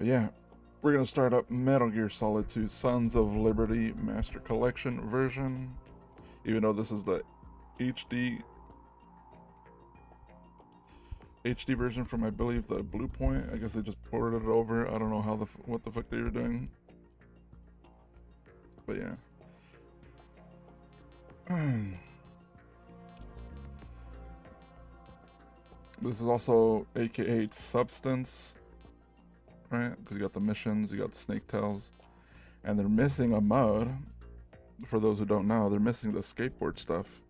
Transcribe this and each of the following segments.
But yeah, we're gonna start up Metal Gear Solid 2 Sons of Liberty Master Collection version. Even though this is the HD HD version from, I believe, the Blue Point. I guess they just ported it over. I don't know how what the fuck they were doing. But yeah. This is also AKA Substance, right? Because you got the missions, you got Snake Tails, and they're missing a mode. For those who don't know, they're missing the skateboard stuff,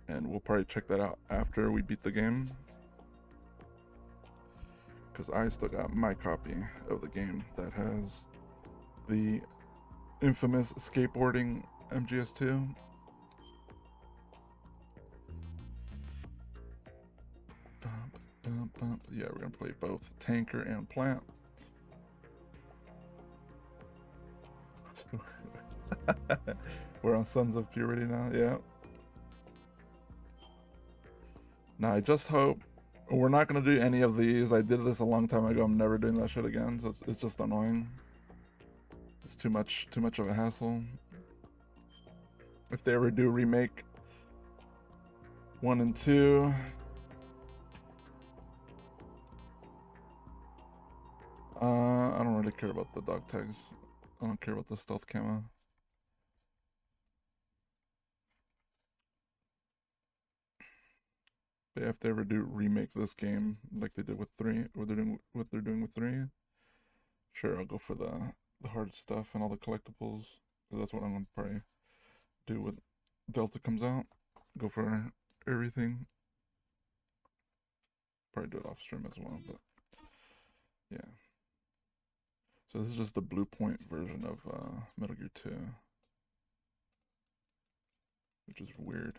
and we'll probably check that out after we beat the game. Because I still got my copy of the game that has the infamous skateboarding MGS2. Yeah, we're gonna play both Tanker and Plant. We're on Sons of Purity now, yeah. Now I just hope we're not gonna do any of these. I did this a long time ago. I'm never doing that shit again. So it's just annoying. It's too much of a hassle. If they ever do remake 1 and 2, I don't really care about the dog tags. I don't care about the stealth camo. But if they ever do remake this game like they did with 3, what they're doing with 3, sure, I'll go for the hard stuff and all the collectibles. So that's what I'm gonna probably do when Delta comes out. Go for everything. Probably do it off stream as well, but yeah. So this is just the Blue Point version of Metal Gear 2, which is weird.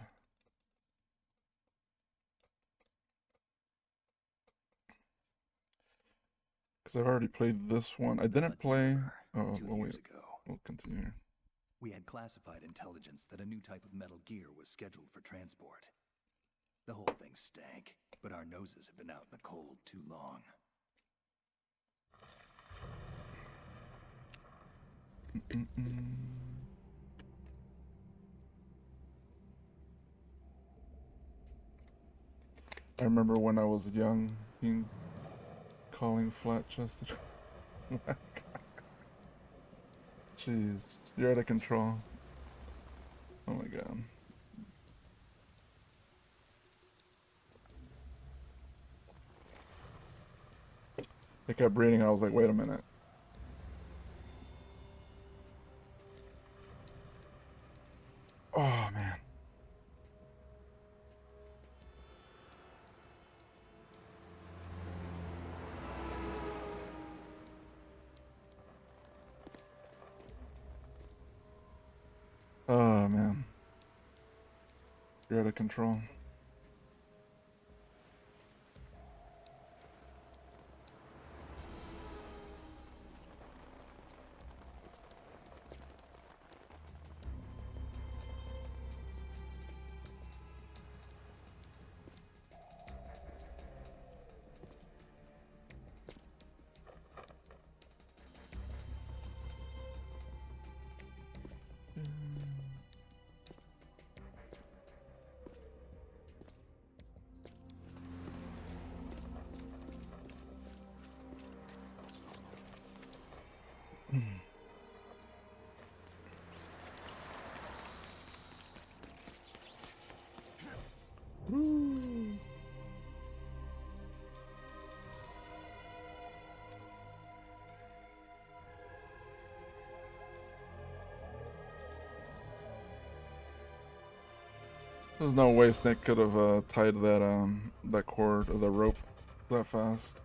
Because I've already played this one. I didn't play. Oh, well, wait. We'll continue. We had classified intelligence that a new type of Metal Gear was scheduled for transport. The whole thing stank, but our noses have been out in the cold too long. I remember when I was young, calling flat chested. Jeez, you're out of control. Oh my god. It kept reading, I was like, wait a minute. Oh man. Oh man. You're out of control. There's no way Snake could have tied that cord or the rope that fast.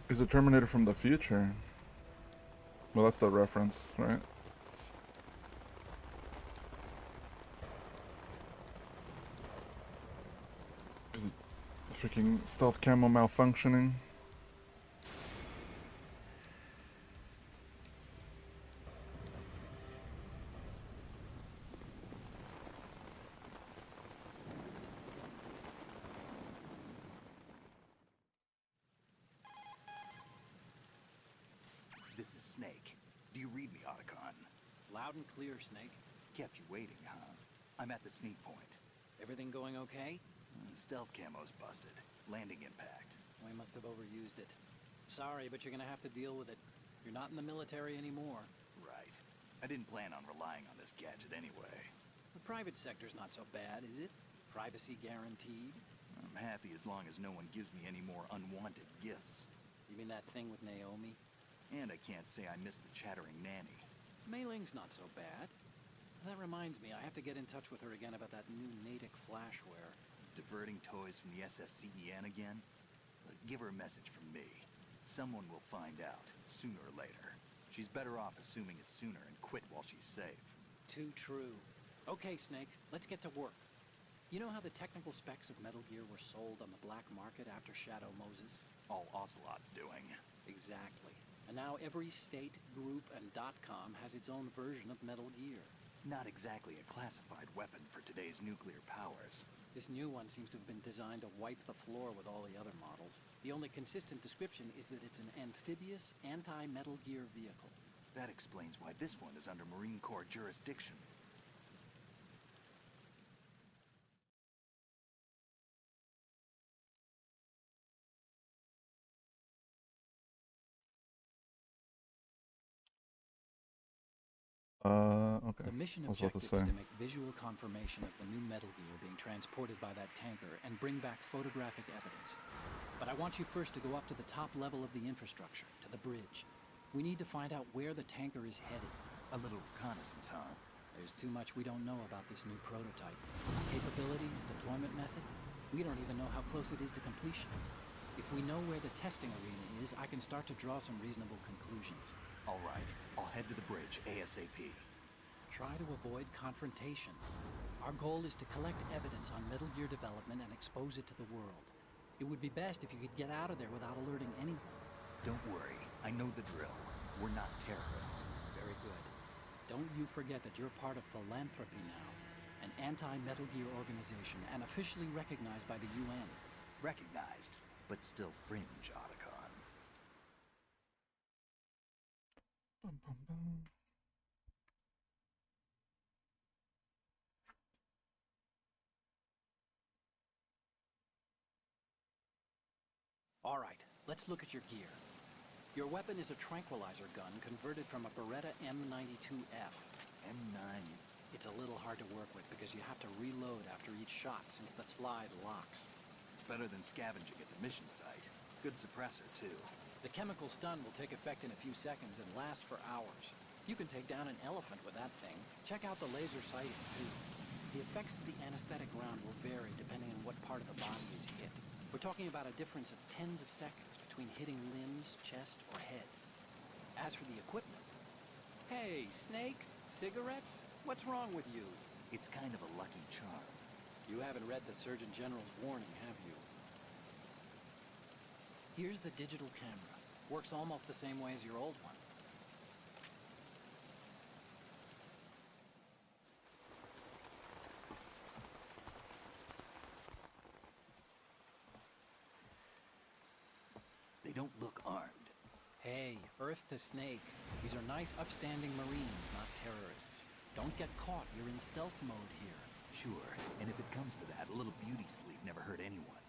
He's a Terminator from the future. Well, that's the reference, right? Is it freaking stealth camo malfunctioning? This is Snake. Do you read me, Otacon? Loud and clear, Snake. Kept you waiting, huh? I'm at the sneak point. Everything going okay? Stealth camo's busted. Landing impact. We must have overused it. Sorry, but you're gonna have to deal with it. You're not in the military anymore. Right. I didn't plan on relying on this gadget anyway. The private sector's not so bad, is it? Privacy guaranteed? I'm happy as long as no one gives me any more unwanted gifts. You mean that thing with Naomi? And I can't say I miss the chattering nanny. Mei Ling's not so bad. That reminds me, I have to get in touch with her again about that new Natick flashware. Diverting toys from the SSCEN again? Give her a message from me. Someone will find out, sooner or later. She's better off assuming it sooner and quit while she's safe. Too true. Okay, Snake, let's get to work. You know how the technical specs of Metal Gear were sold on the black market after Shadow Moses? All Ocelot's doing. Exactly. And now every state, group, and .com has its own version of Metal Gear. Not exactly a classified weapon for today's nuclear powers. This new one seems to have been designed to wipe the floor with all the other models. The only consistent description is that it's an amphibious, anti-Metal Gear vehicle. That explains why this one is under Marine Corps jurisdiction. Okay. The mission I was about to objective is say. to make visual confirmation of the new Metal Gear being transported by that tanker and bring back photographic evidence. But I want you first to go up to the top level of the infrastructure, to the bridge. We need to find out where the tanker is headed. A little reconnaissance, huh? There's too much we don't know about this new prototype. Capabilities, deployment method. We don't even know how close it is to completion. If we know where the testing arena is, I can start to draw some reasonable conclusions. All right, I'll head to the bridge ASAP. Try to avoid confrontations. Our goal is to collect evidence on Metal Gear development and expose it to the world. It would be best if you could get out of there without alerting anyone. Don't worry, I know the drill. We're not terrorists. Very good. Don't you forget that you're part of Philanthropy now, an anti-Metal Gear organization and officially recognized by the UN. Recognized, but still fringe, Otacon. Bum, bum, bum. All right, let's look at your gear. Your weapon is a tranquilizer gun converted from a Beretta M92F. M9. It's a little hard to work with because you have to reload after each shot since the slide locks. Better than scavenging at the mission site. Good suppressor, too. The chemical stun will take effect in a few seconds and last for hours. You can take down an elephant with that thing. Check out the laser sighting, too. The effects of the anesthetic round will vary depending on what part of the body is hit. We're talking about a difference of tens of seconds between hitting limbs, chest, or head. As for the equipment... Hey, Snake? Cigarettes? What's wrong with you? It's kind of a lucky charm. You haven't read the Surgeon General's warning, have you? Here's the digital camera. Works almost the same way as your old one. They don't look armed. Hey, Earth to Snake. These are nice, upstanding Marines, not terrorists. Don't get caught. You're in stealth mode here. Sure, and if it comes to that, a little beauty sleep never hurt anyone.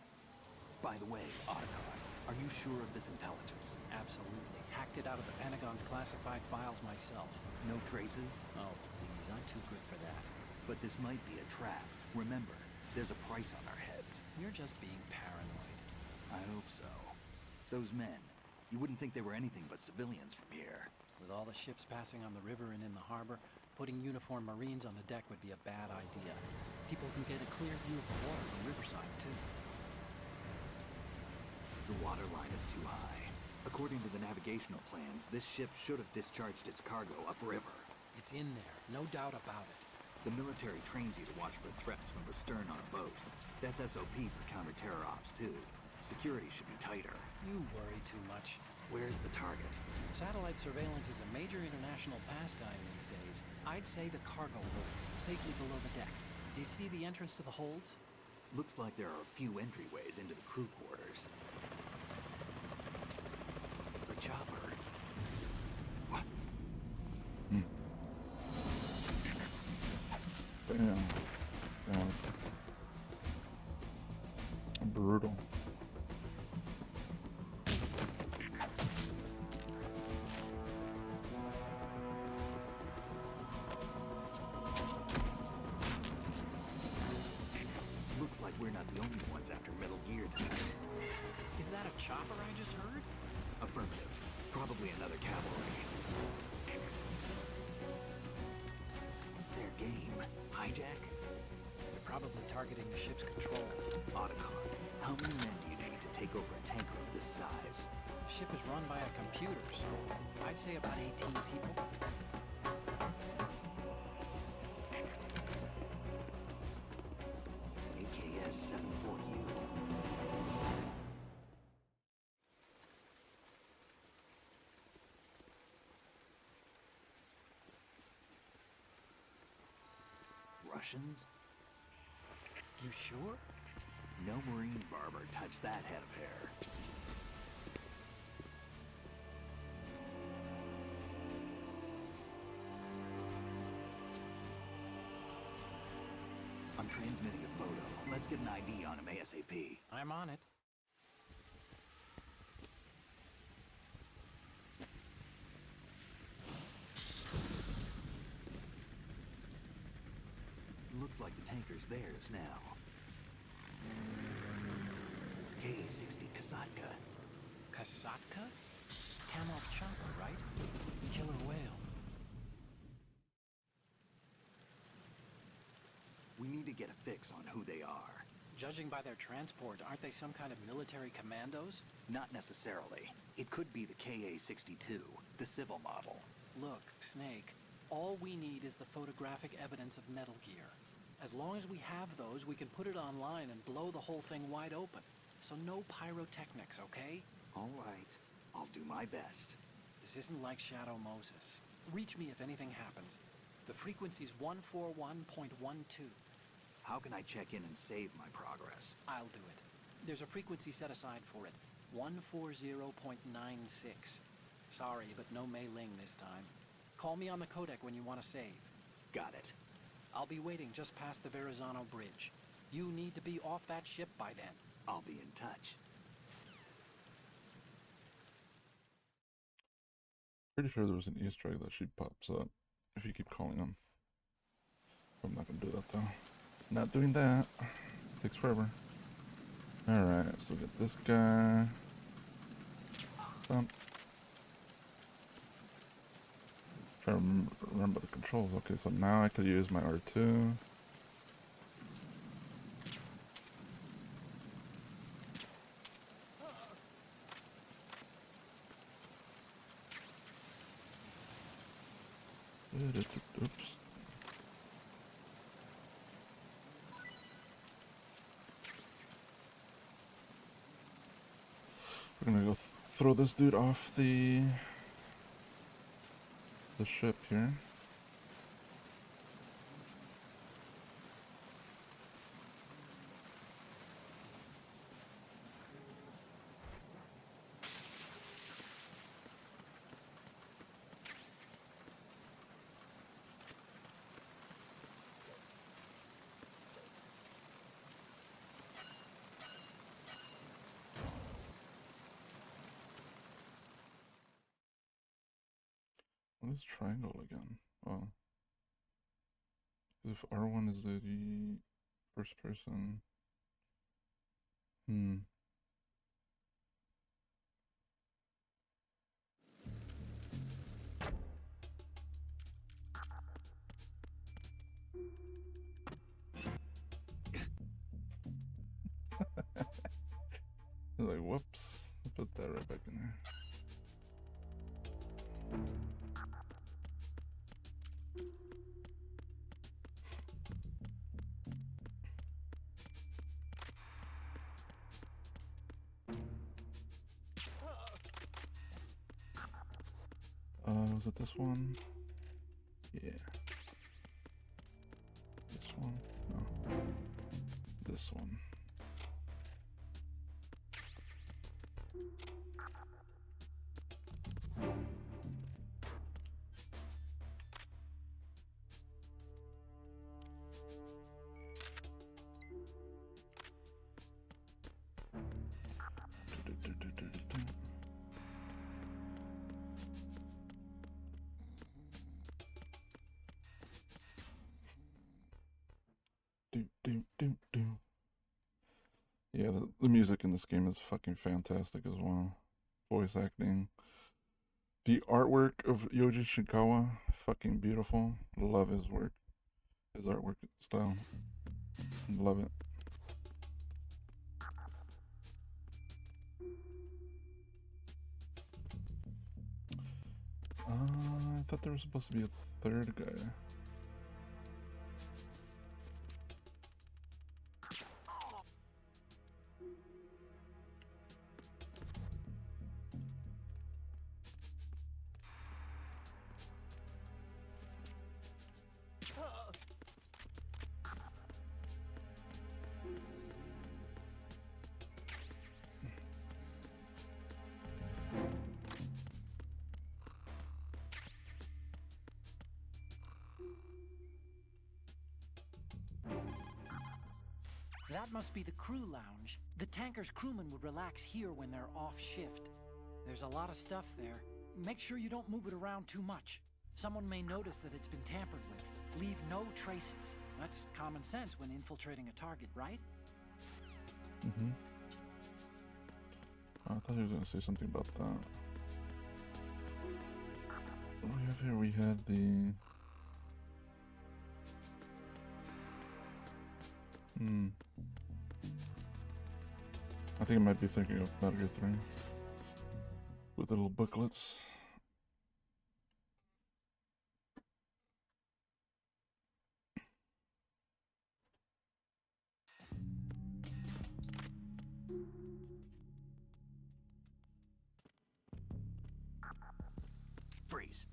By the way, Otacon, are you sure of this intelligence? Absolutely. Hacked it out of the Pentagon's classified files myself. No traces? Oh, please, I'm too good for that. But this might be a trap. Remember, there's a price on our heads. You're just being paranoid. I hope so. Those men, you wouldn't think they were anything but civilians from here. With all the ships passing on the river and in the harbor, putting uniformed Marines on the deck would be a bad idea. People can get a clear view of the water from Riverside, too. The water line is too high. According to the navigational plans, this ship should have discharged its cargo upriver. It's in there, no doubt about it. The military trains you to watch for threats from the stern on a boat. That's SOP for counter-terror ops, too. Security should be tighter. You worry too much. Where's the target? Satellite surveillance is a major international pastime these days. I'd say the cargo holds, safely below the deck. Do you see the entrance to the holds? Looks like there are a few entryways into the crew quarters. A chopper. What? Damn. Damn. Brutal. Looks like we're not the only ones after Metal Gear tonight. Is that a chopper I just heard? Affirmative. Probably another cavalry. What's their game? Hijack? They're probably targeting the ship's controls. Otacon. How many men do you need to take over a tanker of this size? The ship is run by a computer, so I'd say about 18 people. AKS 74U. Russians? You sure? No Marine barber touched that head of hair. I'm transmitting a photo. Let's get an ID on him ASAP. I'm on it. Looks like the tanker's theirs now. Ka-60 Kasatka. Kasatka? Kamov chopper, right? Killer whale. We need to get a fix on who they are. Judging by their transport, aren't they some kind of military commandos? Not necessarily. It could be the Ka-62, the civil model. Look, Snake, all we need is the photographic evidence of Metal Gear. As long as we have those, we can put it online and blow the whole thing wide open. So no pyrotechnics, okay? All right. I'll do my best. This isn't like Shadow Moses. Reach me if anything happens. The frequency's 141.12. How can I check in and save my progress? I'll do it. There's a frequency set aside for it. 140.96. Sorry, but no Mei Ling this time. Call me on the codec when you want to save. Got it. I'll be waiting just past the Verrazano Bridge. You need to be off that ship by then. I'll be in touch. Pretty sure there was an Easter egg that she pops up if you keep calling them. I'm not gonna do that though. Not doing that. Takes forever. Alright, so get this guy. Trying to remember the controls. Okay, so now I could use my R2. Oops. We're gonna go throw this dude off the ship here. What is triangle again? Oh. If R1 is the first person. Like, whoops. Put that right back in there. Was it this one? Yeah. This one? No. This one. Yeah, the music in this game is fucking fantastic as well. Voice acting. The artwork of Yoji Shinkawa, fucking beautiful. Love his work. His artwork style. Love it. I thought there was supposed to be a third guy. That must be the crew lounge. The tanker's crewmen would relax here when they're off shift. There's a lot of stuff there. Make sure you don't move it around too much. Someone may notice that it's been tampered with. Leave no traces. That's common sense when infiltrating a target, right? Mm-hmm. I thought he was gonna say something about that. What do we have here? We had the... I think I might be thinking of Metal Gear 3 with the little booklets. Freeze.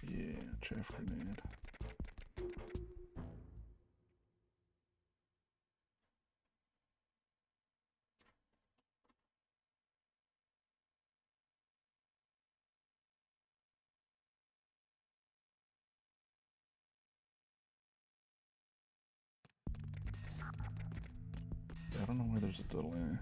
Yeah, chaff grenade. Yeah, I don't know why there's a delay.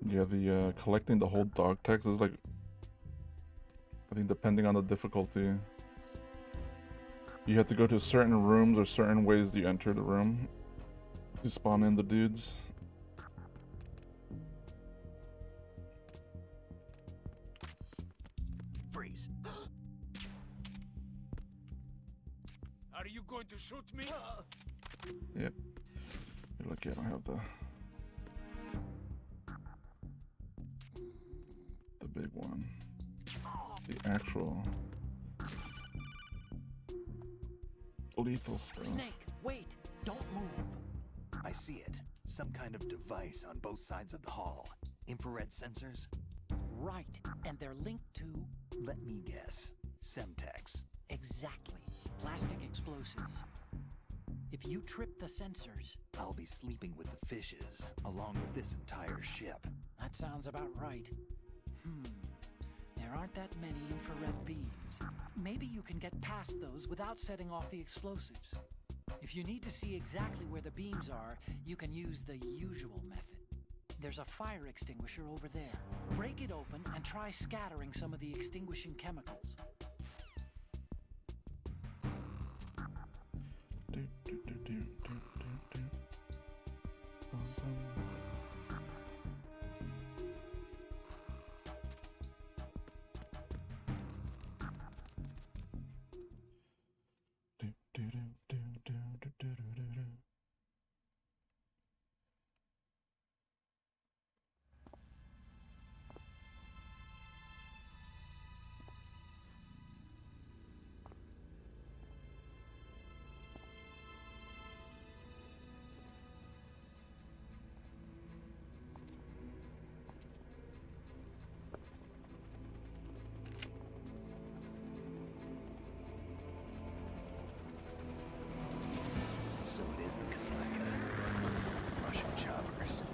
Yeah, the collecting the whole dog tags is like, I think depending on the difficulty, you have to go to certain rooms or certain ways you enter the room to spawn in the dudes. going to shoot me? Yep. You're lucky I don't have the big one. The actual lethal stuff. Snake, wait! Don't move! I see it. Some kind of device on both sides of the hall. Infrared sensors? Right, and they're linked to... Let me guess. Semtex. Exactly. Plastic explosives. If you trip the sensors... I'll be sleeping with the fishes, along with this entire ship. That sounds about right. There aren't that many infrared beams. Maybe you can get past those without setting off the explosives. If you need to see exactly where the beams are, you can use the usual method. There's a fire extinguisher over there. Break it open and try scattering some of the extinguishing chemicals. So it is the Kasatka. Russian choppers.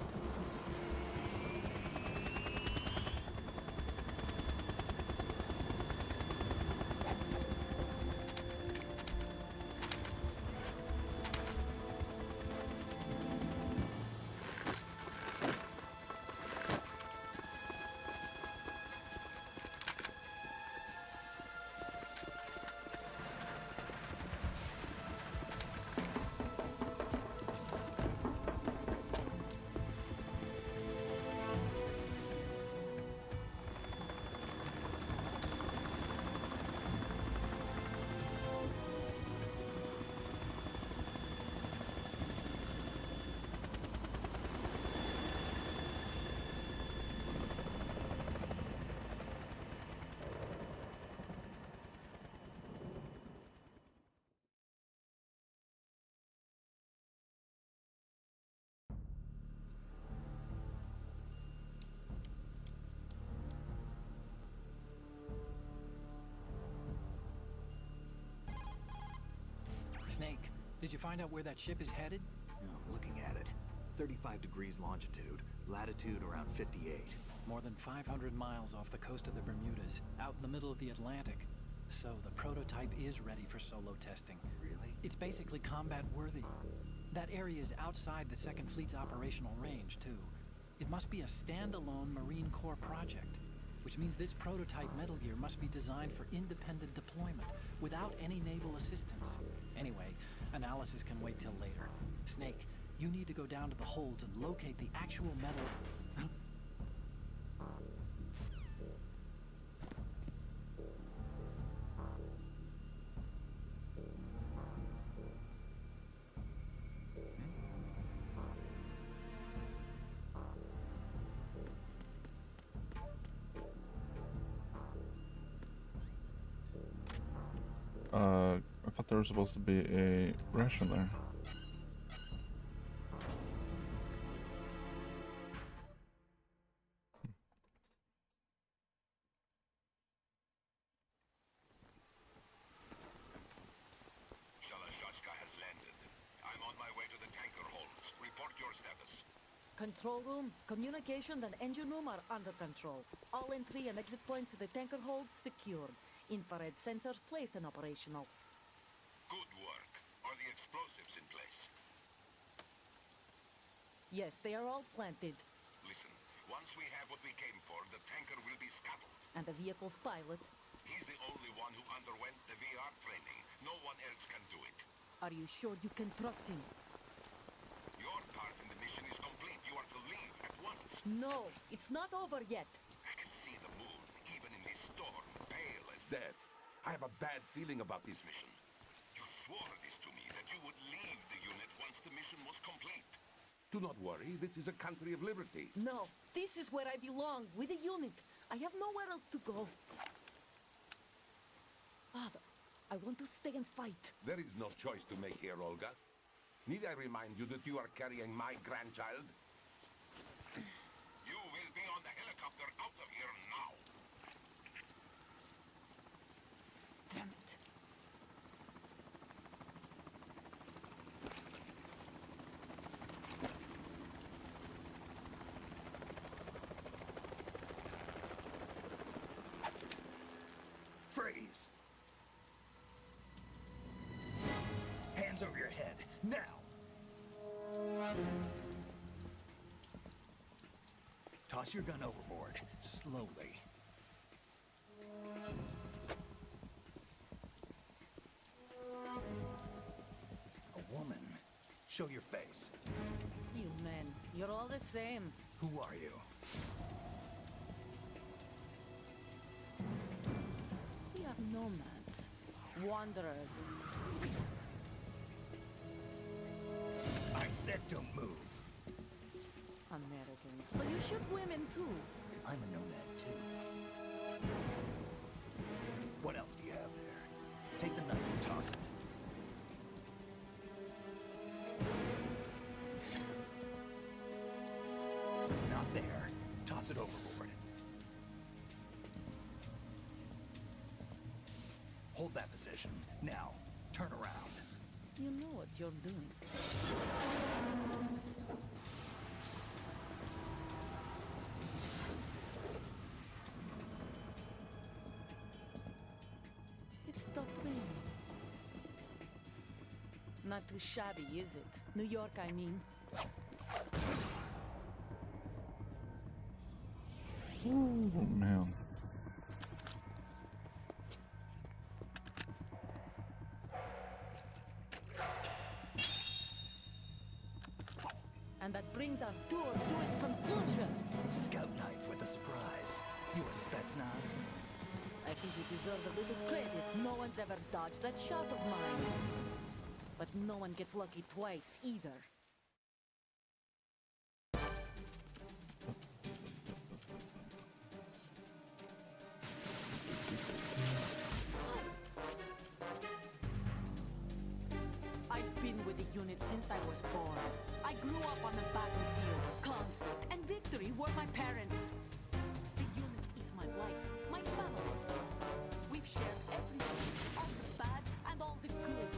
Snake, did you find out where that ship is headed? I'm looking at it. 35 degrees longitude, latitude around 58. More than 500 miles off the coast of the Bermudas, out in the middle of the Atlantic. So the prototype is ready for solo testing. Really? It's basically combat worthy. That area is outside the Second Fleet's operational range, too. It must be a standalone Marine Corps project, which means this prototype Metal Gear must be designed for independent deployment, without any naval assistance. Anyway, analysis can wait till later. Snake, you need to go down to the holds and locate the actual metal... I thought there was supposed to be a ration there. Shalashashka has landed. I'm on my way to the tanker holds. Report your status. Control room, communications and engine room are under control. All entry and exit points to the tanker hold secured. Infrared sensors placed and operational. Good work. Are the explosives in place? Yes, they are all planted. Listen, once we have what we came for, the tanker will be scuttled. And the vehicle's pilot. He's the only one who underwent the VR training. No one else can do it. Are you sure you can trust him? Your part in the mission is complete. You are to leave at once. No, it's not over yet. I can see the moon, even in this storm, pale as death. I have a bad feeling about this mission. You swore this to me. once the mission was complete. Do not worry, this is a country of liberty. No, this is where I belong, with the unit. I have nowhere else to go. Father, I want to stay and fight. There is no choice to make here, Olga. Need I remind you that you are carrying my grandchild? You will be on the helicopter out of here now. Damn it. Freeze! Hands over your head, now! Toss your gun overboard, slowly. A woman. Show your face. You men, you're all the same. Who are you? We are nomads, wanderers. I said don't move. Americans, so you shoot women too. I'm a nomad too. What else do you have there? Take the knife and toss it. Not there. Toss it overboard. Hold that position. Now, turn around. You know what you're doing. It stopped raining. Not too shabby, is it? New York, I mean. Oh man. And that brings our tour to its conclusion. Scout knife with a surprise. You a Spetsnaz? I think you deserve a little credit. No one's ever dodged that shot of mine. But no one gets lucky twice, either. I've been with the unit since I was born. I grew up on the battlefield. Conflict and victory were my parents. The unit is my life, my family. We've shared everything, all the bad and all the good.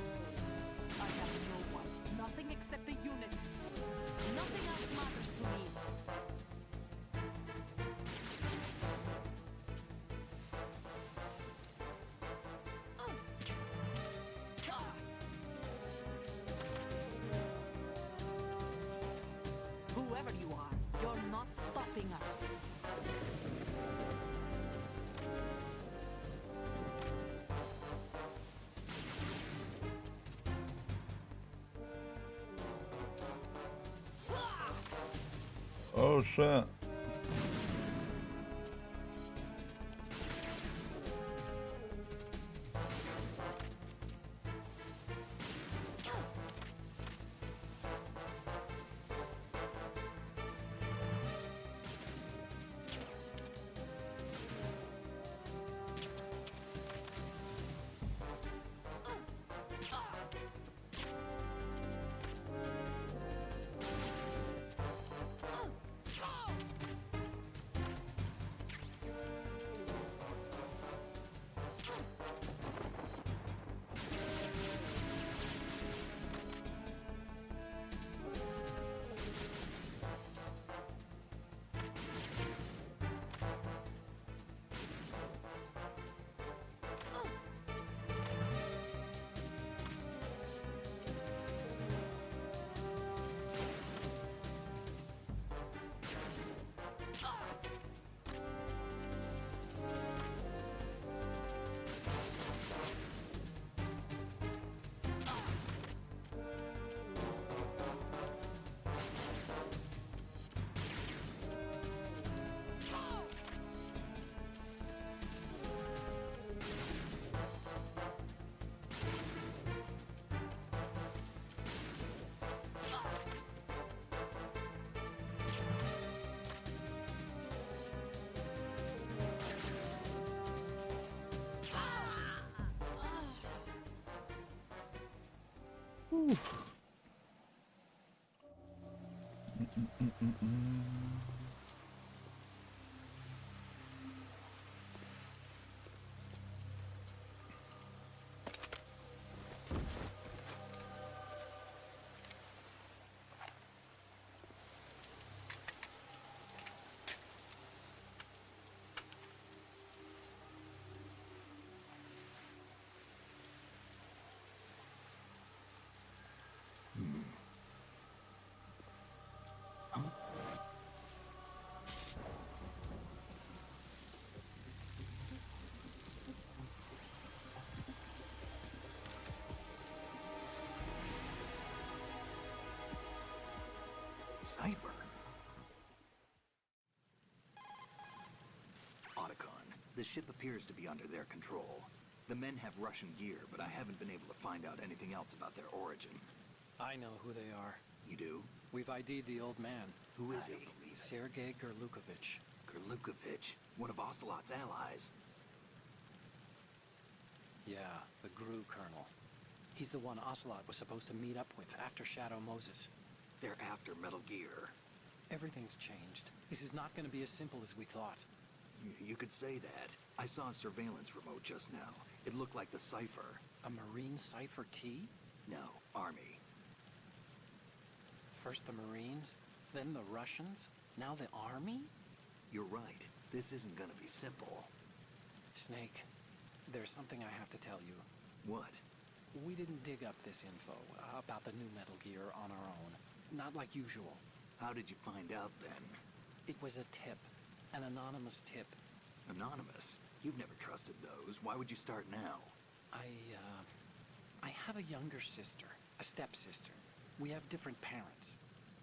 I have no one, nothing except the unit. Nothing else matters to me. Whoever you are, you're not stopping us. Oh shit. Cipher. Otacon, the ship appears to be under their control. The men have Russian gear, but I haven't been able to find out anything else about their origin. I know who they are. You do? We've ID'd the old man. Who is he? Sergei Gerlukovich. Gerlukovich, one of Ocelot's allies. Yeah, the GRU colonel. He's the one Ocelot was supposed to meet up with after Shadow Moses. They're after Metal Gear. Everything's changed. This is not going to be as simple as we thought. You could say that. I saw a surveillance remote just now. It looked like the Cipher. A Marine Cipher T? No, Army. First the Marines, then the Russians, now the Army? You're right. This isn't gonna be simple. Snake, there's something I have to tell you. What? We didn't dig up this info about the new Metal Gear on our own. Not like usual. How did you find out then? It was a tip. An anonymous tip. Anonymous? You've never trusted those. Why would you start now? I have a younger sister, a stepsister. We have different parents.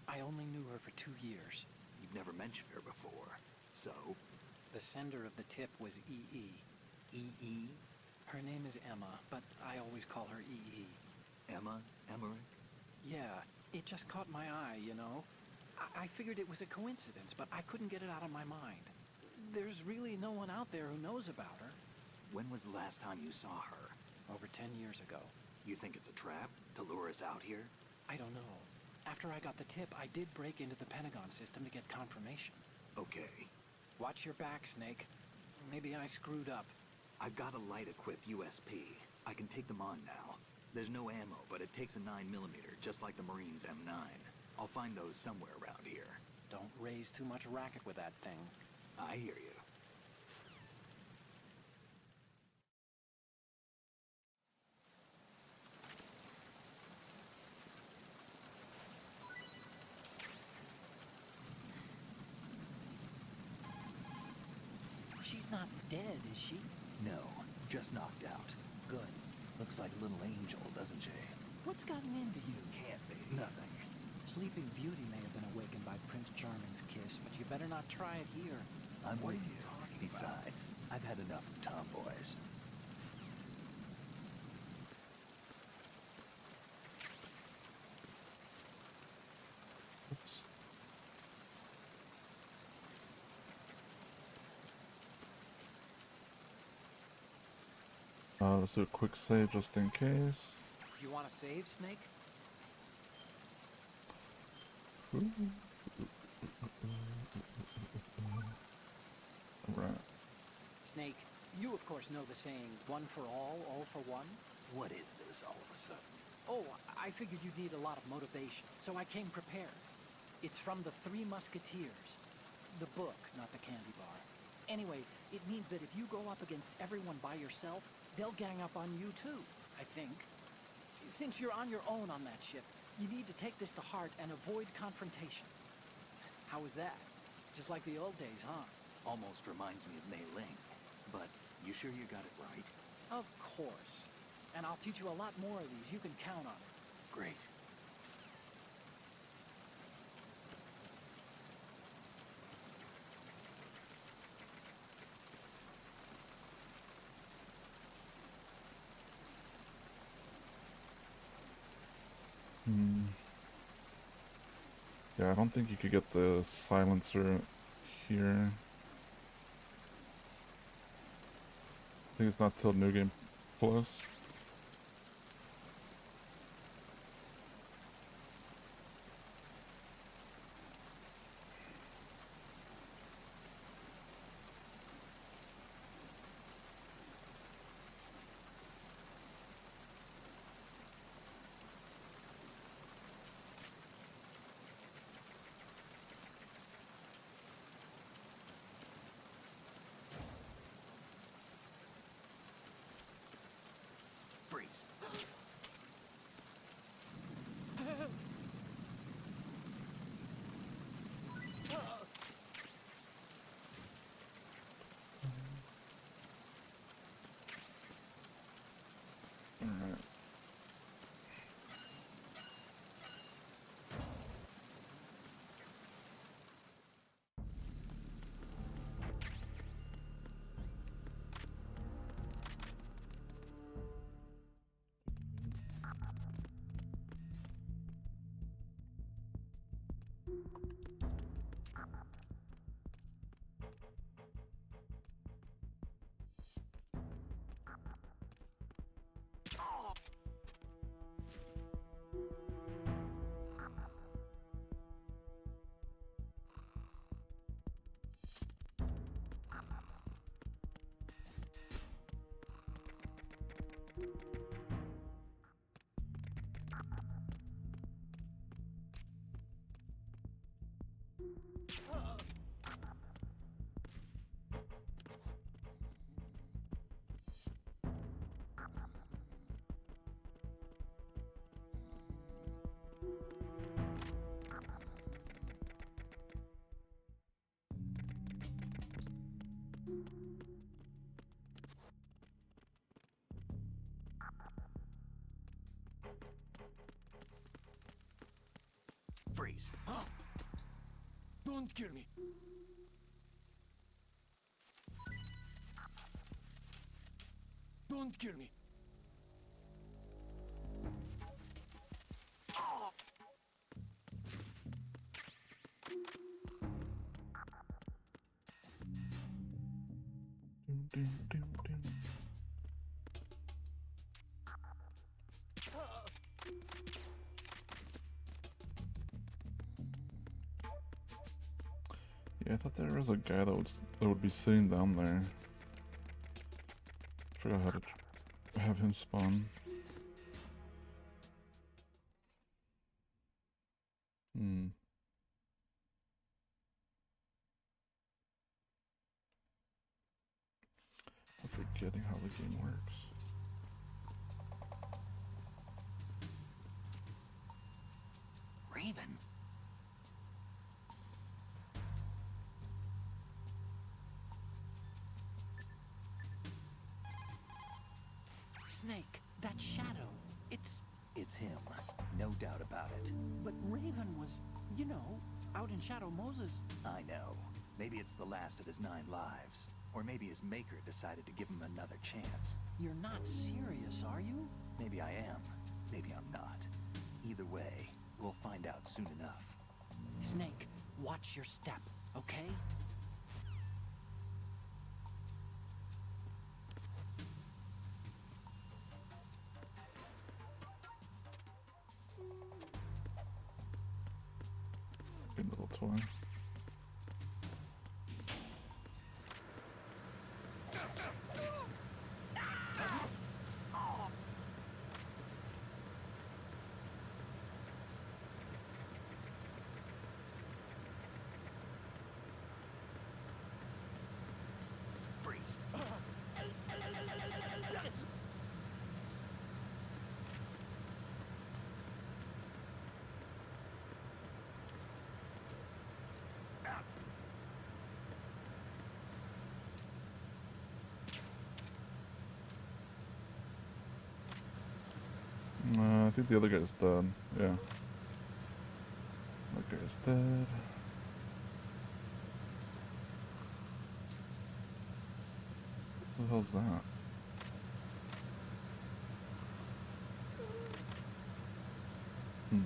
I only knew her for 2 years. You've never mentioned her before. So? The sender of the tip was E.E. E.E.? Her name is Emma, but I always call her E.E. Emma? Emmerich? Yeah, it just caught my eye, you know? I figured it was a coincidence, but I couldn't get it out of my mind. There's really no one out there who knows about her. When was the last time you saw her? Over 10 years ago. You think it's a trap? To lure us out here? I don't know. After I got the tip, I did break into the Pentagon system to get confirmation. Okay. Watch your back, Snake. Maybe I screwed up. I've got a light-equipped USP. I can take them on now. There's no ammo, but it takes a 9mm, just like the Marines' M9. I'll find those somewhere around here. Don't raise too much racket with that thing. I hear you. She's not dead, is she? No, just knocked out. Good. Looks like a little angel, doesn't she? What's gotten into you? Can't be. Nothing. Sleeping Beauty may have been awakened by Prince Charming's kiss, but you better not try it here. I'm What with are you you. talking Besides, I've had enough of tomboys. Oops. Let's do a quick save just in case. You want to save, Snake? Right. Snake, you of course know the saying, one for all for one? What is this all of a sudden? Oh, I figured you'd need a lot of motivation, so I came prepared. It's from the Three Musketeers. The book, not the candy bar. Anyway, it means that if you go up against everyone by yourself, they'll gang up on you too, I think. Since you're on your own on that ship, you need to take this to heart and avoid confrontations. How was that? Just like the old days, huh? Almost reminds me of Mei Ling. But you sure you got it right? Of course. And I'll teach you a lot more of these. You can count on it. Great. Yeah, I don't think you could get the silencer here. I think it's not till New Game Plus. Freeze. Don't kill me. Don't kill me. Dum, dum, dum, dum. Yeah, I thought there was a guy that would be sitting down there. Figure out how to have him spawn. Hmm. I'm forgetting how the game works. Raven. Snake, that shadow. It's him. No doubt about it. But Raven was, you know, out in Shadow Moses. I know. Maybe it's the last of his 9 lives. Or maybe his maker decided to give him another chance. You're not serious, are you? Maybe I am. Maybe I'm not. Either way, we'll find out soon enough. Snake, watch your step, okay? Good little toy. Freeze. I think the other guy's dead. Yeah. That guy's dead. What the hell's that? Hmm.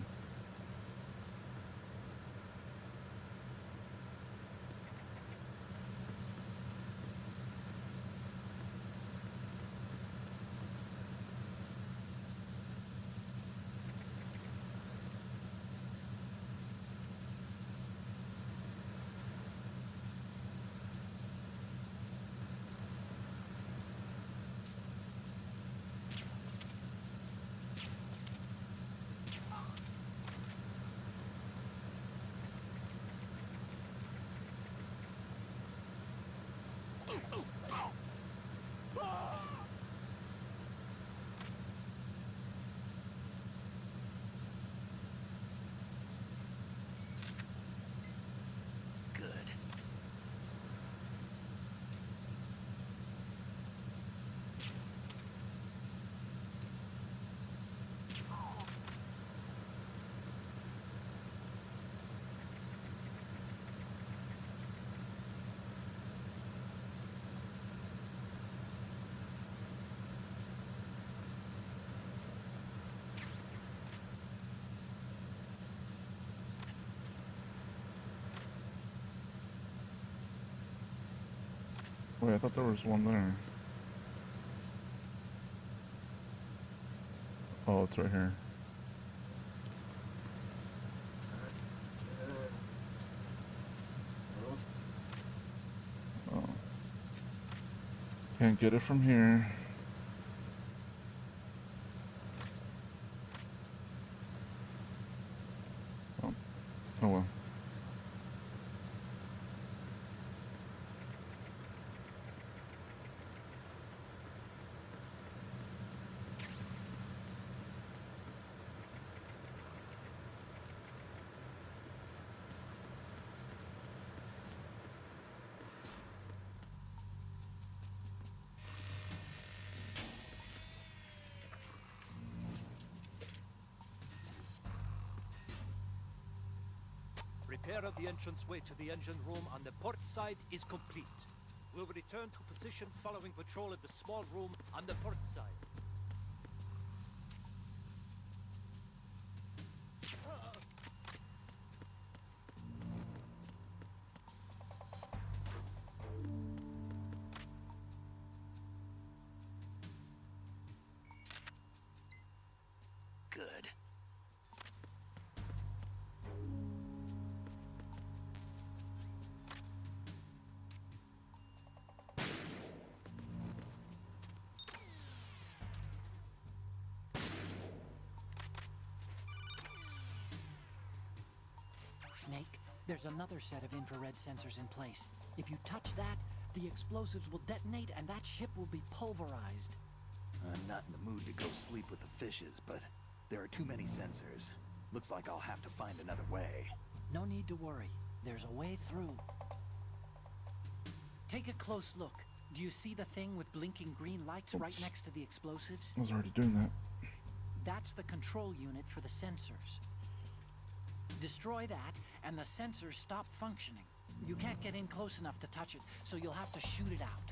Wait, I thought there was one there. Oh, it's right here. Oh. Can't get it from here. Oh, oh well. Repair of the entranceway to the engine room on the port side is complete. We'll return to position following patrol of the small room on the port side. Good. Snake, there's another set of infrared sensors in place. If you touch that, the explosives will detonate and that ship will be pulverized. I'm not in the mood to go sleep with the fishes, but there are too many sensors. Looks like I'll have to find another way. No need to worry. There's a way through. Take a close look. Do you see the thing with blinking green lights right next to the explosives? I was already doing that. That's the control unit for the sensors. Destroy that, and the sensors stop functioning. You can't get in close enough to touch it, so you'll have to shoot it out.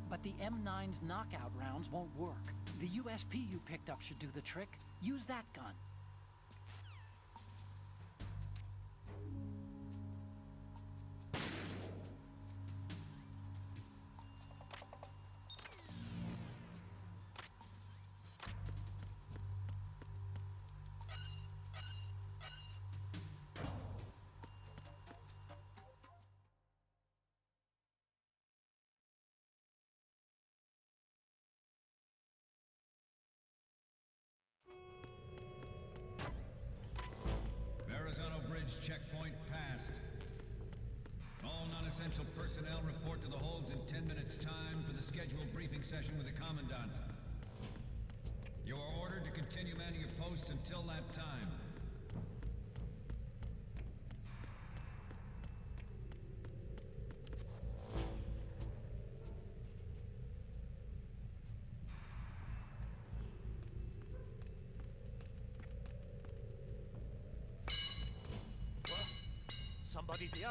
But the M9's knockout rounds won't work. The USP you picked up should do the trick. Use that gun. Verrazano Bridge checkpoint passed. All non-essential personnel report to the holds in 10 minutes' time for the scheduled briefing session with the Commandant. You are ordered to continue manning your posts until that time. Somebody there?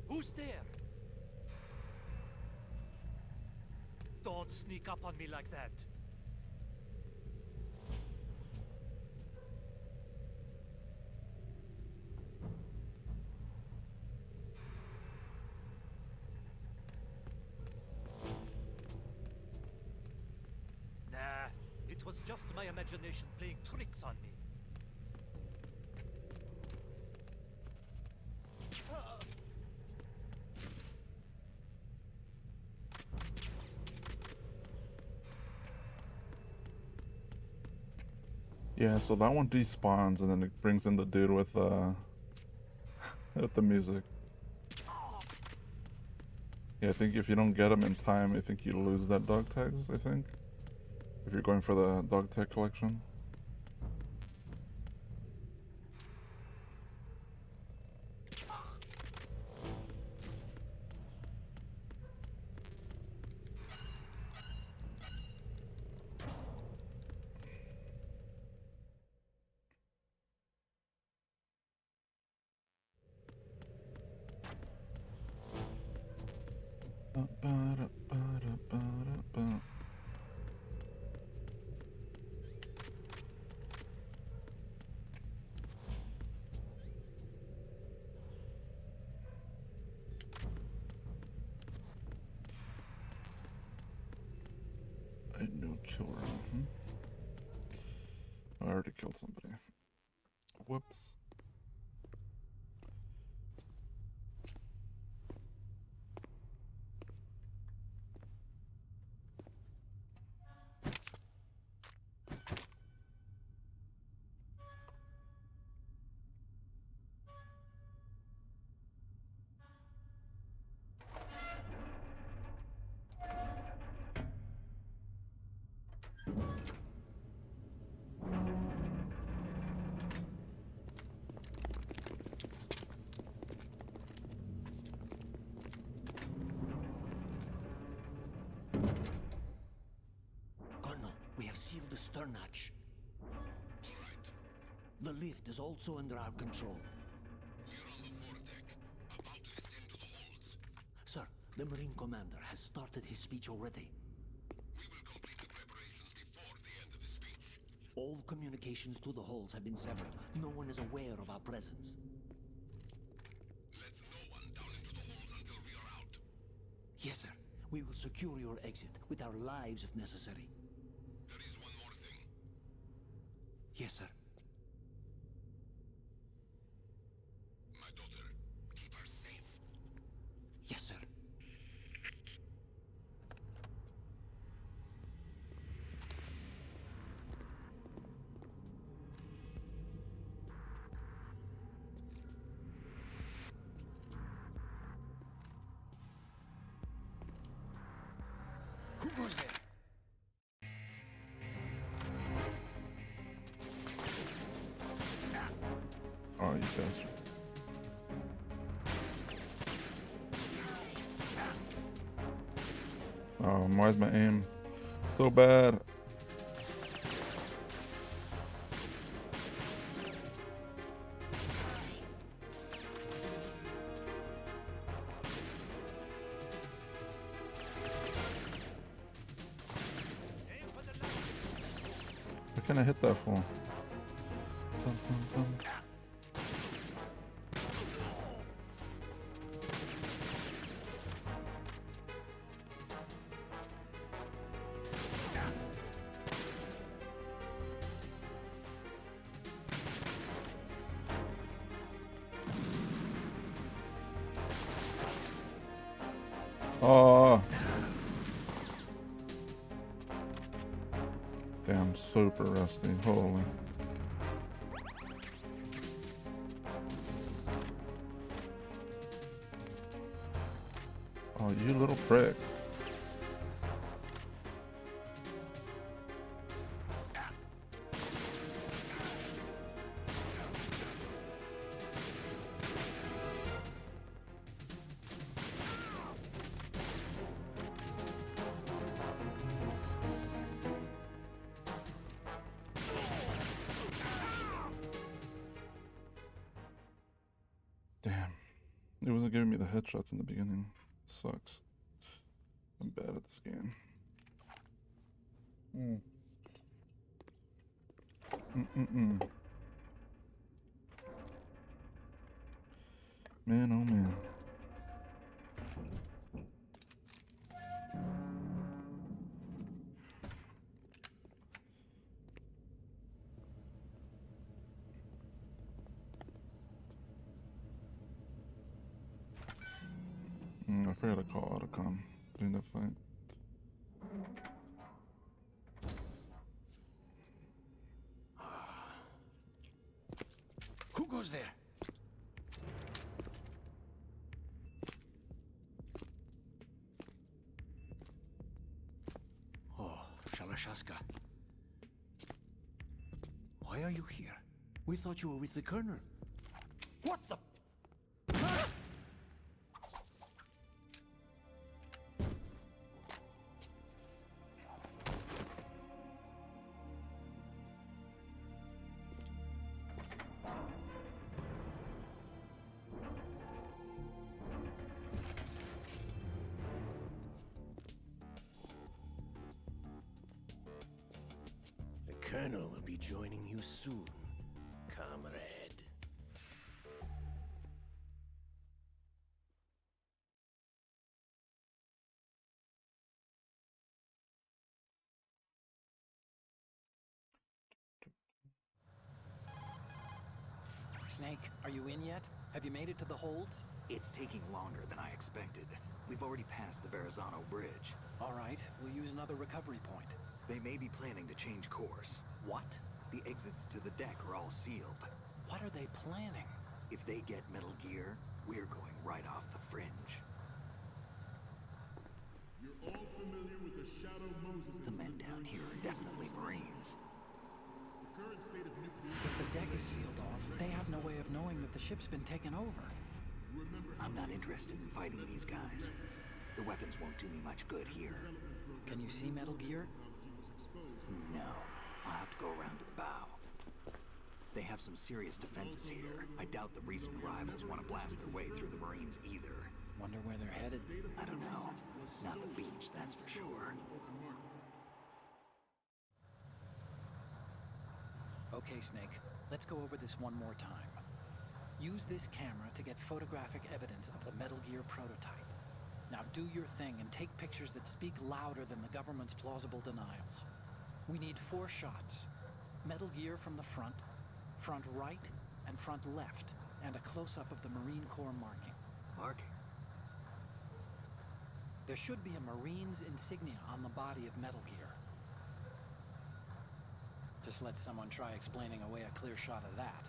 Who's there? Don't sneak up on me like that. Nah, it was just my imagination playing tricks on me. Yeah, so that one despawns and then it brings in the dude with with the music. Yeah, I think if you don't get him in time, I think you lose that dog tags, I think. If you're going for the dog tag collection. A new kill room. I already killed somebody. Whoops. Colonel, we have sealed the stern hatch. The lift is also under our control. Sir, the Marine Commander has started his speech already. All communications to the hulls have been severed. No one is aware of our presence. Yes, sir. We will secure your exit with our lives if necessary. There is one more thing. Yes, sir. My daughter. Keep her safe. Yes, sir. Who goes there? Oh, you bastard. Why is my aim so bad? What can I hit that for? Dum, dum, dum. Oh, damn, super rusty. Holy. Oh, you little prick. Damn. It wasn't giving me the headshots in the beginning. Sucks. I'm bad at this game. Man, oh man. I forgot to call Autocom during that fight. Who goes there? Oh, Shalashaska. Why are you here? We thought you were with the Colonel. What the? The Colonel will be joining you soon, comrade. Snake, are you in yet? Have you made it to the holds? It's taking longer than I expected. We've already passed the Verrazano Bridge. All right, we'll use another recovery point. They may be planning to change course. What? The exits to the deck are all sealed. What are they planning? If they get Metal Gear, we're going right off the fringe. You're all familiar with the Shadow Moses The men incident. down here are definitely Marines. The current state of nuclear... If the deck is sealed off, they have no way of knowing that the ship's been taken over. I'm not interested in fighting these guys. The weapons won't do me much good here. Can you see Metal Gear? No. I'll have to go around to the bow. They have some serious defenses here. I doubt the recent arrivals want to blast their way through the Marines either. Wonder where they're headed? I don't know. Not the beach, that's for sure. Okay, Snake. Let's go over this one more time. Use this camera to get photographic evidence of the Metal Gear prototype. Now do your thing and take pictures that speak louder than the government's plausible denials. We need 4 shots. Metal Gear from the front right, and front left, and a close-up of the Marine Corps marking. Marking? There should be a Marine's insignia on the body of Metal Gear. Just let someone try explaining away a clear shot of that.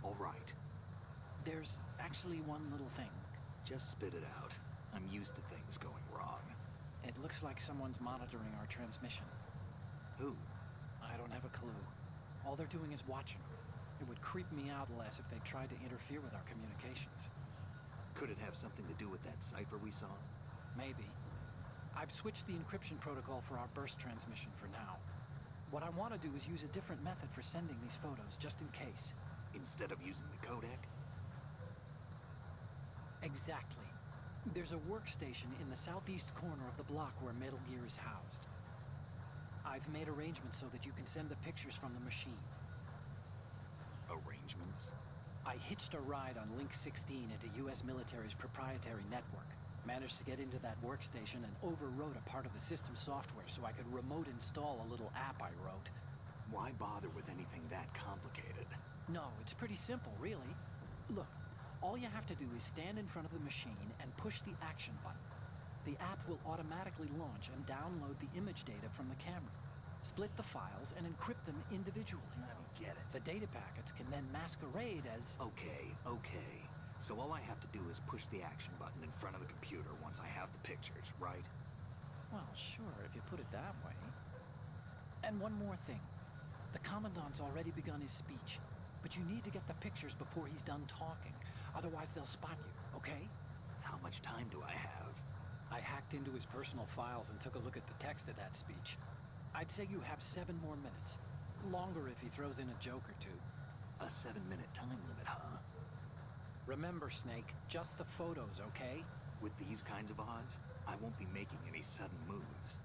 All right. There's actually one little thing. Just spit it out. I'm used to things going wrong. It looks like someone's monitoring our transmission. Who? I don't have a clue. All they're doing is watching. It would creep me out less if they tried to interfere with our communications. Could it have something to do with that cipher we saw? Maybe. I've switched the encryption protocol for our burst transmission for now. What I want to do is use a different method for sending these photos, just in case. Instead of using the codec? Exactly. There's a workstation in the southeast corner of the block where Metal Gear is housed. I've made arrangements so that you can send the pictures from the machine. Arrangements? I hitched a ride on Link 16 into US military's proprietary network. Managed to get into that workstation and overwrote a part of the system software so I could remote install a little app I wrote. Why bother with anything that complicated? No, it's pretty simple, really. Look, all you have to do is stand in front of the machine and push the action button. The app will automatically launch and download the image data from the camera, split the files, and encrypt them individually. I don't get it. The data packets can then masquerade as... Okay. So all I have to do is push the action button in front of the computer once I have the pictures, right? Well, sure, if you put it that way. And one more thing. The Commandant's already begun his speech, but you need to get the pictures before he's done talking. Otherwise, they'll spot you, okay? How much time do I have? I hacked into his personal files and took a look at the text of that speech. I'd say you have 7 more minutes. Longer if he throws in a joke or two. A 7-minute time limit, huh? Remember, Snake, just the photos, okay? With these kinds of odds, I won't be making any sudden moves.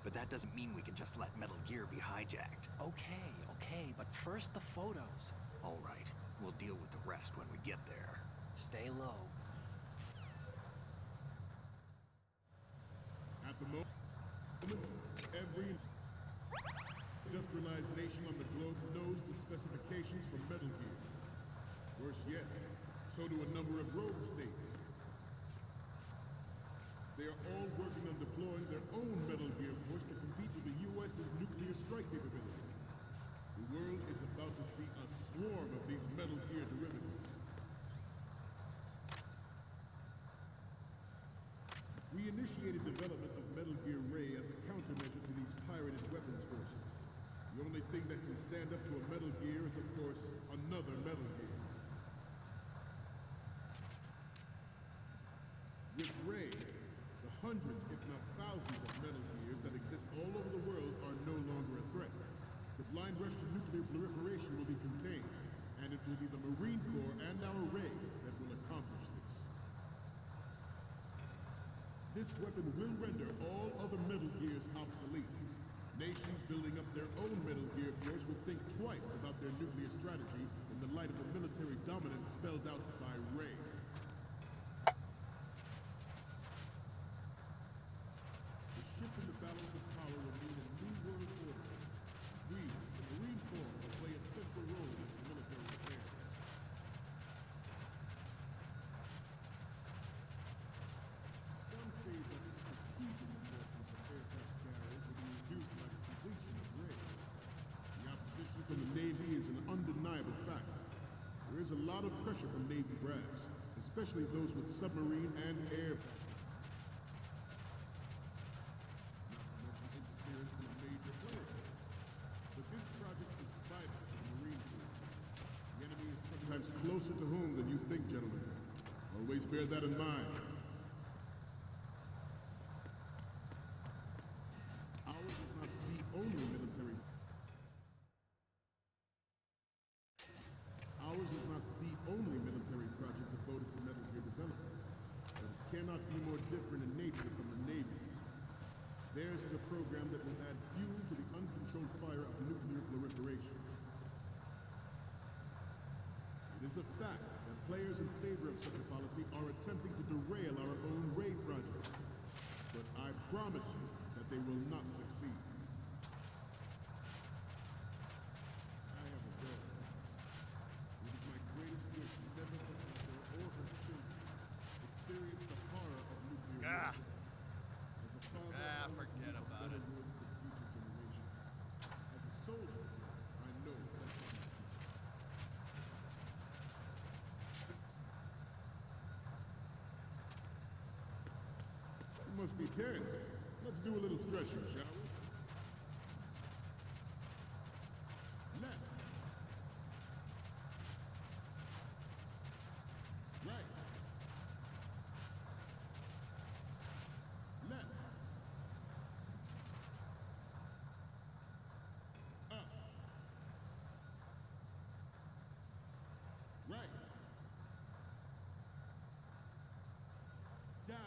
But that doesn't mean we can just let Metal Gear be hijacked. Okay, but first the photos. All right, we'll deal with the rest when we get there. Stay low. At the moment, every industrialized nation on the globe knows the specifications for Metal Gear. Worse yet, so do a number of rogue states. They are all working on deploying their own Metal Gear force to compete with the U.S.'s nuclear strike capability. The world is about to see a swarm of these Metal Gear derivatives. We initiated development of Metal Gear Ray as a countermeasure to these pirated weapons forces. The only thing that can stand up to a Metal Gear is, of course, another Metal Gear. With Ray, the hundreds, if not thousands, of Metal Gears that exist all over the world are no longer a threat. The blind rush to nuclear proliferation will be contained, and it will be the Marine Corps and our Ray that will accomplish this. This weapon will render all other Metal Gears obsolete. Nations building up their own Metal Gear force will think twice about their nuclear strategy in the light of the military dominance spelled out by Ray. The shift in the balance of power will mean a new world order. We, the Marine Corps, will play a a lot of pressure from Navy brass, especially those with submarine and air. Not to mention interference from a major player. But this project is vital to the Marine Corps. The enemy is sometimes closer to home than you think, gentlemen. Always bear that in mind. Ours is not the only military. Ours is not the only military project devoted to Metal Gear development, but it cannot be more different in nature from the Navy's. Theirs is a program that will add fuel to the uncontrolled fire of nuclear proliferation. It is a fact that players in favor of such a policy are attempting to derail our own Ray project, but I promise you that they will not succeed. I have a daughter. It is my greatest wish never to have her or her children experience the horror of nuclear war. As a father, I want to leave a better world for the future generation. As a soldier, I know that's what I do. You must be tense. Let's do a little stretching, shall we? Left. Right. Left. Up. Right. Down.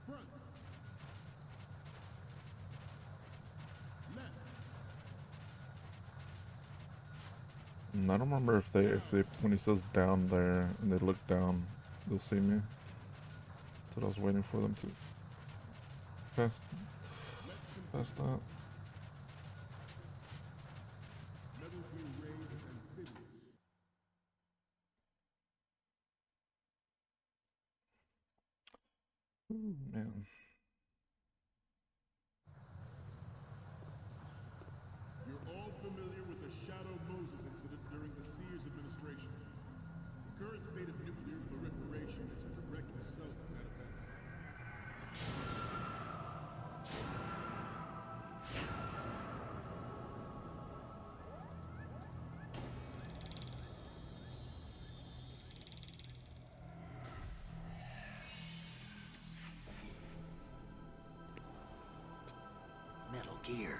Front. Left. I don't remember if they when he says down there and they look down, they'll see me. So I was waiting for them to pass that. Metal Gear Ray is amphibious. Ooh, man. You're all familiar with the Shadow Moses incident during the Sears administration. The current state of nuclear proliferation is a direct result of that event. Metal Gear.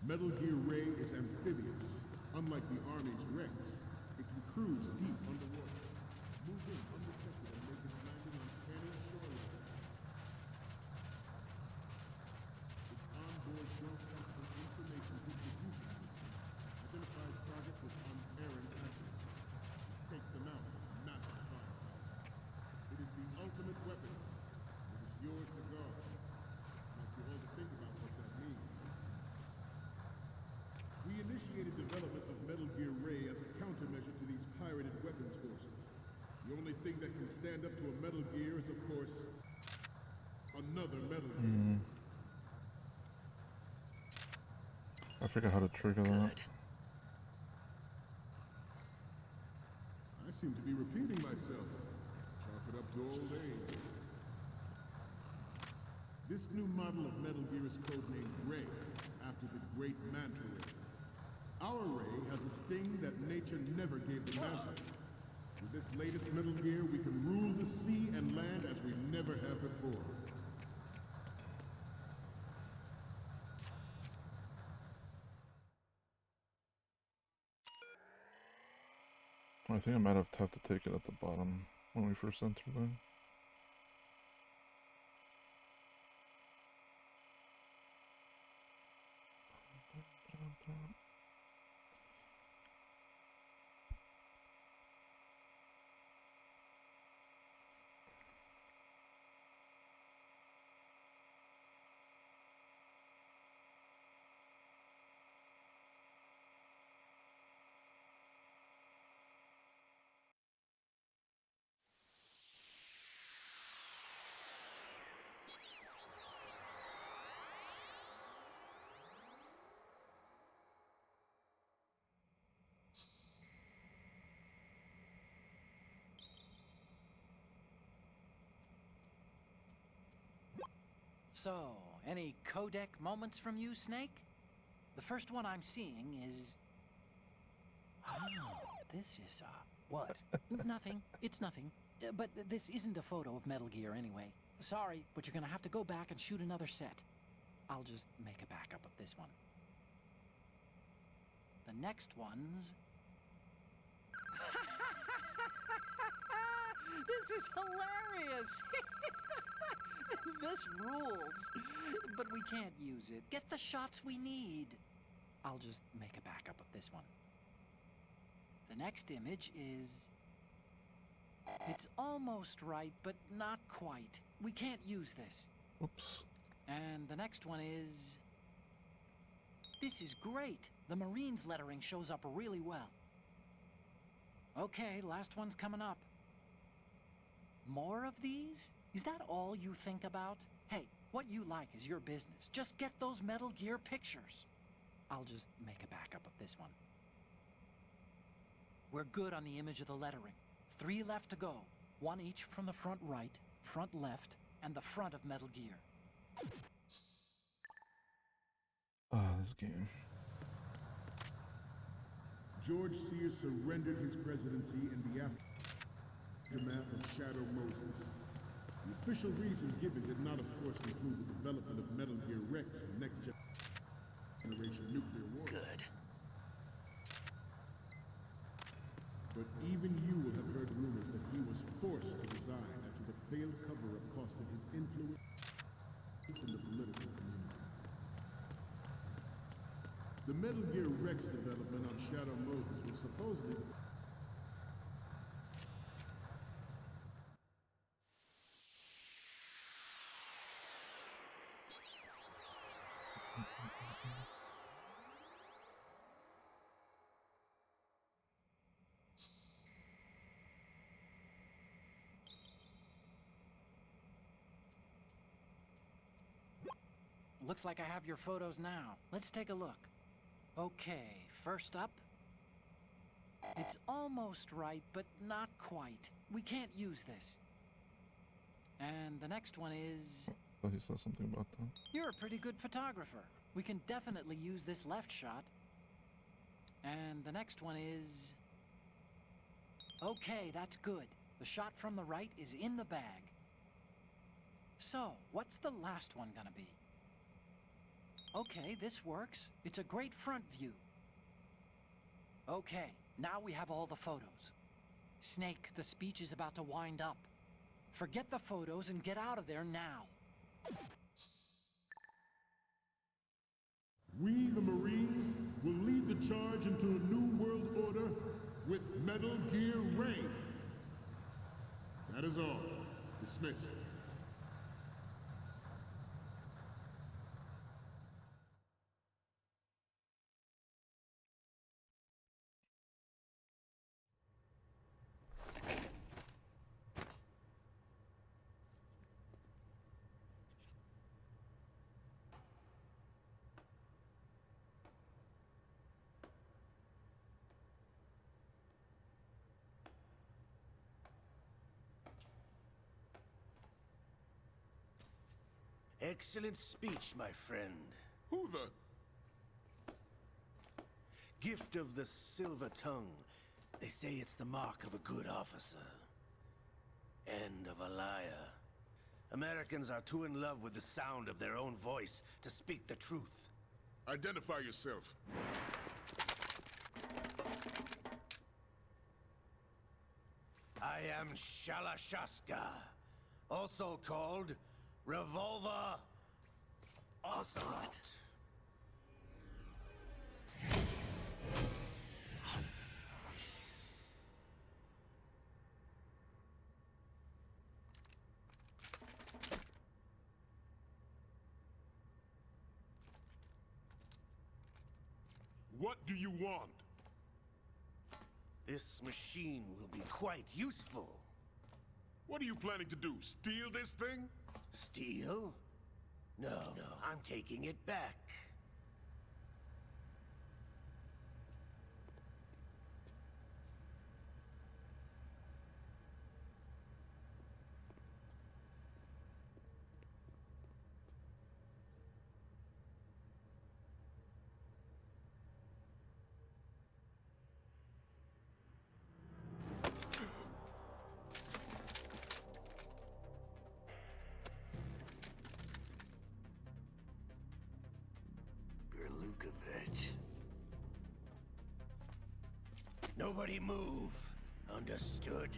Metal Gear Ray is amphibious. Unlike the Army's Rex, it can cruise deep underwater, move in undetected and make its landing on any shoreline. Its onboard ground-control information distribution system identifies targets with unerring accuracy. It takes them out with massive firepower. It is the ultimate weapon. It is yours to guard. Like you all to think about what that means. We initiated development of Metal Gear Ray as a countermeasure to these pirated weapons forces. The only thing that can stand up to a Metal Gear is, of course, another Metal Gear. I forgot how to trigger that. I seem to be repeating myself. Chalk it up to old age. This new model of Metal Gear is codenamed Ray, after the great Manta Ray. Our Ray has a sting that nature never gave the Manta. With this latest Metal Gear, we can rule the sea and land as we never have before. I think I might have to take it at the bottom when we first entered there. So, any codec moments from you, Snake? The first one I'm seeing is... Oh, this is, what? Nothing. It's nothing. But this isn't a photo of Metal Gear anyway. Sorry, but you're gonna have to go back and shoot another set. I'll just make a backup of this one. The next one's... This is hilarious! This rules. But we can't use it. Get the shots we need. I'll just make a backup of this one. The next image is... It's almost right, but not quite. We can't use this. Oops. And the next one is... This is great. The Marines lettering shows up really well. Okay, last one's coming up. More of these? Is that all you think about? Hey, what you like is your business. Just get those Metal Gear pictures. I'll just make a backup of this one. We're good on the image of the lettering. 3 left to go. 1 each from the front right, front left, and the front of Metal Gear. This game. George Sears surrendered his presidency in the aftermath of Shadow Moses. The official reason given did not, of course, include the development of Metal Gear Rex and Next Generation Nuclear Warfare. Good. But even you will have heard rumors that he was forced to resign after the failed cover-up costed his influence in the political community. The Metal Gear Rex development on Shadow Moses was supposedly the Looks like I have your photos now. Let's take a look. Okay, first up. It's almost right, but not quite. We can't use this. And the next one is... Oh, he said something about that. You're a pretty good photographer. We can definitely use this left shot. And the next one is... Okay, that's good. The shot from the right is in the bag. So, what's the last one gonna be? Okay, this works. It's a great front view. Okay, now we have all the photos. Snake, the speech is about to wind up. Forget the photos and get out of there now. We, the Marines, will lead the charge into a new world order with Metal Gear Ray. That is all. Dismissed. Excellent speech, my friend. Who the... Gift of the silver tongue. They say it's the mark of a good officer. And of a liar. Americans are too in love with the sound of their own voice to speak the truth. Identify yourself. I am Shalashaska, also called Revolver Ocelot. What do you want? This machine will be quite useful. What are you planning to do? Steal this thing? Steal? No, I'm taking it back. Glukovich. Nobody move. Understood?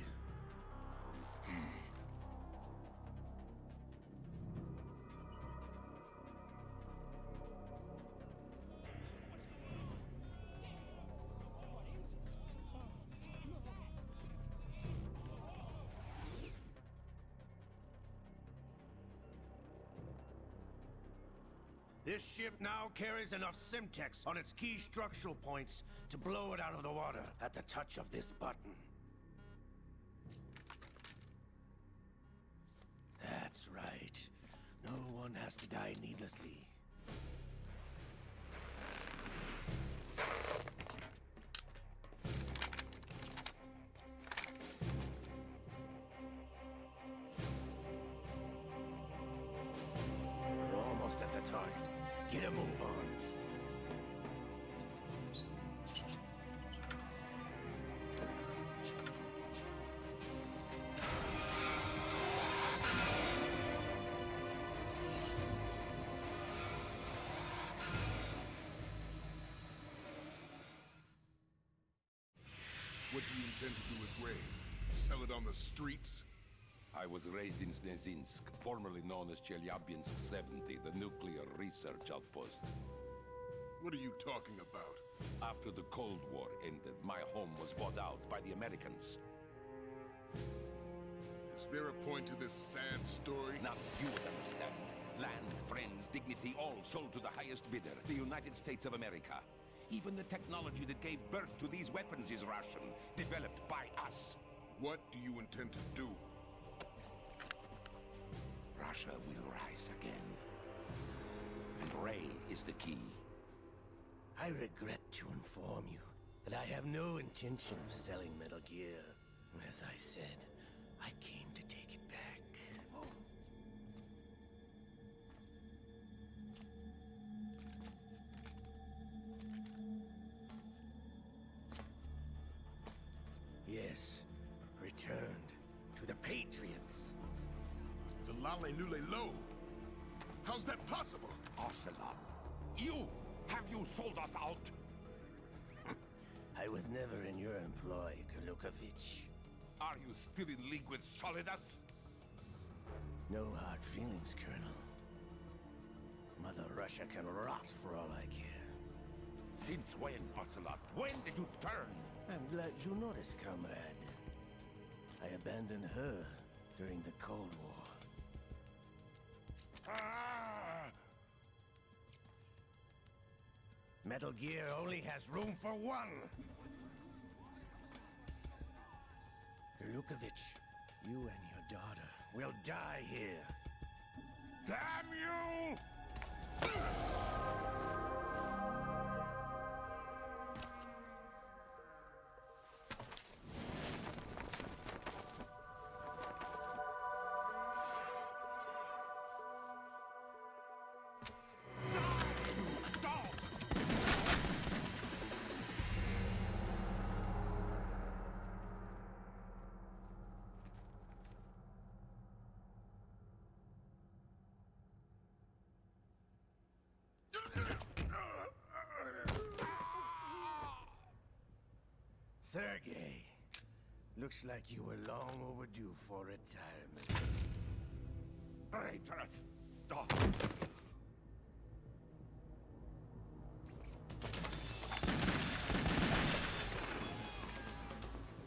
This ship now carries enough Simtex on its key structural points to blow it out of the water at the touch of this button. That's right. No one has to die needlessly. We're almost at the target. Get a move on. What do you intend to do with Ray? Sell it on the streets? I was raised in Snezinsk, formerly known as Chelyabinsk 70, the nuclear research outpost. What are you talking about? After the Cold War ended, my home was bought out by the Americans. Is there a point to this sad story? Now you would understand. Land, friends, dignity, all sold to the highest bidder, the United States of America. Even the technology that gave birth to these weapons is Russian, developed by us. What do you intend to do? Russia will rise again. And Ray is the key. I regret to inform you that I have no intention of selling Metal Gear. As I said, I came to take it back. Yes, returned to the Patriots. The Lale Lule Lo? How's that possible? Ocelot, have you sold us out? I was never in your employ, Glukovich. Are you still in league with Solidus? No hard feelings, Colonel. Mother Russia can rot for all I care. Since when, Ocelot? When did you turn? I'm glad you noticed, comrade. I abandoned her during the Cold War. Metal Gear only has room for one! Glukovich, you and your daughter will die here. Damn you! Sergei, looks like you were long overdue for retirement. Traitorous dog!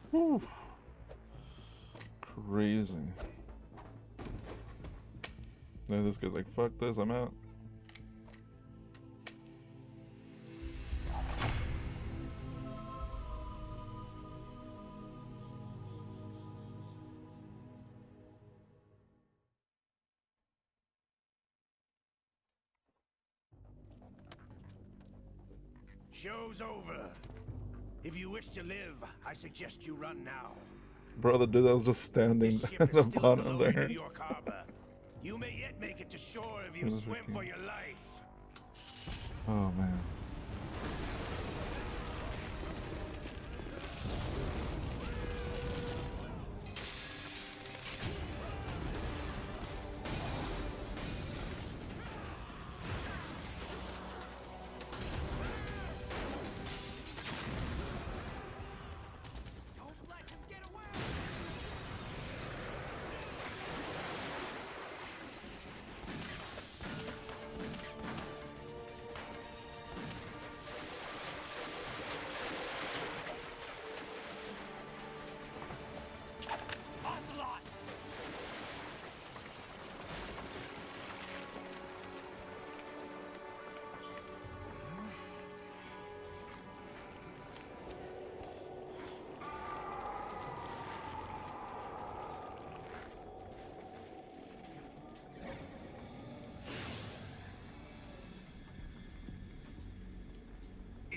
Whew. Crazy. Now this guy's like, fuck this, I'm out. Show's over. If you wish to live, I suggest you run now. Bro, the dude that was just standing at the bottom there. New York Harbor. You may yet make it to shore if you swim for your life. Oh man.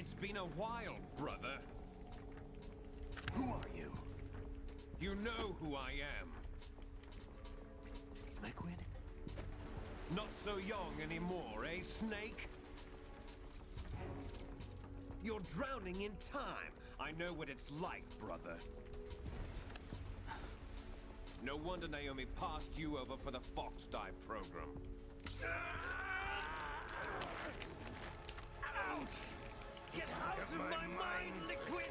It's been a while, brother. Who are you? You know who I am. Liquid? Not so young anymore, eh, Snake? You're drowning in time. I know what it's like, brother. No wonder Naomi passed you over for the Fox Dive program. Ouch! Get out of my mind, Liquid!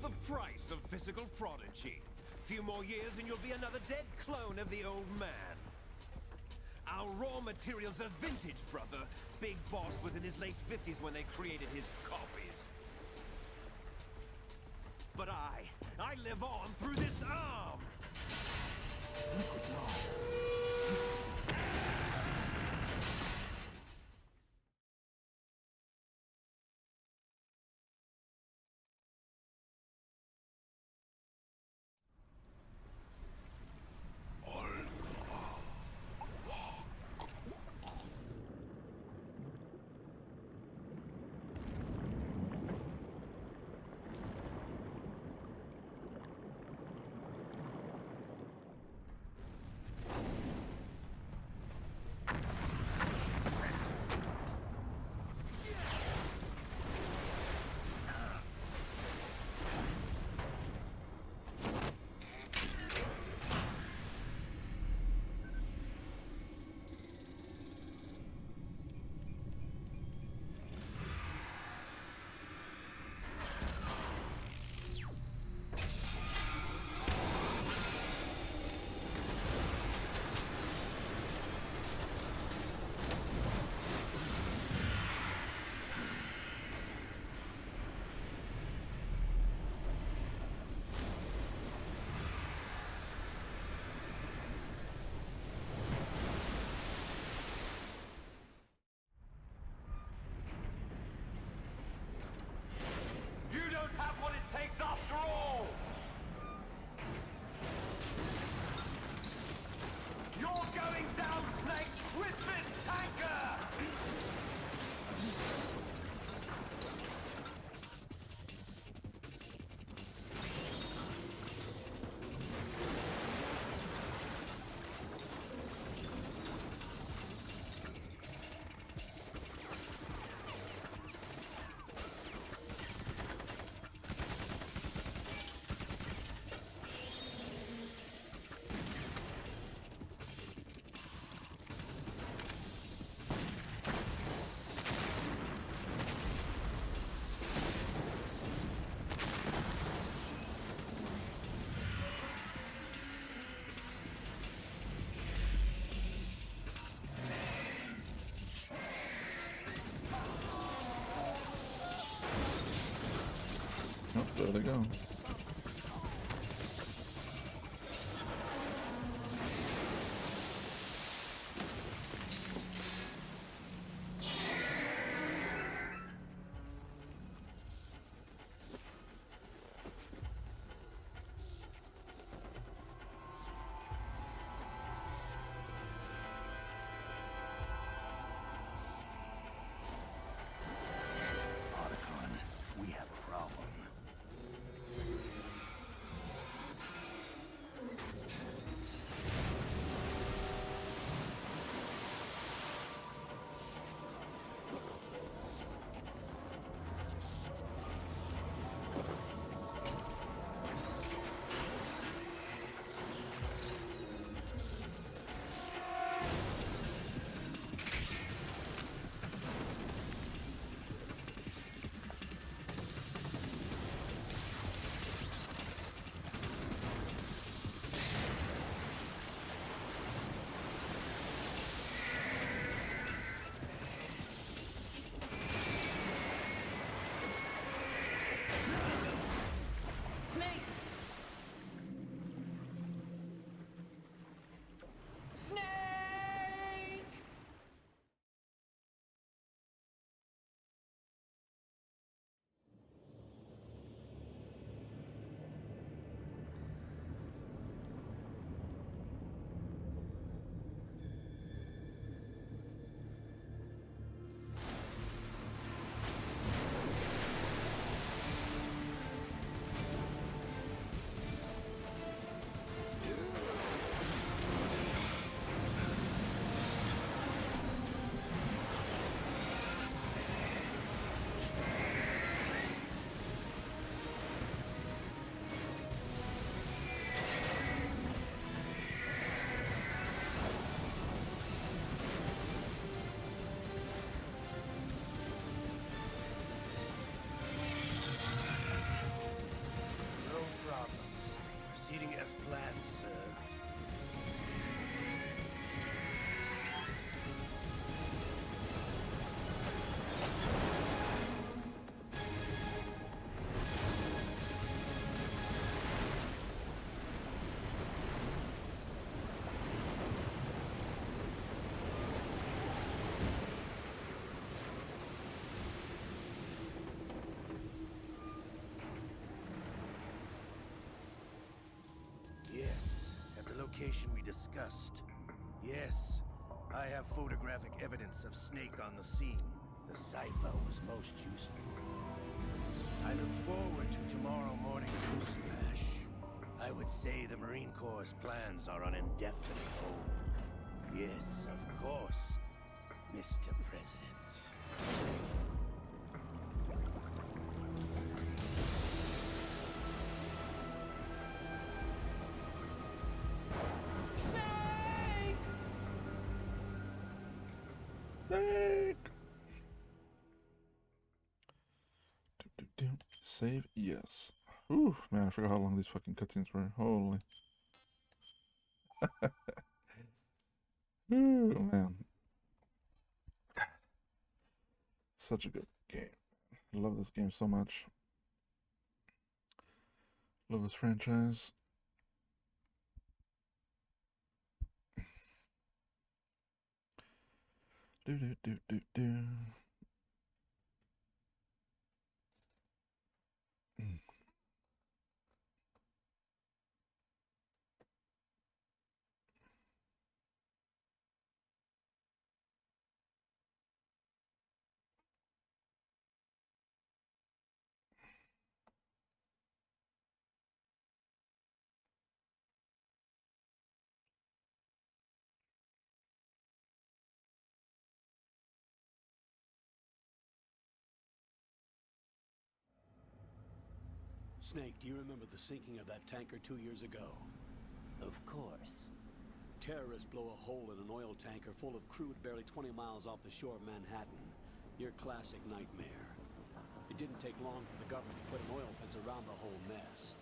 The price of physical prodigy. Few more years and you'll be another dead clone of the old man. Our raw materials are vintage, brother. Big Boss was in his late 50s when they created his copies. But I live on through this arm! Liquid's on. You don't have what it takes after all! You're going down, Snake, with this tanker! Oh, there they go. Otacon, we have a problem. information we discussed. Yes, I have photographic evidence of Snake on the scene. The cipher was most useful. I look forward to tomorrow morning's newsflash. I would say the Marine Corps' plans are on indefinite hold. Yes, of course, Mr. President. Save, yes. Ooh, man, I forgot how long these fucking cutscenes were. Holy. Ooh, man. Such a good game. I love this game so much. Love this franchise. Do do do do do. Snake, do you remember the sinking of that tanker 2 years ago? Of course. Terrorists blow a hole in an oil tanker full of crude barely 20 miles off the shore of Manhattan. Your classic nightmare. It didn't take long for the government to put an oil fence around the whole mess.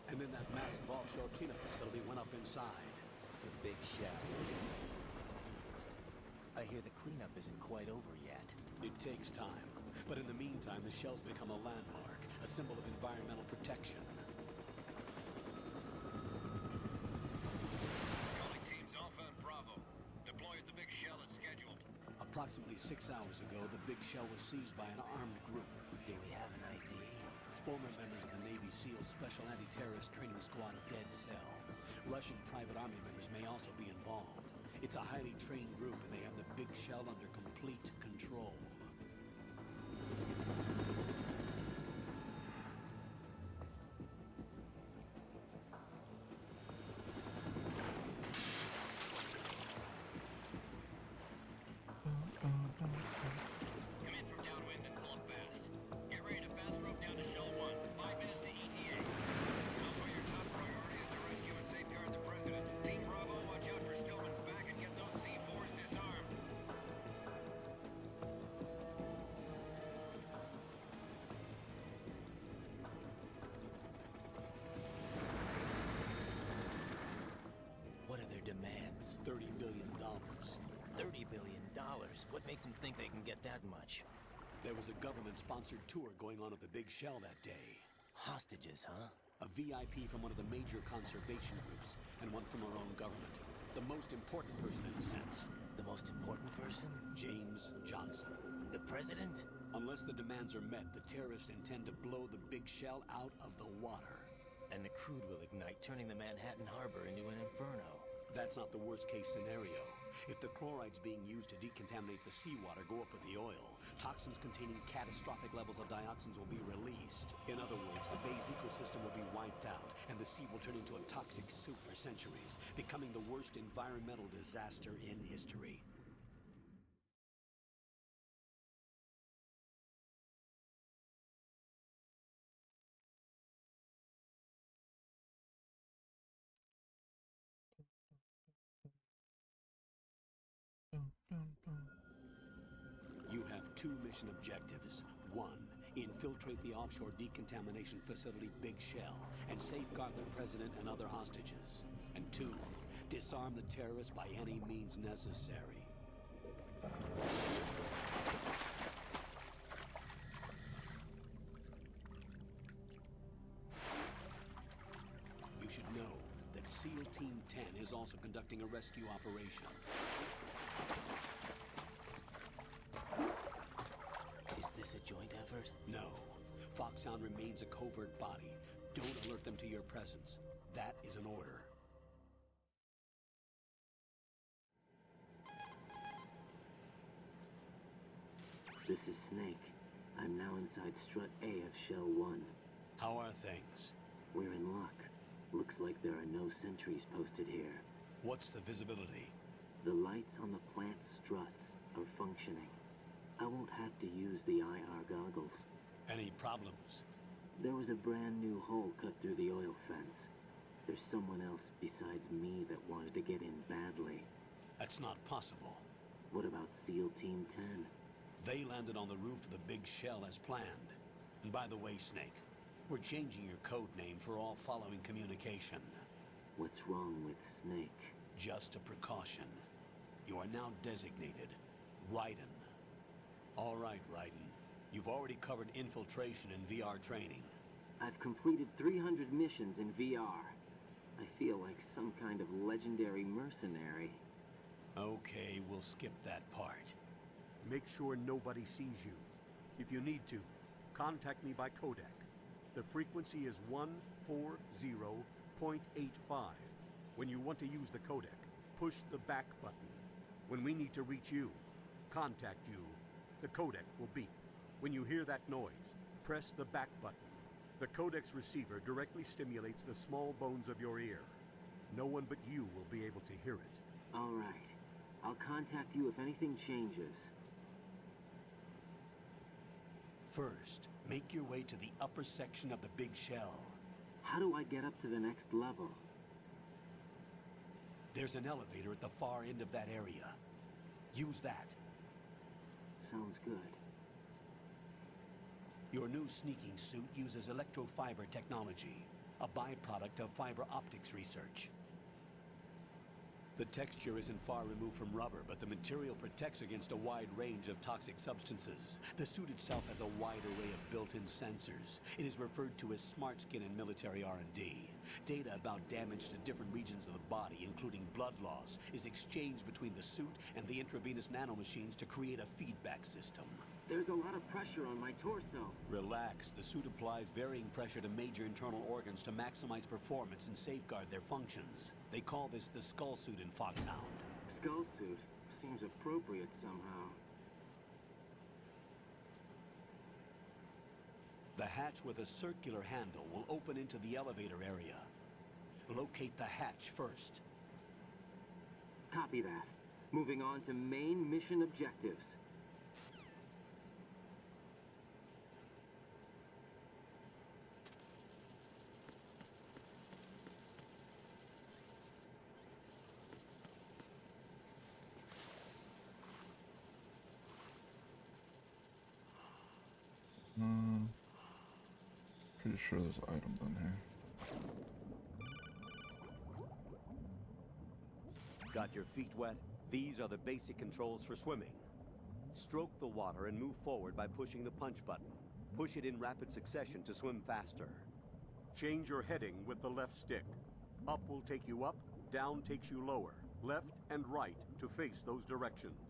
And then that massive offshore cleanup facility went up inside. The Big Shell. I hear the cleanup isn't quite over yet. It takes time. But in the meantime, the shell's become a landmark, a symbol of environmental protection. Calling teams Alpha and Bravo. Deploy at the Big Shell as scheduled. Approximately 6 hours ago, the Big Shell was seized by an armed group. Do we have an ID? Former members of the Navy SEALs Special Anti-Terrorist Training Squad Dead Cell. Russian private army members may also be involved. It's a highly trained group, and they have the Big Shell under complete control. Come in from downwind and pull up fast. Get ready to fast rope down to Shell 1. 5 minutes to ETA. Alpha, your top priority is to rescue and safeguard the President. Team Bravo, watch out for Stillman's back and get those C4s disarmed. What are their demands? $30 billion. $30 billion? What makes them think they can get that much? There was a government-sponsored tour going on at the Big Shell that day. Hostages, huh? A VIP from one of the major conservation groups, and one from our own government. The most important person in a sense. The most important person? James Johnson. The president? Unless the demands are met, the terrorists intend to blow the Big Shell out of the water. And the crude will ignite, turning the Manhattan Harbor into an inferno. That's not the worst-case scenario. If the chlorides being used to decontaminate the seawater go up with the oil, toxins containing catastrophic levels of dioxins will be released. In other words, the bay's ecosystem will be wiped out, and the sea will turn into a toxic soup for centuries, becoming the worst environmental disaster in history. You have 2 mission objectives. 1, infiltrate the offshore decontamination facility Big Shell and safeguard the president and other hostages. And 2, disarm the terrorists by any means necessary. You should know that SEAL Team 10 is also conducting a rescue operation. Is this a joint effort? No. Foxhound remains a covert body. Don't alert them to your presence. That is an order. Snake. I'm now inside Strut A of Shell 1. How are things? We're in luck. Looks like there are no sentries posted here. What's the visibility? The lights on the plant struts are functioning. I won't have to use the IR goggles. Any problems? There was a brand new hole cut through the oil fence. There's someone else besides me that wanted to get in badly. That's not possible. What about SEAL Team 10? They landed on the roof of the big shell as planned. And by the way, Snake, we're changing your code name for all following communication. What's wrong with Snake? Just a precaution. You are now designated Raiden. All right, Raiden. You've already covered infiltration and VR training. I've completed 300 missions in VR. I feel like some kind of legendary mercenary. Okay, we'll skip that part. Make sure nobody sees you. If you need to, contact me by codec. The frequency is 140.85. When you want to use the codec, push the back button. When we need to reach you, contact you, the codec will beep. When you hear that noise, press the back button. The codec's receiver directly stimulates the small bones of your ear. No one but you will be able to hear it. All right. I'll contact you if anything changes. First, make your way to the upper section of the big shell. How do I get up to the next level? There's an elevator at the far end of that area. Use that. Sounds good. Your new sneaking suit uses electrofiber technology, a byproduct of fiber optics research. The texture isn't far removed from rubber, but the material protects against a wide range of toxic substances. The suit itself has a wide array of built-in sensors. It is referred to as smart skin in military R&D. Data about damage to different regions of the body, including blood loss, is exchanged between the suit and the intravenous nanomachines to create a feedback system. There's a lot of pressure on my torso. Relax. The suit applies varying pressure to major internal organs to maximize performance and safeguard their functions. They call this the skull suit in Foxhound. Skull suit seems appropriate somehow. The hatch with a circular handle will open into the elevator area. Locate the hatch first. Copy that. Moving on to main mission objectives. Pretty sure there's items in here. Got your feet wet? These are the basic controls for swimming. Stroke the water and move forward by pushing the punch button. Push it in rapid succession to swim faster. Change your heading with the left stick. Up will take you up, down takes you lower. Left and right to face those directions.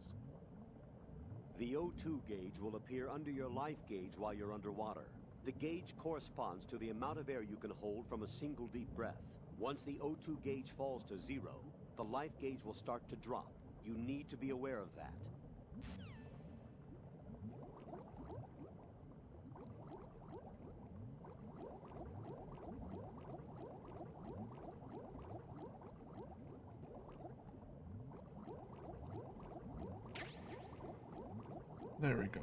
The O2 gauge will appear under your life gauge while you're underwater. The gauge corresponds to the amount of air you can hold from a single deep breath. Once the O2 gauge falls to 0, the life gauge will start to drop. You need to be aware of that. There we go.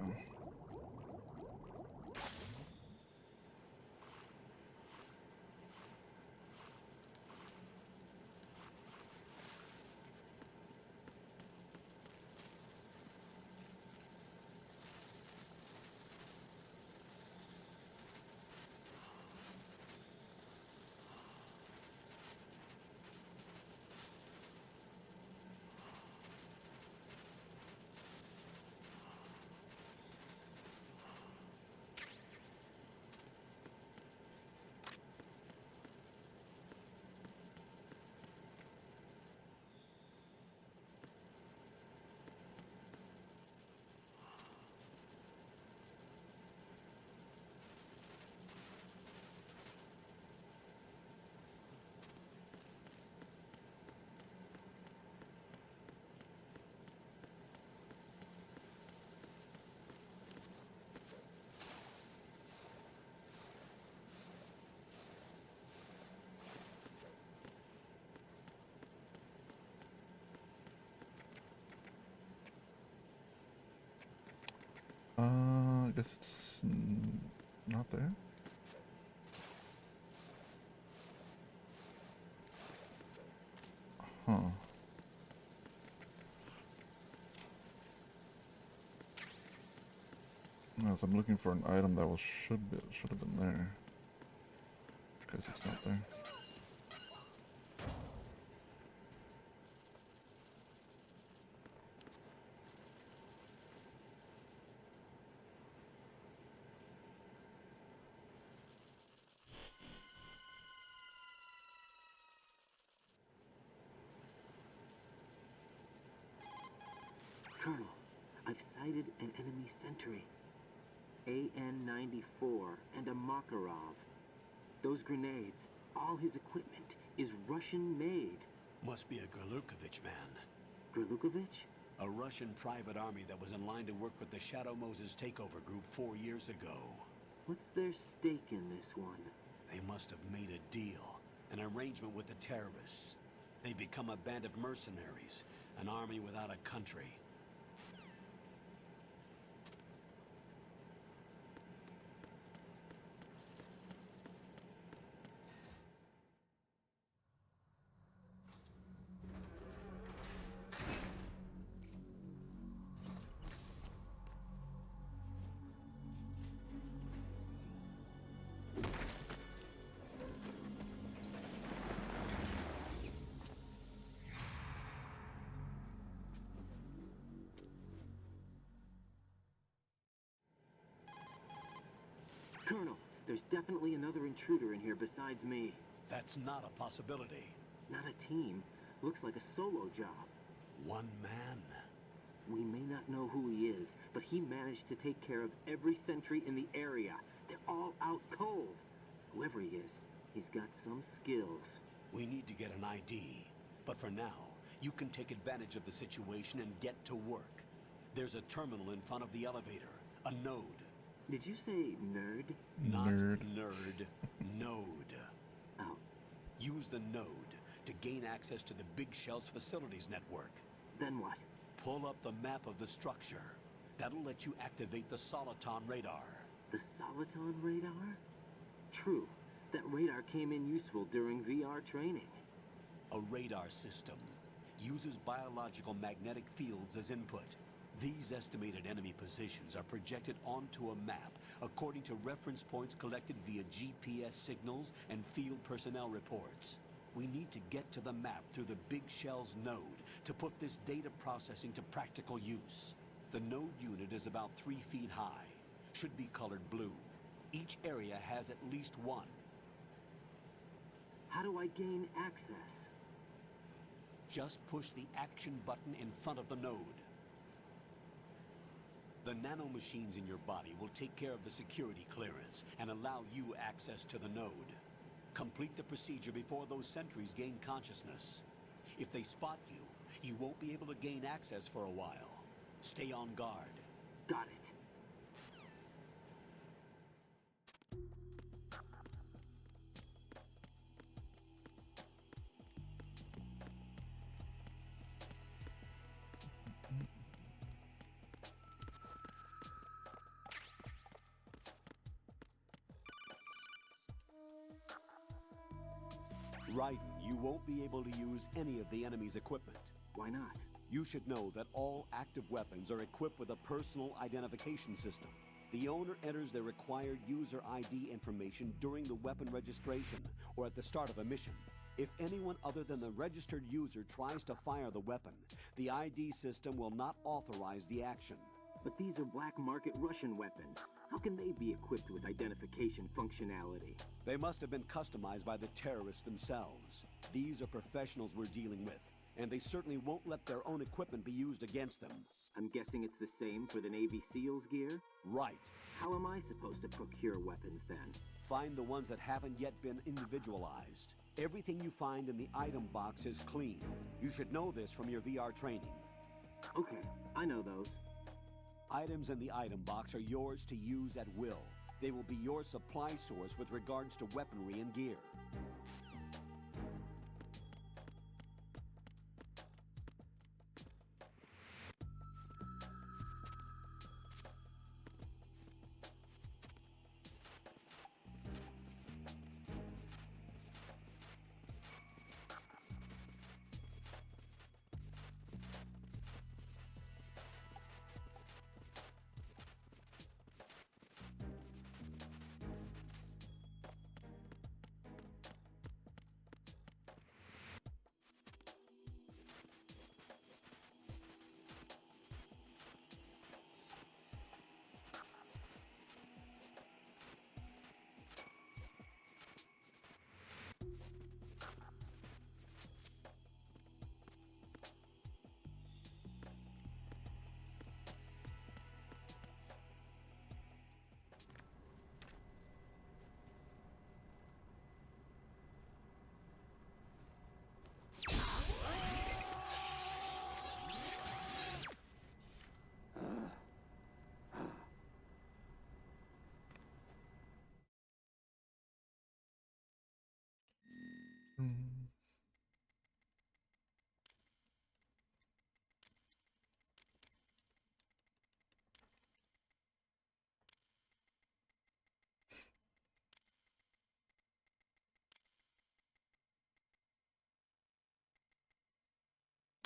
I guess it's not there. Huh. Yes, I'm looking for an item that should have been there. Guess it's not there. Colonel, I've sighted an enemy sentry. AN-94 and a Makarov. Those grenades, all his equipment, is Russian-made. Must be a Gerlukovich man. Gerlukovich? A Russian private army that was in line to work with the Shadow Moses takeover group 4 years ago. What's their stake in this one? They must have made a deal, an arrangement with the terrorists. They become a band of mercenaries, an army without a country. Colonel, there's definitely another intruder in here besides me. That's not a possibility. Not a team. Looks like a solo job. One man. We may not know who he is, but he managed to take care of every sentry in the area. They're all out cold. Whoever he is, he's got some skills. We need to get an ID. But for now, you can take advantage of the situation and get to work. There's a terminal in front of the elevator. A node. Did you say nerd? Not Nerd. nerd. Node. Oh. Use the node to gain access to the Big Shell's facilities network. Then what? Pull up the map of the structure. That'll let you activate the Soliton radar. The Soliton radar? True. That radar came in useful during VR training. A radar system uses biological magnetic fields as input. These estimated enemy positions are projected onto a map according to reference points collected via GPS signals and field personnel reports. We need to get to the map through the Big Shell's node to put this data processing to practical use. The node unit is about 3 feet high. Should be colored blue. Each area has at least one. How do I gain access? Just push the action button in front of the node. The nanomachines in your body will take care of the security clearance and allow you access to the node. Complete the procedure before those sentries gain consciousness. If they spot you, you won't be able to gain access for a while. Stay on guard. Got it. Raiden, you won't be able to use any of the enemy's equipment. Why not? You should know that all active weapons are equipped with a personal identification system. The owner enters their required user ID information during the weapon registration or at the start of a mission. If anyone other than the registered user tries to fire the weapon, the ID system will not authorize the action. But these are black market Russian weapons. How can they be equipped with identification functionality? They must have been customized by the terrorists themselves. These are professionals we're dealing with, and they certainly won't let their own equipment be used against them. I'm guessing it's the same for the Navy SEALs gear? Right. How am I supposed to procure weapons then? Find the ones that haven't yet been individualized. Everything you find in the item box is clean. You should know this from your VR training. Okay, I know those. Items in the item box are yours to use at will. They will be your supply source with regards to weaponry and gear.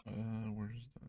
Where's that?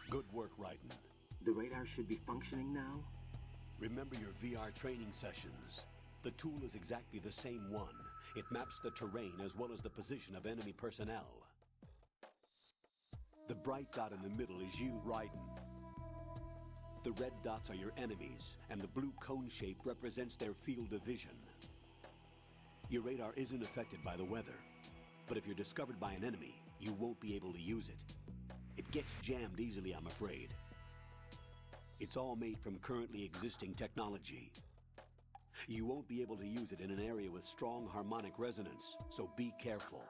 Good work, Raiden. The radar should be functioning now? Remember your VR training sessions. The tool is exactly the same one. It maps the terrain as well as the position of enemy personnel. The bright dot in the middle is you, Raiden. The red dots are your enemies, and the blue cone shape represents their field of vision. Your radar isn't affected by the weather, but if you're discovered by an enemy, you won't be able to use it. It gets jammed easily, I'm afraid. It's all made from currently existing technology. You won't be able to use it in an area with strong harmonic resonance, so be careful.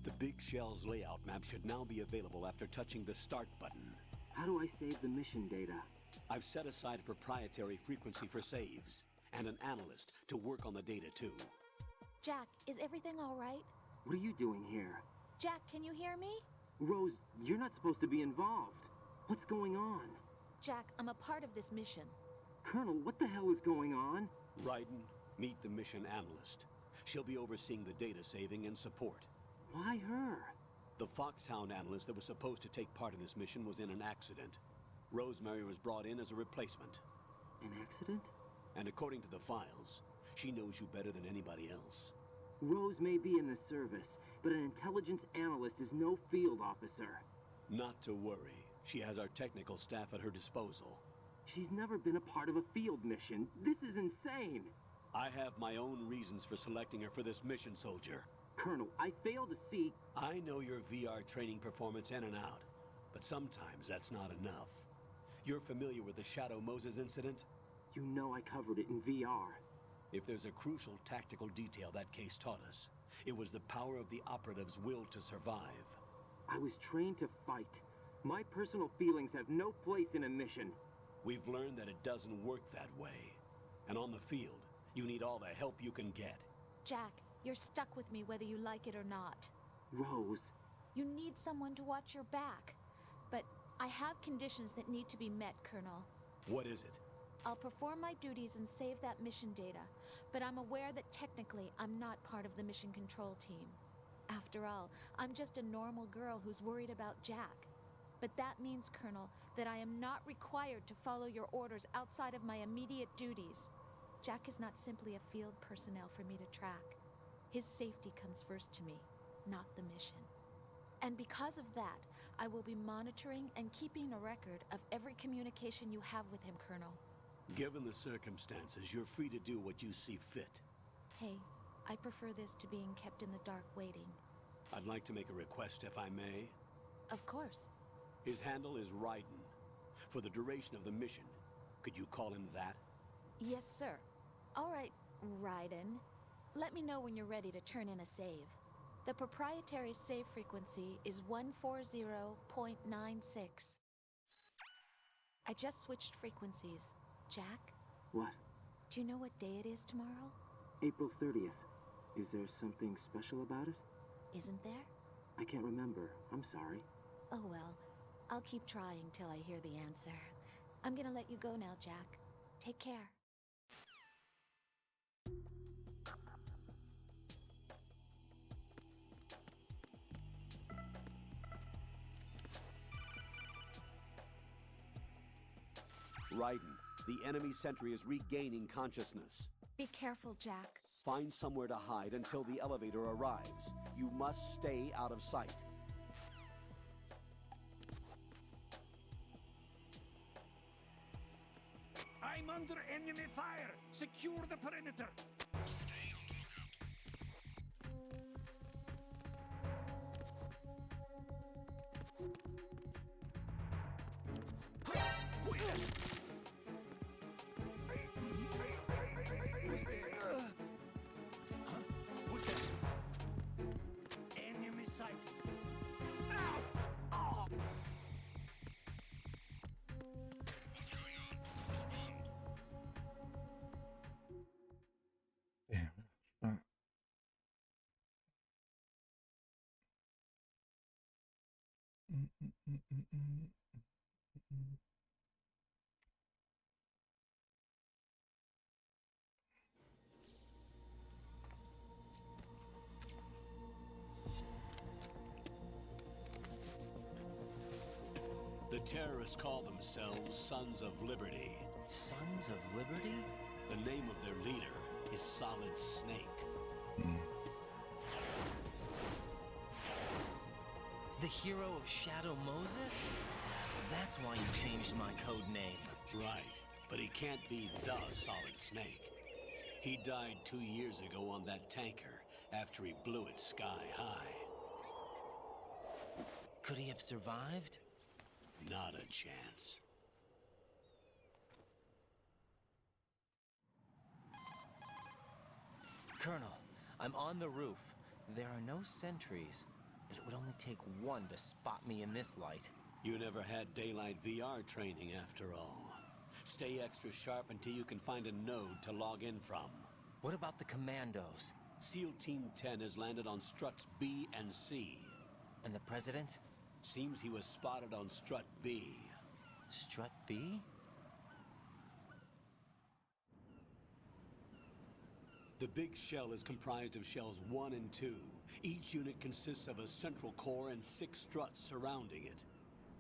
The Big Shell's layout map should now be available after touching the Start button. How do I save the mission data? I've set aside a proprietary frequency for saves, and an analyst to work on the data too. Jack, is everything all right? What are you doing here? Jack, can you hear me? Rose, you're not supposed to be involved. What's going on? Jack, I'm a part of this mission. Colonel, what the hell is going on? Raiden, meet the mission analyst. She'll be overseeing the data saving and support. Why her? The Foxhound analyst that was supposed to take part in this mission was in an accident. Rosemary was brought in as a replacement. An accident? And according to the files, she knows you better than anybody else. Rose may be in the service, but an intelligence analyst is no field officer. Not to worry. She has our technical staff at her disposal. She's never been a part of a field mission. This is insane. I have my own reasons for selecting her for this mission, soldier. Colonel, I fail to see... I know your VR training performance in and out, but sometimes that's not enough. You're familiar with the Shadow Moses incident? You know I covered it in VR. If there's a crucial tactical detail that case taught us, it was the power of the operative's will to survive. I was trained to fight. My personal feelings have no place in a mission. We've learned that it doesn't work that way. And on the field, you need all the help you can get. Jack, you're stuck with me whether you like it or not. Rose. You need someone to watch your back. But I have conditions that need to be met, Colonel. What is it? I'll perform my duties and save that mission data, but I'm aware that technically I'm not part of the mission control team. After all, I'm just a normal girl who's worried about Jack. But that means, Colonel, that I am not required to follow your orders outside of my immediate duties. Jack is not simply a field personnel for me to track. His safety comes first to me, not the mission. And because of that, I will be monitoring and keeping a record of every communication you have with him, Colonel. Given the circumstances, you're free to do what you see fit. Hey, I prefer this to being kept in the dark waiting. I'd like to make a request, if I may. Of course. His handle is Raiden. For the duration of the mission, could you call him that? Yes, sir. All right, Raiden. Let me know when you're ready to turn in a save. The proprietary save frequency is 140.96. I just switched frequencies. Jack? What? Do you know what day it is tomorrow? April 30th. Is there something special about it? Isn't there? I can't remember. I'm sorry. Oh well. I'll keep trying till I hear the answer. I'm gonna let you go now, Jack. Take care. Raiden, the enemy sentry is regaining consciousness. Be careful, Jack. Find somewhere to hide until the elevator arrives. You must stay out of sight. under enemy fire! Secure the perimeter! Who's there? Enemy sighted. Damn. The terrorists call themselves Sons of Liberty. Sons of Liberty? The name of their leader is Solid Snake. The hero of Shadow Moses? So that's why you changed my code name. Right, but he can't be the Solid Snake. He died 2 years ago on that tanker after he blew it sky high. Could he have survived? Not a chance. Colonel, I'm on the roof. There are no sentries, but it would only take one to spot me in this light. You never had daylight VR training after all. Stay extra sharp until you can find a node to log in from. What about the commandos? SEAL Team 10 has landed on struts B and C. And the President? Seems he was spotted on strut B. Strut B? The big shell is comprised of shells 1 and 2. Each unit consists of a central core and 6 struts surrounding it.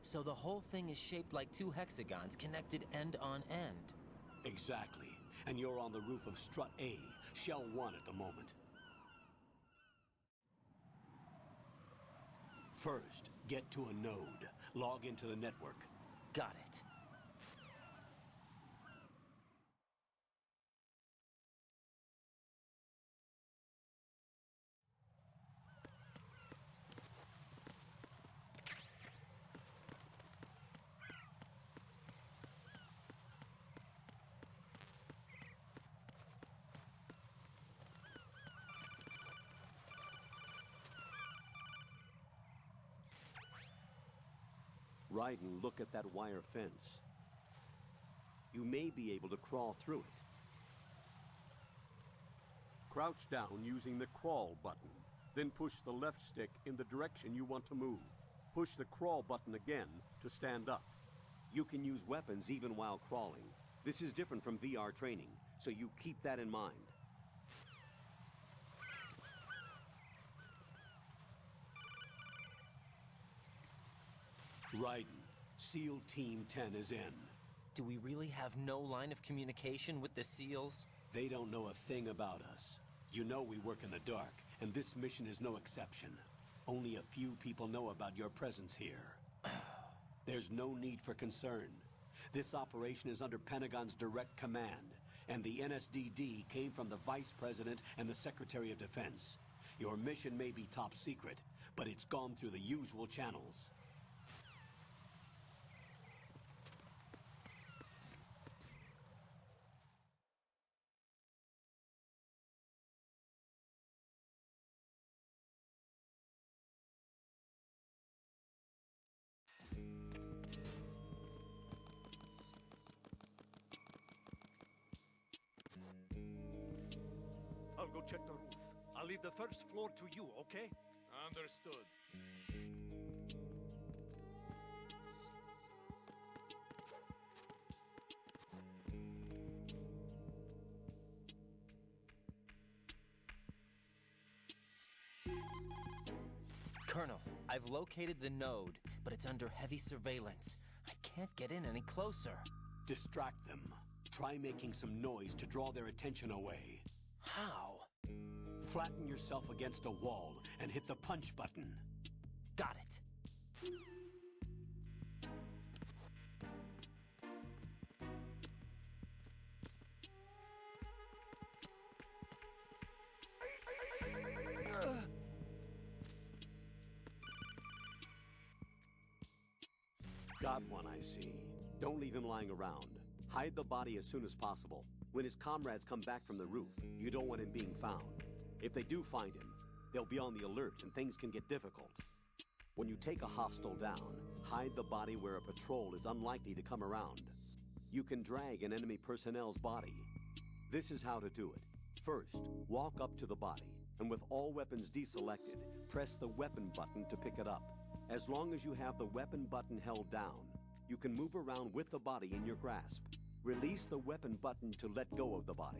So the whole thing is shaped like 2 hexagons connected end on end. Exactly. And you're on the roof of strut A, shell 1 at the moment. First, get to a node. Log into the network. Got it. Raiden, look at that wire fence. You may be able to crawl through it. Crouch down using the crawl button. Then push the left stick in the direction you want to move. Push the crawl button again to stand up. You can use weapons even while crawling. This is different from VR training, so you keep that in mind. Raiden, SEAL Team 10 is in. Do we really have no line of communication with the SEALs? They don't know a thing about us. You know we work in the dark, and this mission is no exception. Only a few people know about your presence here. There's no need for concern. This operation is under Pentagon's direct command, and the NSDD came from the Vice President and the Secretary of Defense. Your mission may be top secret, but it's gone through the usual channels. I'll go check the roof. I'll leave the first floor to you, okay? Understood. Colonel, I've located the node, but it's under heavy surveillance. I can't get in any closer. Distract them. Try making some noise to draw their attention away. How? Flatten yourself against a wall and hit the punch button. Got it. one, I see. Don't leave him lying around. Hide the body as soon as possible. When his comrades come back from the roof, you don't want him being found. If they do find him, they'll be on the alert and things can get difficult. When you take a hostile down, hide the body where a patrol is unlikely to come around. You can drag an enemy personnel's body. This is how to do it. First, walk up to the body, and with all weapons deselected, press the weapon button to pick it up. As long as you have the weapon button held down, you can move around with the body in your grasp. Release the weapon button to let go of the body.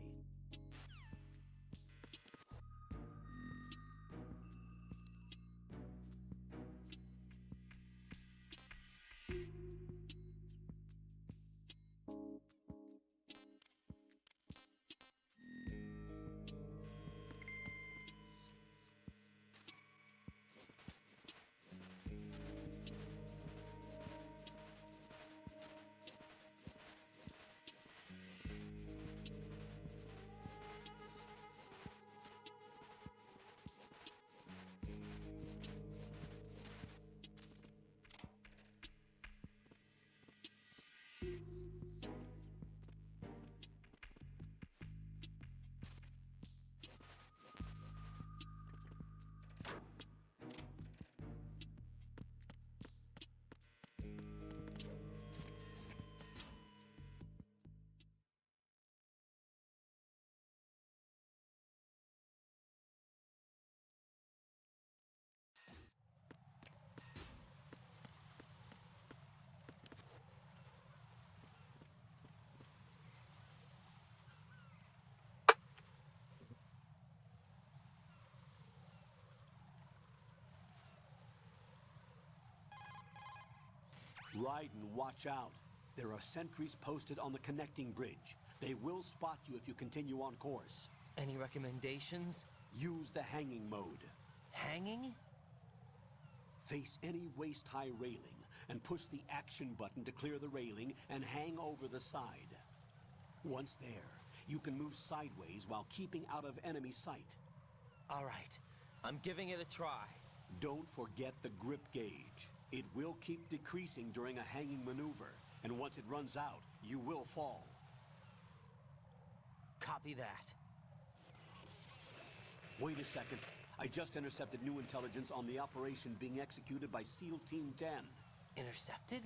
Raiden, watch out. There are sentries posted on the connecting bridge. They will spot you if you continue on course. Any recommendations? Use the hanging mode. Hanging? Face any waist-high railing and push the action button to clear the railing and hang over the side. Once there, you can move sideways while keeping out of enemy sight. All right, I'm giving it a try. Don't forget the grip gauge. It will keep decreasing during a hanging maneuver, and once it runs out, you will fall. Copy that. Wait a second. I just intercepted new intelligence on the operation being executed by SEAL Team 10. Intercepted?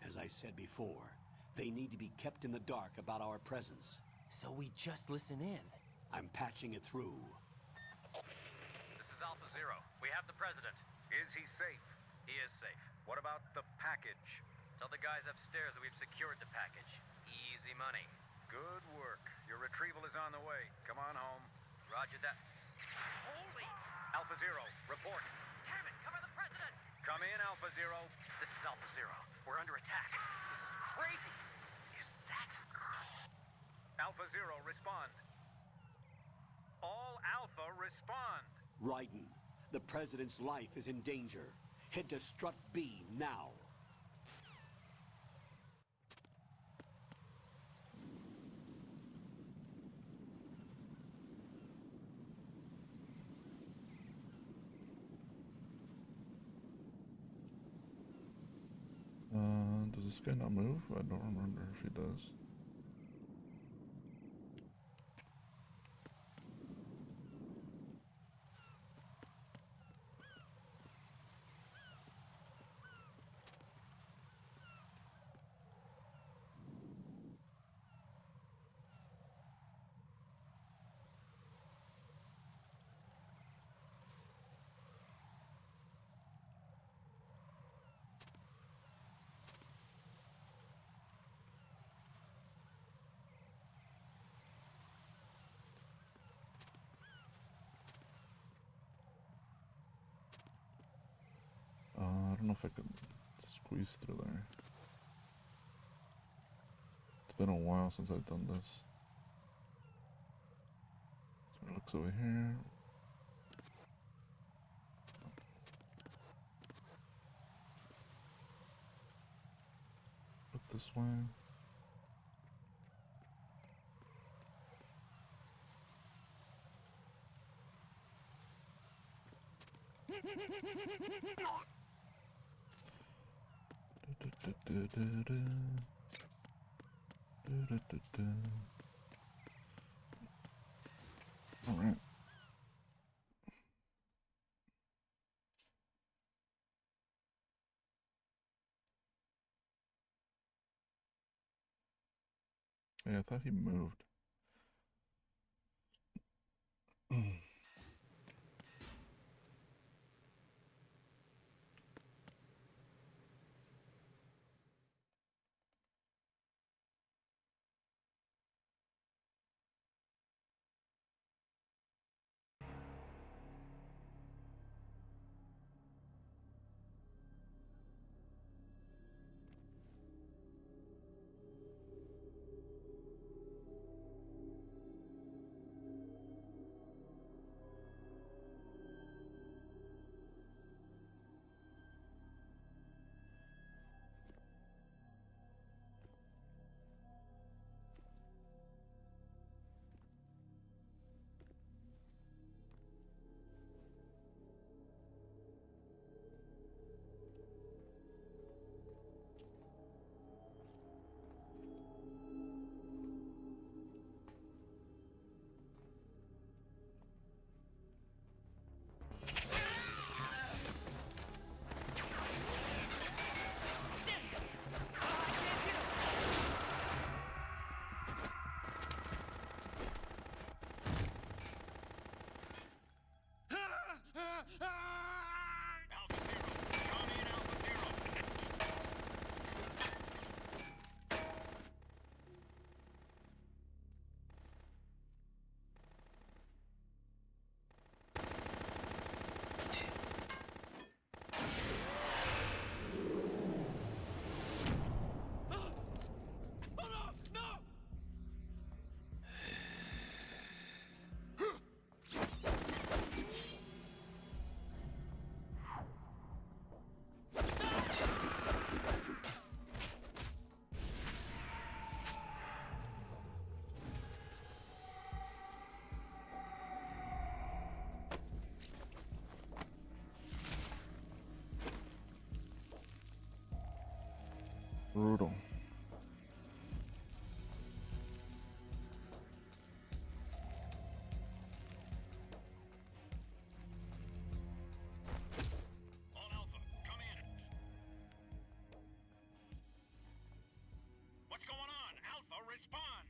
As I said before, they need to be kept in the dark about our presence. So we just listen in. I'm patching it through. This is Alpha Zero. We have the President. Is he safe? He is safe. What about the package? Tell the guys upstairs that we've secured the package. Easy money. Good work. Your retrieval is on the way. Come on home. Roger that. Holy! Alpha Zero, report. Damn it, cover the President! Come in, Alpha Zero. This is Alpha Zero. We're under attack. This is crazy. Is that... Alpha Zero, respond. All Alpha, respond. Raiden, the President's life is in danger. Head to Strut B now. Does this guy not move? I don't remember if he does. I don't know if I could squeeze through there. It's been a while since I've done this. So it looks over here. Look this way. All right. Yeah, I thought he moved. Brutal. All Alpha, come in. What's going on? Alpha, respond.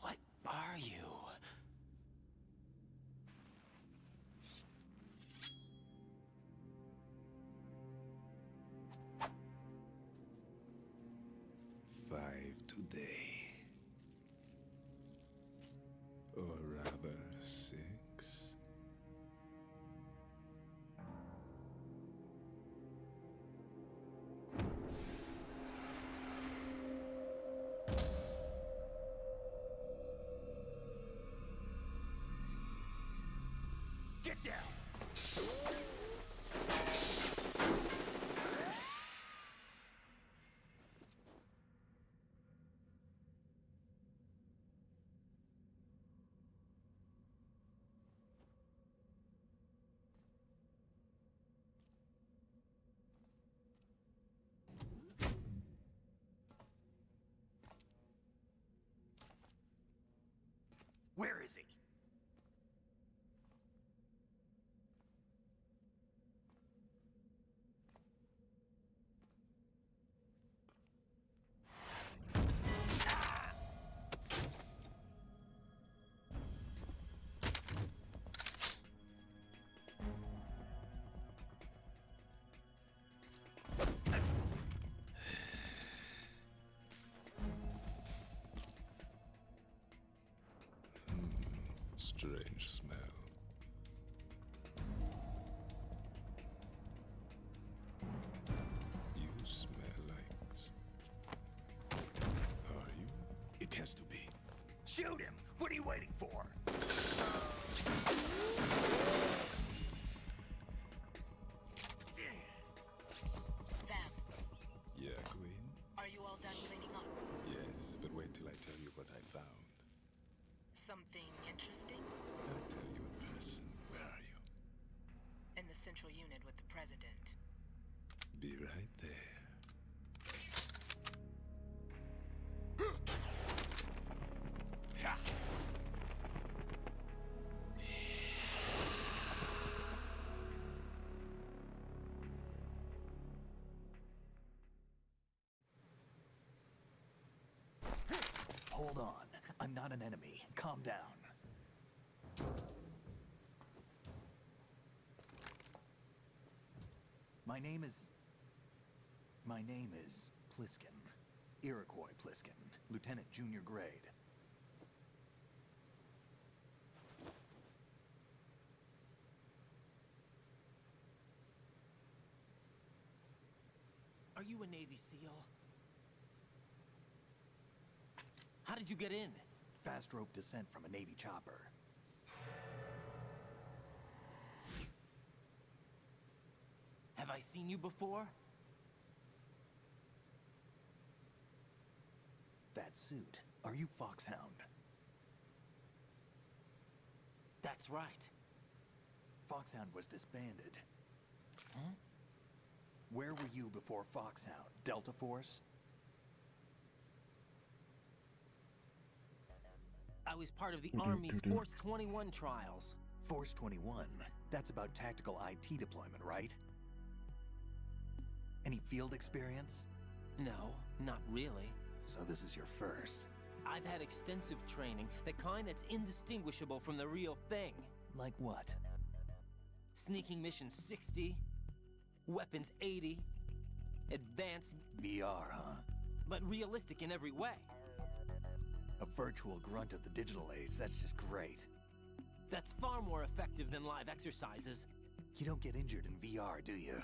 What are you? Five today. Or rather, 6. Get down. Where is he? strange smell. You smell like... Are you? It has to be. Shoot him! What are you waiting for? Vamp, Yeah, Queen? are you all done cleaning up? Yes, but wait till I tell you what I found. Something interesting? I'll tell you in person. Where are you? In the central unit with the president. Be right there. Hold on. I'm not an enemy. Calm down. My name is Pliskin. Iroquois Pliskin. Lieutenant Junior Grade. Are you a Navy SEAL? How did you get in? Fast rope descent from a Navy chopper. Have I seen you before? That suit. Are you Foxhound? That's right. Foxhound was disbanded. Huh? Where were you before Foxhound? Delta Force? I was part of the Army's Force 21 trials. Force 21? That's about tactical IT deployment, right? Any field experience? No, not really. So this is your first. I've had extensive training, the kind that's indistinguishable from the real thing. Like what? Sneaking mission 60, weapons 80, advanced VR, huh? but realistic in every way. A virtual grunt of the digital age, that's just great. That's far more effective than live exercises. You don't get injured in VR, do you?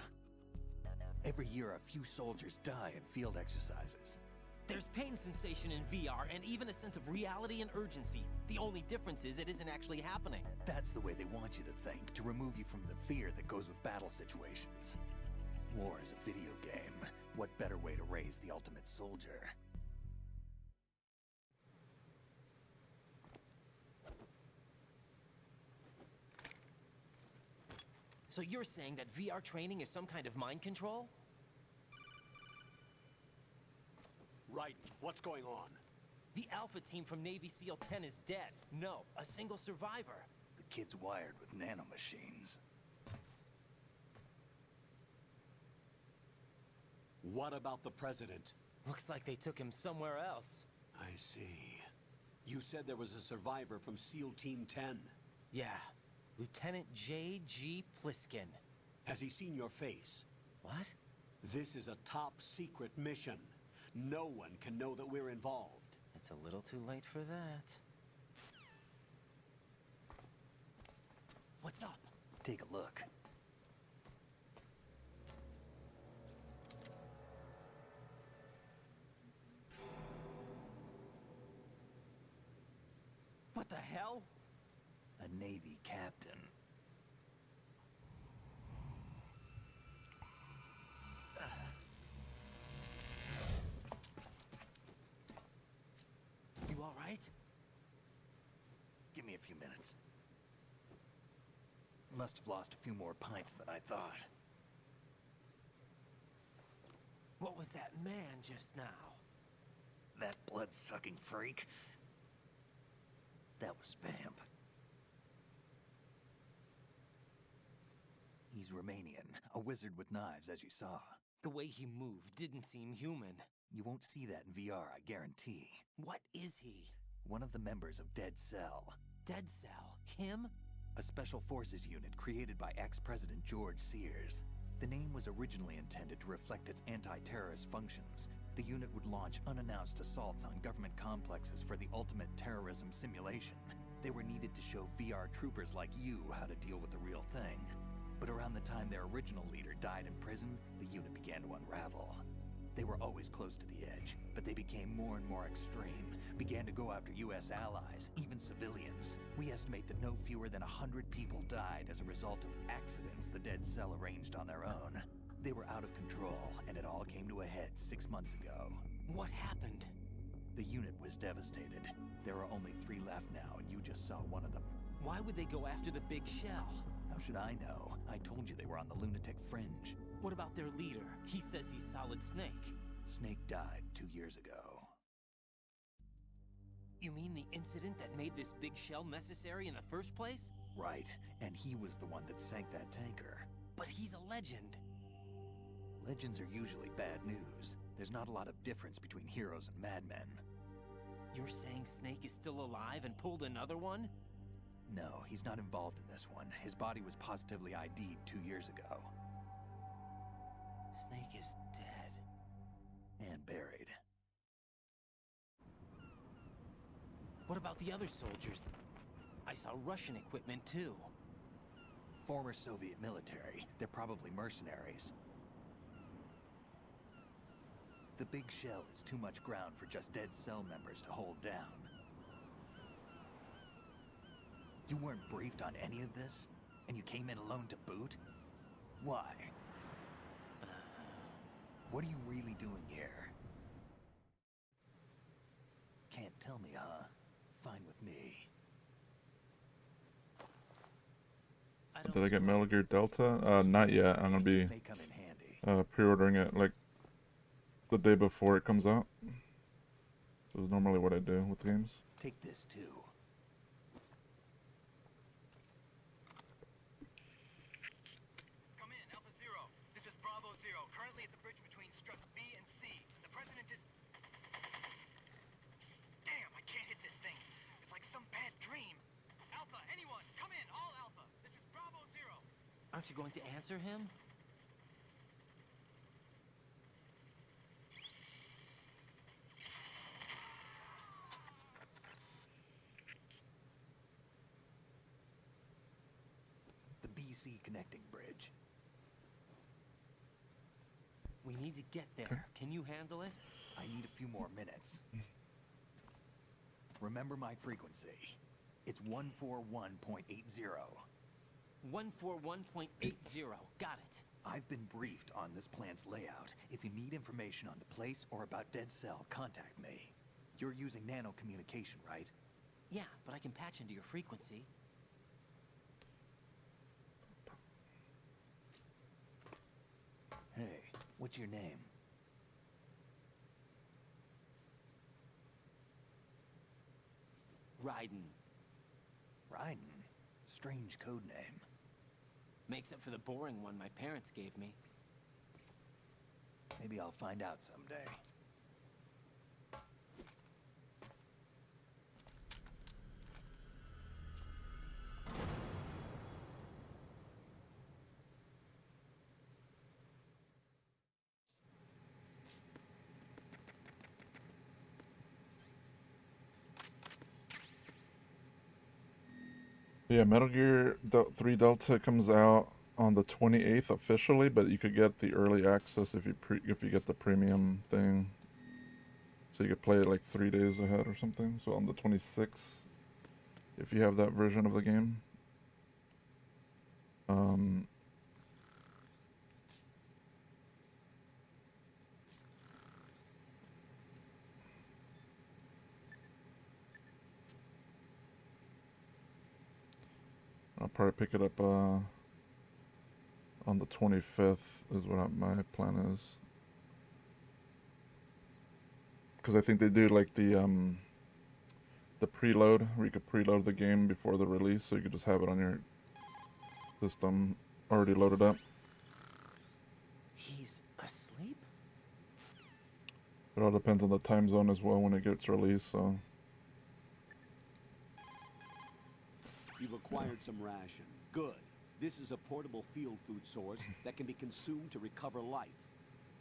Every year a few soldiers die in field exercises. There's pain sensation in VR and even a sense of reality and urgency. The only difference is it isn't actually happening. That's the way they want you to think, to remove you from the fear that goes with battle situations. War is a video game. What better way to raise the ultimate soldier? So you're saying that VR training is some kind of mind control? Right. What's going on? The Alpha team from Navy SEAL 10 is dead. No, a single survivor. The kid's wired with nanomachines. What about the president? Looks like they took him somewhere else. I see. You said there was a survivor from SEAL Team 10. Yeah. Lieutenant J.G. Pliskin. Has he seen your face? What? This is a top secret mission. No one can know that we're involved. It's a little too late for that. What's up? Take a look. What the hell? A Navy captain. You all right? Give me a few minutes. Must have lost a few more pints than I thought. What was that man just now? That blood-sucking freak? That was Vamp. He's Romanian, a wizard with knives, as you saw. The way he moved didn't seem human. You won't see that in VR, I guarantee. What is he? One of the members of Dead Cell. Dead Cell? Him? A special forces unit created by ex-President George Sears. The name was originally intended to reflect its anti-terrorist functions. The unit would launch unannounced assaults on government complexes for the ultimate terrorism simulation. They were needed to show VR troopers like you how to deal with the real thing. But around the time their original leader died in prison, the unit began to unravel. They were always close to the edge, but they became more and more extreme, began to go after US allies, even civilians. We estimate that no fewer than 100 people died as a result of accidents the Dead Cell arranged on their own. They were out of control, and it all came to a head 6 months ago. What happened? The unit was devastated. There are only 3 left now, and you just saw one of them. Why would they go after the big shell? How should I know? I told you they were on the lunatic fringe. What about their leader? He says he's Solid Snake. Snake died 2 years ago. You mean the incident that made this big shell necessary in the first place? Right, and he was the one that sank that tanker. But he's a legend. Legends are usually bad news. There's not a lot of difference between heroes and madmen. You're saying Snake is still alive and pulled another one? No, he's not involved in this one. His body was positively ID'd 2 years ago. Snake is dead. And buried. What about the other soldiers? I saw Russian equipment too. Former Soviet military. They're probably mercenaries. The big shell is too much ground for just Dead Cell members to hold down. You weren't briefed on any of this? And you came in alone to boot? Why? What are you really doing here? Can't tell me, huh? Fine with me. Did I get Metal Gear Delta? Not yet. I'm gonna be May come in handy. pre-ordering it like the day before it comes out. So it's normally what I do with games. Take this too. Come in, Alpha Zero. This is Bravo Zero, currently at the bridge between struts B and C. The president is... Damn, I can't hit this thing. It's like some bad dream. Alpha, anyone, come in, all Alpha. This is Bravo Zero. Aren't you going to answer him? The BC connecting bridge. We need to get there. Can you handle it? I need a few more minutes. Remember my frequency. It's 141.80. 141.80. Got it. I've been briefed on this plant's layout. If you need information on the place or about Dead Cell, contact me. You're using nano communication, right? Yeah, but I can patch into your frequency. Hey, what's your name? Raiden. Raiden? Strange code name. Makes up for the boring one my parents gave me. Maybe I'll find out someday. Yeah, Metal Gear 3 Delta comes out on the 28th officially, but you could get the early access if you get the premium thing. So you could play it like 3 days ahead or something. So on the 26th, if you have that version of the game. I'll probably pick it up on the 25th is what my plan is. Because I think they do like the preload, where you could preload the game before the release, so you could just have it on your system already loaded up. He's asleep? It all depends on the time zone as well when it gets released, so... You've acquired some ration. Good. This is a portable field food source that can be consumed to recover life.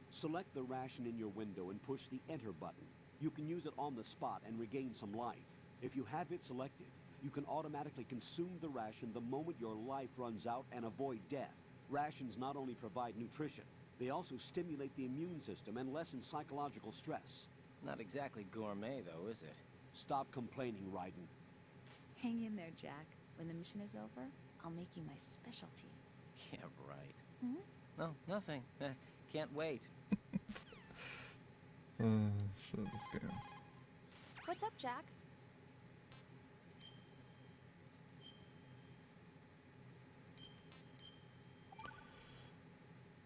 Select the ration in your window and push the Enter button. You can use it on the spot and regain some life. If you have it selected, You can automatically consume the ration the moment your life runs out and avoid death. Rations not only provide nutrition, they also stimulate the immune system and lessen psychological stress. Not exactly gourmet, though, is it? Stop complaining, Raiden. Hang in there, Jack. When the mission is over, I'll make you my specialty. Yeah, right. Hmm? No, nothing. Can't wait. Shit, this game. What's up, Jack?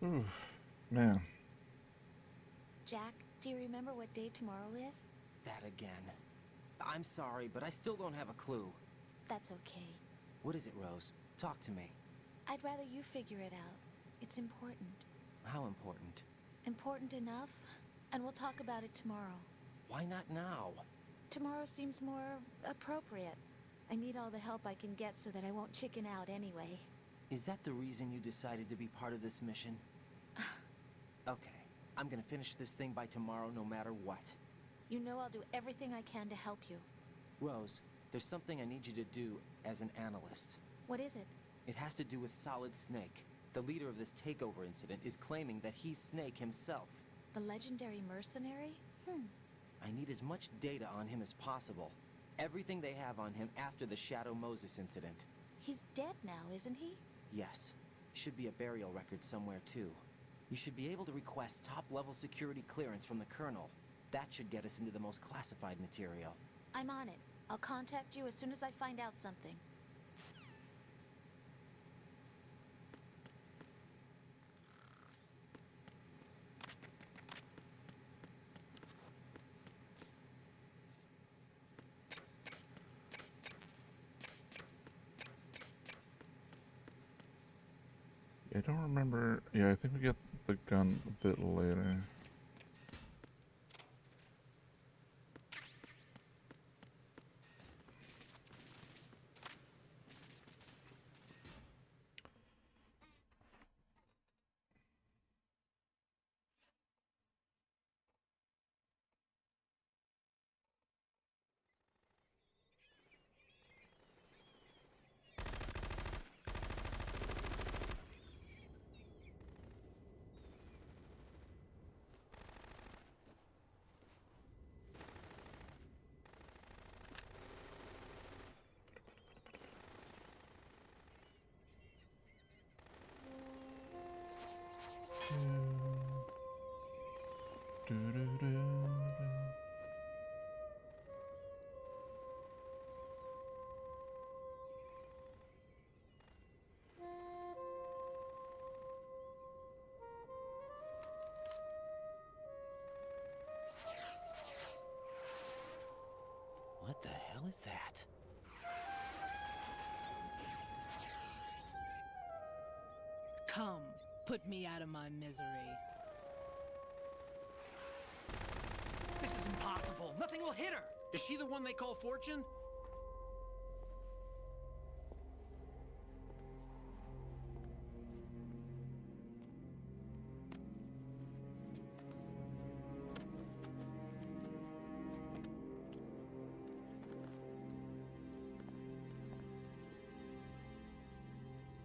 Ooh, man. Jack, do you remember what day tomorrow is? That again. I'm sorry, but I still don't have a clue. That's okay. What is it, Rose? Talk to me. I'd rather you figure it out. It's important. How important? Important enough, and we'll talk about it tomorrow. Why not now? Tomorrow seems more appropriate. I need all the help I can get so that I won't chicken out anyway. Is that the reason you decided to be part of this mission? Okay, I'm gonna finish this thing by tomorrow no matter what. You know I'll do everything I can to help you. Rose, there's something I need you to do as an analyst. What is it? It has to do with Solid Snake. The leader of this takeover incident is claiming that he's Snake himself. The legendary mercenary? I need as much data on him as possible. Everything they have on him after the Shadow Moses incident. He's dead now, isn't he? Yes. Should be a burial record somewhere, too. You should be able to request top-level security clearance from the Colonel. That should get us into the most classified material. I'm on it. I'll contact you as soon as I find out something. I don't remember. Yeah, I think we get the gun a bit later. What the hell is that? Come, put me out of my misery. This is impossible. Nothing will hit her. Is she the one they call Fortune?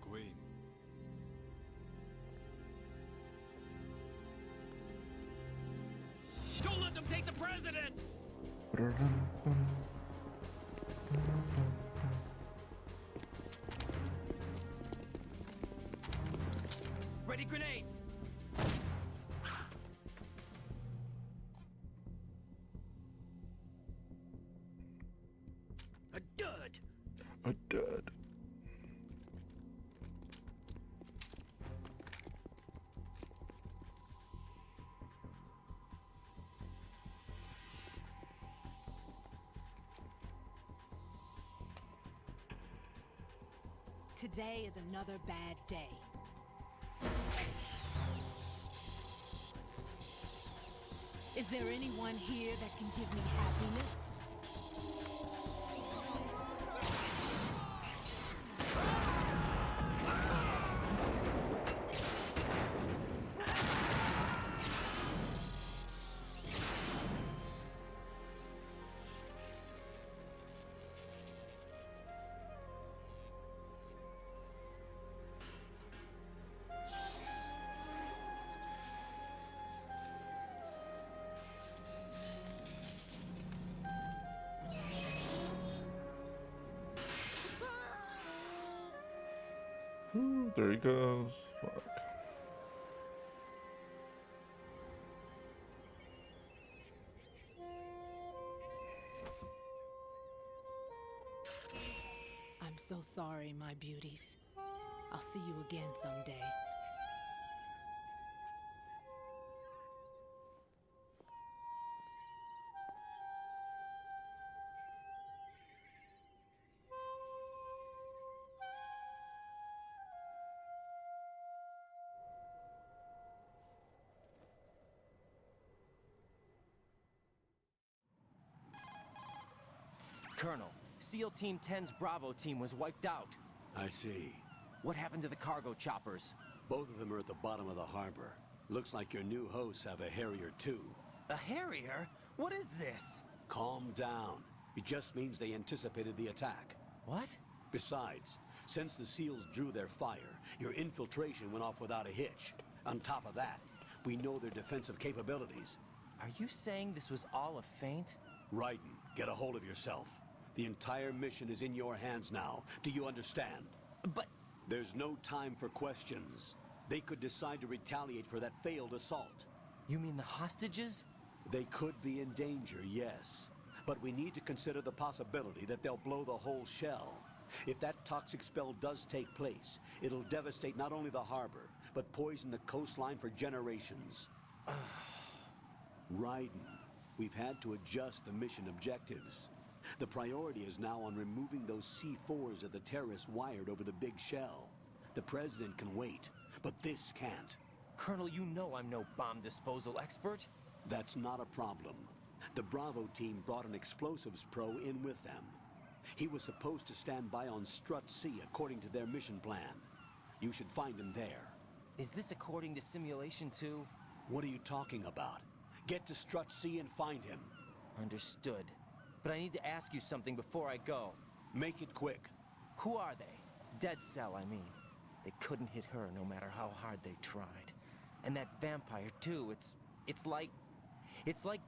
Queen. Don't let them take the president! Ready grenades! A dud! A dud. Today is another bad day. Is there anyone here that can give me happiness? There he goes. Fuck. I'm so sorry, my beauties. I'll see you again someday. Colonel, SEAL Team 10's Bravo team was wiped out. I see. What happened to the cargo choppers? Both of them are at the bottom of the harbor. Looks like your new hosts have a Harrier too. A Harrier? What is this? Calm down. It just means they anticipated the attack. What? Besides, since the SEALs drew their fire, your infiltration went off without a hitch. On top of that, we know their defensive capabilities. Are you saying this was all a feint? Raiden, get a hold of yourself. The entire mission is in your hands now. Do you understand? But... There's no time for questions. They could decide to retaliate for that failed assault. You mean the hostages? They could be in danger, yes. But we need to consider the possibility that they'll blow the whole shell. If that toxic spell does take place, it'll devastate not only the harbor, but poison the coastline for generations. Raiden, we've had to adjust the mission objectives. The priority is now on removing those C4s that the terrorists wired over the big shell. The President can wait, but this can't. Colonel, you know I'm no bomb disposal expert. That's not a problem. The Bravo team brought an explosives pro in with them. He was supposed to stand by on Strut C according to their mission plan. You should find him there. Is this according to Simulation 2? What are you talking about? Get to Strut C and find him. Understood. But I need to ask you something before I go. Make it quick. Who are they? Dead Cell, I mean. They couldn't hit her no matter how hard they tried. And that vampire, too, it's like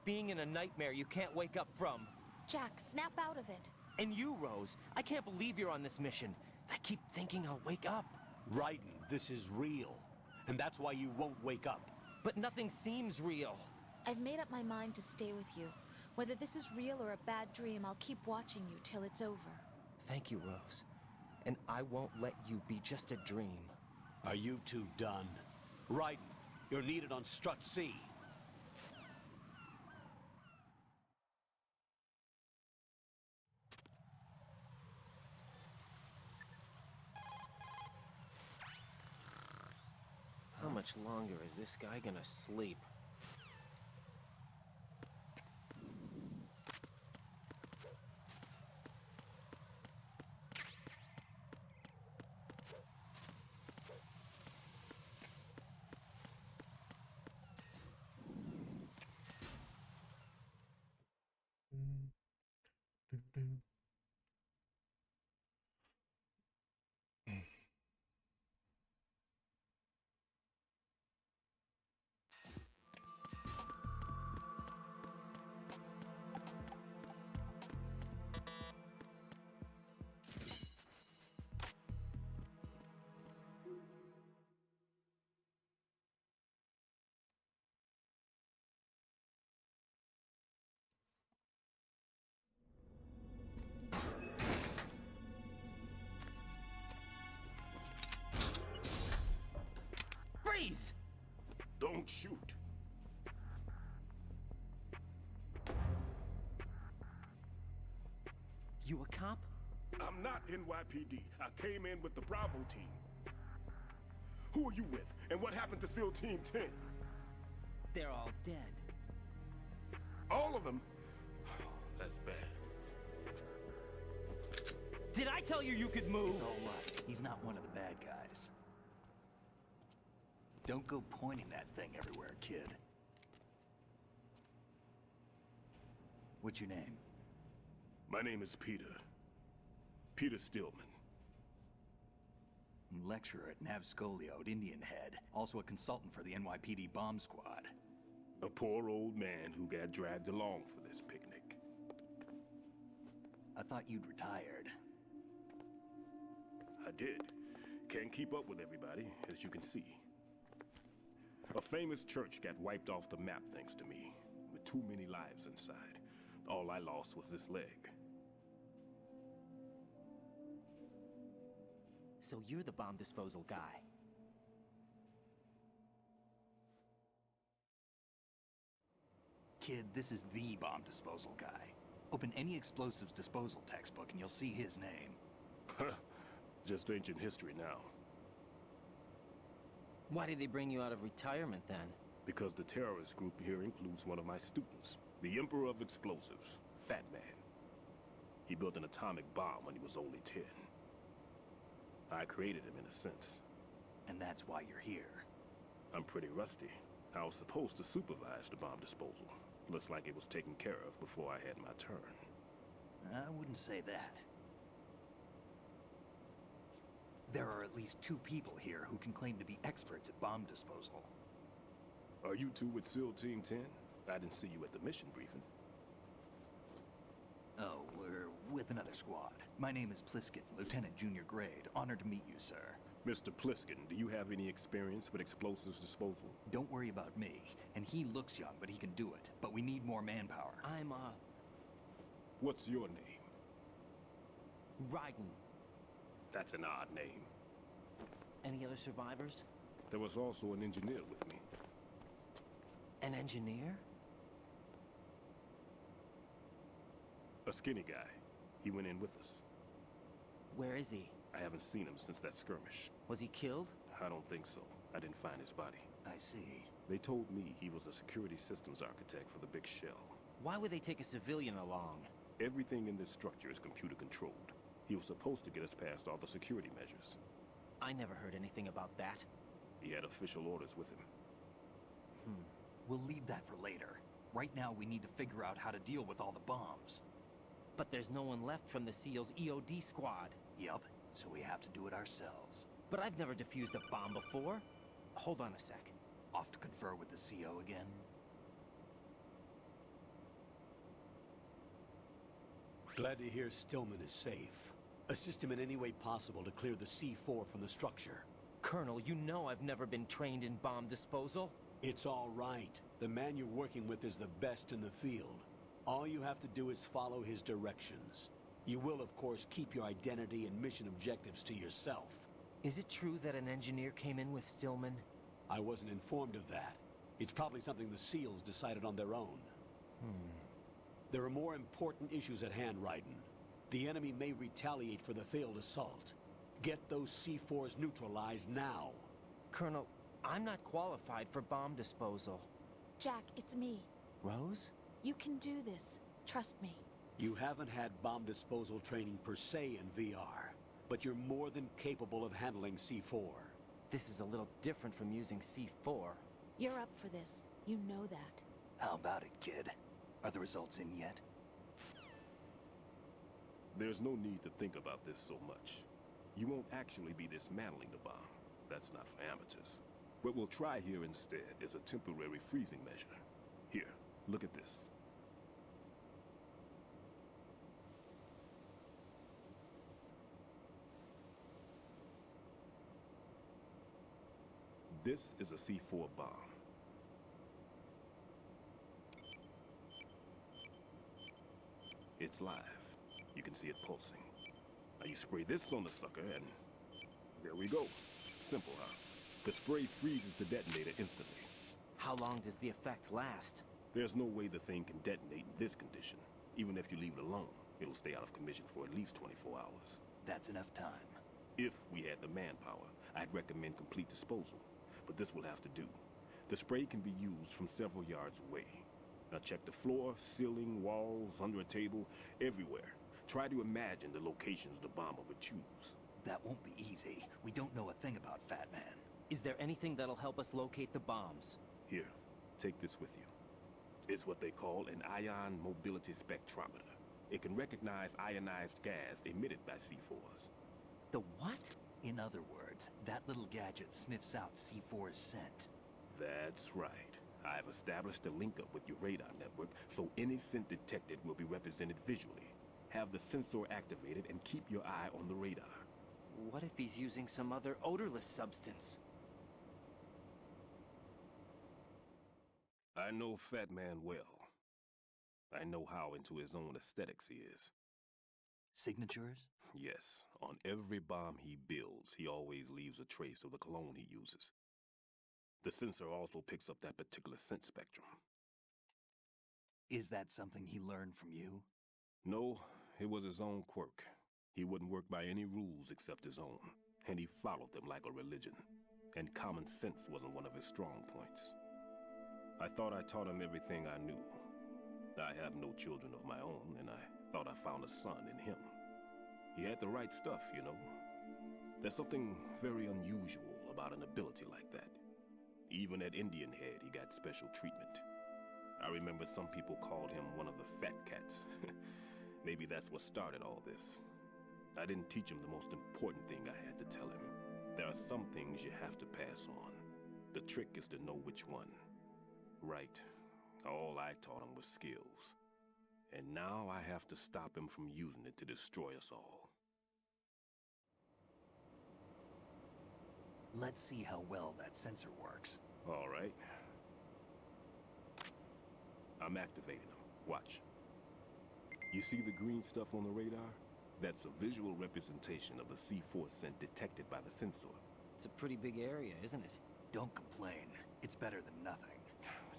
being in a nightmare you can't wake up from. Jack, snap out of it. And you, Rose, I can't believe you're on this mission. I keep thinking I'll wake up. Raiden, this is real. And that's why you won't wake up. But nothing seems real. I've made up my mind to stay with you. Whether this is real or a bad dream, I'll keep watching you till it's over. Thank you, Rose. And I won't let you be just a dream. Are you two done? Raiden, you're needed on Strut C. How much longer is this guy gonna sleep? Freeze! Don't shoot. You a cop? I'm not NYPD. I came in with the Bravo team. Who are you with? And what happened to SEAL Team 10? They're all dead. All of them? That's bad. Did I tell you you could move? It's all right. He's not one of the bad guys. Don't go pointing that thing everywhere, kid. What's your name? My name is Peter. Peter Stillman. Lecturer at Nav Scolio at Indian Head. Also a consultant for the NYPD bomb squad. A poor old man who got dragged along for this picnic. I thought you'd retired. I did. Can't keep up with everybody, as you can see. A famous church got wiped off the map thanks to me, with too many lives inside. All I lost was this leg. So you're the bomb disposal guy. Kid, this is the bomb disposal guy. Open any explosives disposal textbook and you'll see his name. Just ancient history now. Why did they bring you out of retirement then? Because the terrorist group here includes one of my students, the Emperor of Explosives, Fat Man. He built an atomic bomb when he was only 10. I created him in a sense. And that's why you're here. I'm pretty rusty. I was supposed to supervise the bomb disposal. Looks like it was taken care of before I had my turn. I wouldn't say that. There are at least 2 people here who can claim to be experts at bomb disposal. Are you two with SEAL Team 10? I didn't see you at the mission briefing. Oh, we're with another squad. My name is Pliskin, Lieutenant Junior Grade. Honored to meet you, sir. Mr. Pliskin, do you have any experience with explosives disposal? Don't worry about me. And he looks young, but he can do it. But we need more manpower. I'm, What's your name? Raiden. That's an odd name. Any other survivors? There was also an engineer with me. An engineer? A skinny guy. He went in with us. Where is he? I haven't seen him since that skirmish. Was he killed? I don't think so. I didn't find his body. I see. They told me he was a security systems architect for the big shell. Why would they take a civilian along? Everything in this structure is computer controlled. He was supposed to get us past all the security measures. I never heard anything about that. He had official orders with him. We'll leave that for later. Right now, we need to figure out how to deal with all the bombs. But there's no one left from the SEAL's EOD squad. Yup, so we have to do it ourselves. But I've never defused a bomb before. Hold on a sec. Off to confer with the CO again? Glad to hear Stillman is safe. Assist him in any way possible to clear the C4 from the structure. Colonel, you know I've never been trained in bomb disposal. It's all right. The man you're working with is the best in the field. All you have to do is follow his directions. You will, of course, keep your identity and mission objectives to yourself. Is it true that an engineer came in with Stillman? I wasn't informed of that. It's probably something the SEALs decided on their own. There are more important issues at hand, Raiden. The enemy may retaliate for the failed assault. Get those C4s neutralized now. Colonel, I'm not qualified for bomb disposal. Jack, it's me. Rose? You can do this. Trust me. You haven't had bomb disposal training per se in VR, but you're more than capable of handling C4. This is a little different from using C4. You're up for this. You know that. How about it, kid? Are the results in yet? There's no need to think about this so much. You won't actually be dismantling the bomb. That's not for amateurs. What we'll try here instead is a temporary freezing measure. Here, look at this. This is a C4 bomb. It's live. You can see it pulsing. Now you spray this on the sucker and there we go. Simple, huh? The spray freezes the detonator instantly. How long does the effect last? There's no way the thing can detonate in this condition. Even if you leave it alone, it'll stay out of commission for at least 24 hours. That's enough time. If we had the manpower, I'd recommend complete disposal. But this will have to do. The spray can be used from several yards away. Now check the floor, ceiling, walls, under a table, everywhere. Try to imagine the locations the bomber would choose. That won't be easy. We don't know a thing about Fat Man. Is there anything that'll help us locate the bombs? Here, take this with you. It's what they call an ion mobility spectrometer. It can recognize ionized gas emitted by C4s. The what? In other words, that little gadget sniffs out C4's scent. That's right. I've established a link up with your radar network, so any scent detected will be represented visually. Have the sensor activated and keep your eye on the radar. What if he's using some other odorless substance? I know Fat Man well. I know how into his own aesthetics he is. Signatures? Yes, on every bomb he builds, he always leaves a trace of the cologne he uses. The sensor also picks up that particular scent spectrum. Is that something he learned from you? No, it was his own quirk. He wouldn't work by any rules except his own, and he followed them like a religion. And common sense wasn't one of his strong points. I thought I taught him everything I knew. I have no children of my own, and I thought I found a son in him. He had the right stuff, you know. There's something very unusual about an ability like that. Even at Indian Head, he got special treatment. I remember some people called him one of the fat cats. Maybe that's what started all this. I didn't teach him the most important thing I had to tell him. There are some things you have to pass on. The trick is to know which one. Right. All I taught him was skills. And now I have to stop him from using it to destroy us all. Let's see how well that sensor works. All right. I'm activating him. Watch. You see the green stuff on the radar? That's a visual representation of the C4 scent detected by the sensor. It's a pretty big area, isn't it? Don't complain. It's better than nothing.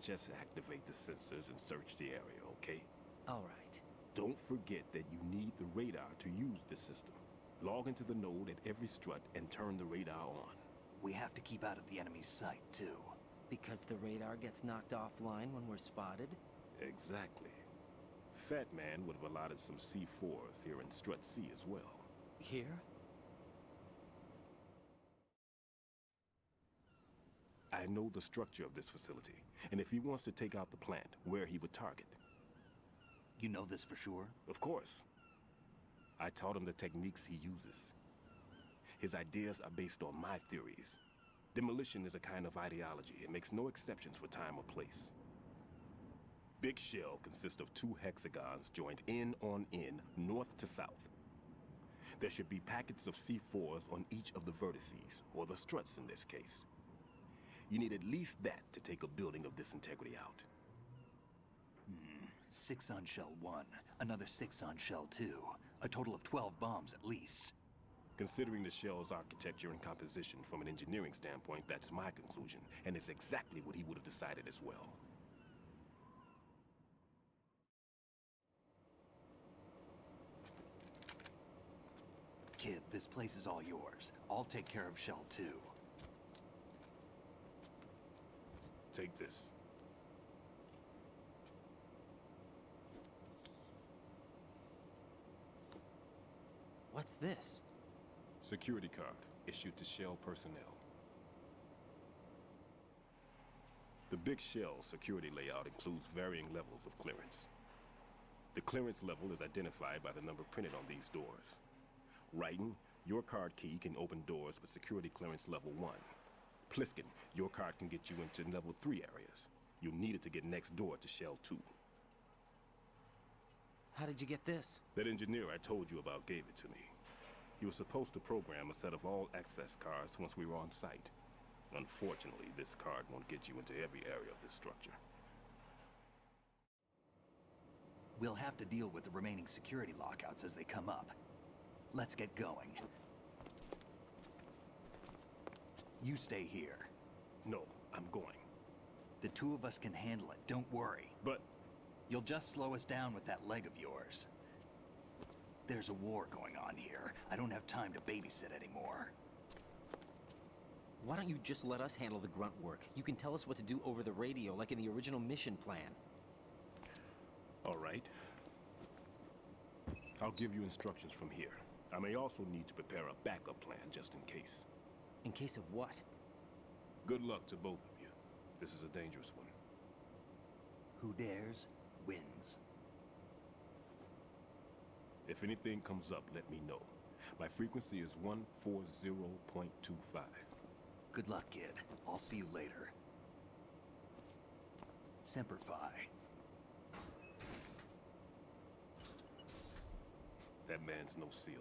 Just activate the sensors and search the area, okay? All right. Don't forget that you need the radar to use this system. Log into the node at every strut and turn the radar on. We have to keep out of the enemy's sight, too. Because the radar gets knocked offline when we're spotted? Exactly. Fat Man would have allotted some C4s here in Strut C as well. Here? I know the structure of this facility, and if he wants to take out the plant, where he would target. You know this for sure? Of course. I taught him the techniques he uses. His ideas are based on my theories. Demolition is a kind of ideology. It makes no exceptions for time or place. Big Shell consists of 2 hexagons joined end on end, north to south. There should be packets of C4s on each of the vertices, or the struts in this case. You need at least that to take a building of this integrity out. 6 on Shell 1, another 6 on Shell 2. A total of 12 bombs at least. Considering the shell's architecture and composition from an engineering standpoint, that's my conclusion, and it's exactly what he would have decided as well. Kid, this place is all yours. I'll take care of Shell 2. Take this. What's this? Security card, issued to Shell personnel. The Big Shell security layout includes varying levels of clearance. The clearance level is identified by the number printed on these doors. Raiden, your card key can open doors with security clearance level 1. Pliskin, your card can get you into level 3 areas. You'll need it to get next door to Shell 2. How did you get this? That engineer I told you about gave it to me. He was supposed to program a set of all-access cards once we were on site. Unfortunately, this card won't get you into every area of this structure. We'll have to deal with the remaining security lockouts as they come up. Let's get going. You stay here. No, I'm going. The 2 of us can handle it, don't worry. But... You'll just slow us down with that leg of yours. There's a war going on here. I don't have time to babysit anymore. Why don't you just let us handle the grunt work? You can tell us what to do over the radio, like in the original mission plan. All right. I'll give you instructions from here. I may also need to prepare a backup plan just in case. In case of what? Good luck to both of you. This is a dangerous one. Who dares, wins. If anything comes up, let me know. My frequency is 140.25. Good luck, kid. I'll see you later. Semper Fi. That man's no SEAL.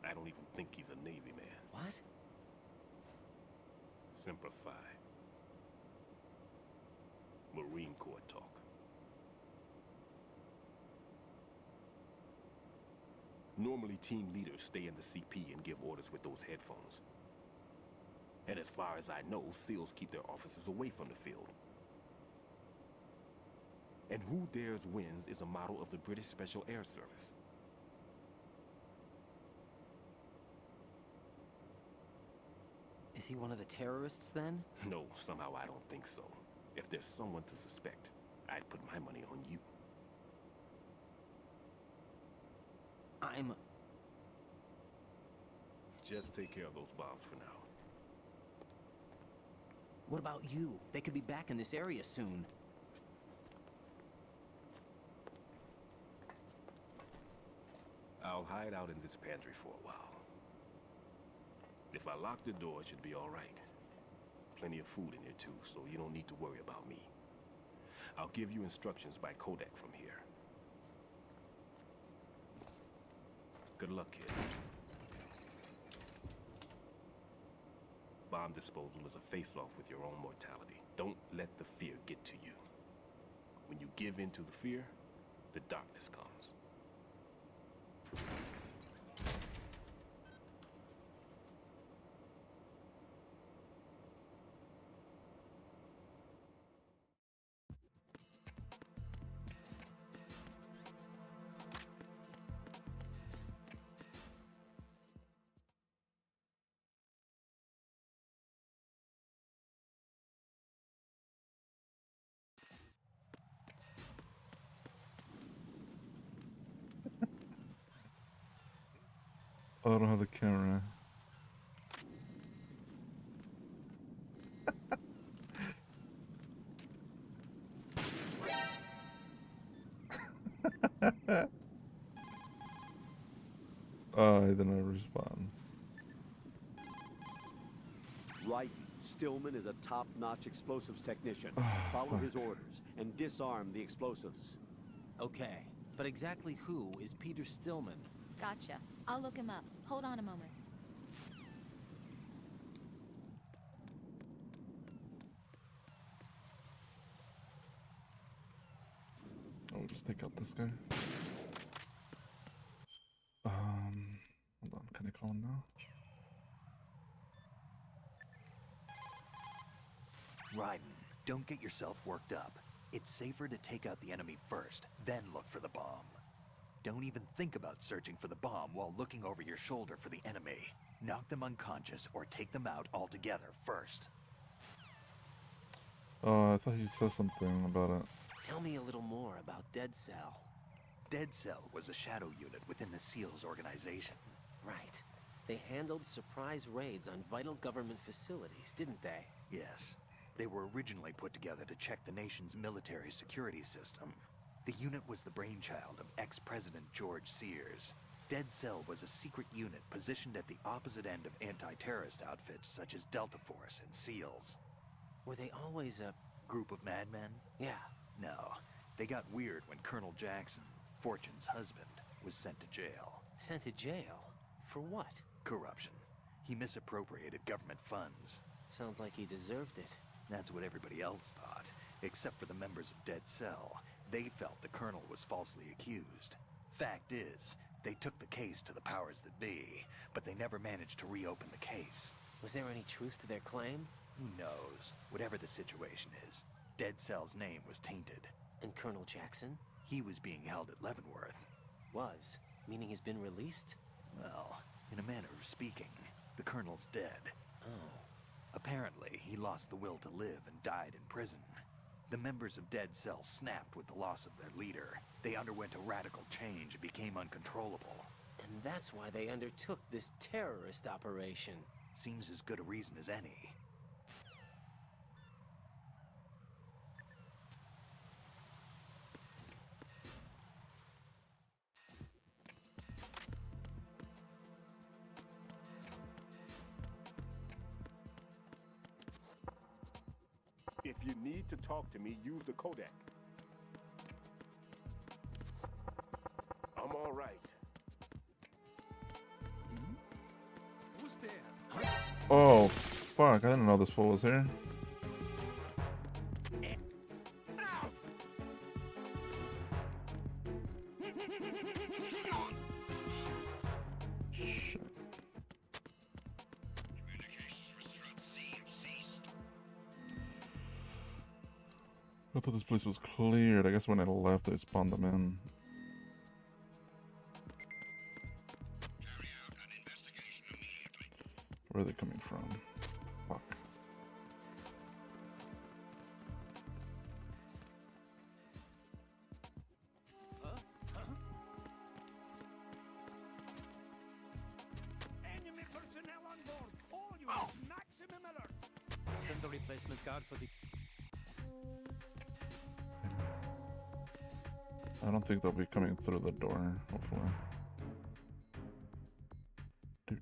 I don't even think he's a Navy man. What? Semper Fi. Marine Corps talk. Normally, team leaders stay in the CP and give orders with those headphones. And as far as I know, SEALs keep their officers away from the field. And who dares wins is a motto of the British Special Air Service. Is he one of the terrorists then? No, somehow I don't think so. If there's someone to suspect, I'd put my money on you. Just take care of those bombs for now. What about you? They could be back in this area soon. I'll hide out in this pantry for a while. If I lock the door, it should be all right. Plenty of food in here too, so you don't need to worry about me. I'll give you instructions by Kodak from here. Good luck, kid. Bomb disposal is a face-off with your own mortality. Don't let the fear get to you. When you give in to the fear, the darkness comes. Oh, I don't have the camera. Then I respawn. Right. Stillman is a top-notch explosives technician. Follow his orders and disarm the explosives. Okay, but exactly who is Peter Stillman? Gotcha. I'll look him up. Hold on a moment. I'll just take out this guy. Hold on. Can I call him now? Raiden, don't get yourself worked up. It's safer to take out the enemy first, then look for the bomb. Don't even think about searching for the bomb while looking over your shoulder for the enemy. Knock them unconscious or take them out altogether first. Oh, I thought you said something about it. Tell me a little more about Dead Cell. Dead Cell was a shadow unit within the SEALs organization. Right. They handled surprise raids on vital government facilities, didn't they? Yes. They were originally put together to check the nation's military security system. The unit was the brainchild of ex-President George Sears. Dead Cell was a secret unit positioned at the opposite end of anti-terrorist outfits such as Delta Force and SEALs. Were they always a group of madmen? Yeah. No. They got weird when Colonel Jackson, Fortune's husband, was sent to jail. Sent to jail? For what? Corruption. He misappropriated government funds. Sounds like he deserved it. That's what everybody else thought, except for the members of Dead Cell. They felt the Colonel was falsely accused. Fact is, they took the case to the powers that be, but they never managed to reopen the case. Was there any truth to their claim? Who knows? Whatever the situation is, Dead Cell's name was tainted. And Colonel Jackson? He was being held at Leavenworth. Was? Meaning he's been released? Well, in a manner of speaking, the Colonel's dead. Oh. Apparently, he lost the will to live and died in prison. The members of Dead Cell snapped with the loss of their leader. They underwent a radical change and became uncontrollable. And that's why they undertook this terrorist operation. Seems as good a reason as any. If you need to talk to me, use the Kodak. I'm all right. Oh, fuck. I didn't know this fool was here. Shit. I thought this place was cleared. I guess when I left, they spawned them in. Where are they coming from? Fuck. Enemy personnel on board. All units, maximum alert. Send the replacement guard for the... I don't think they'll be coming through the door, hopefully. I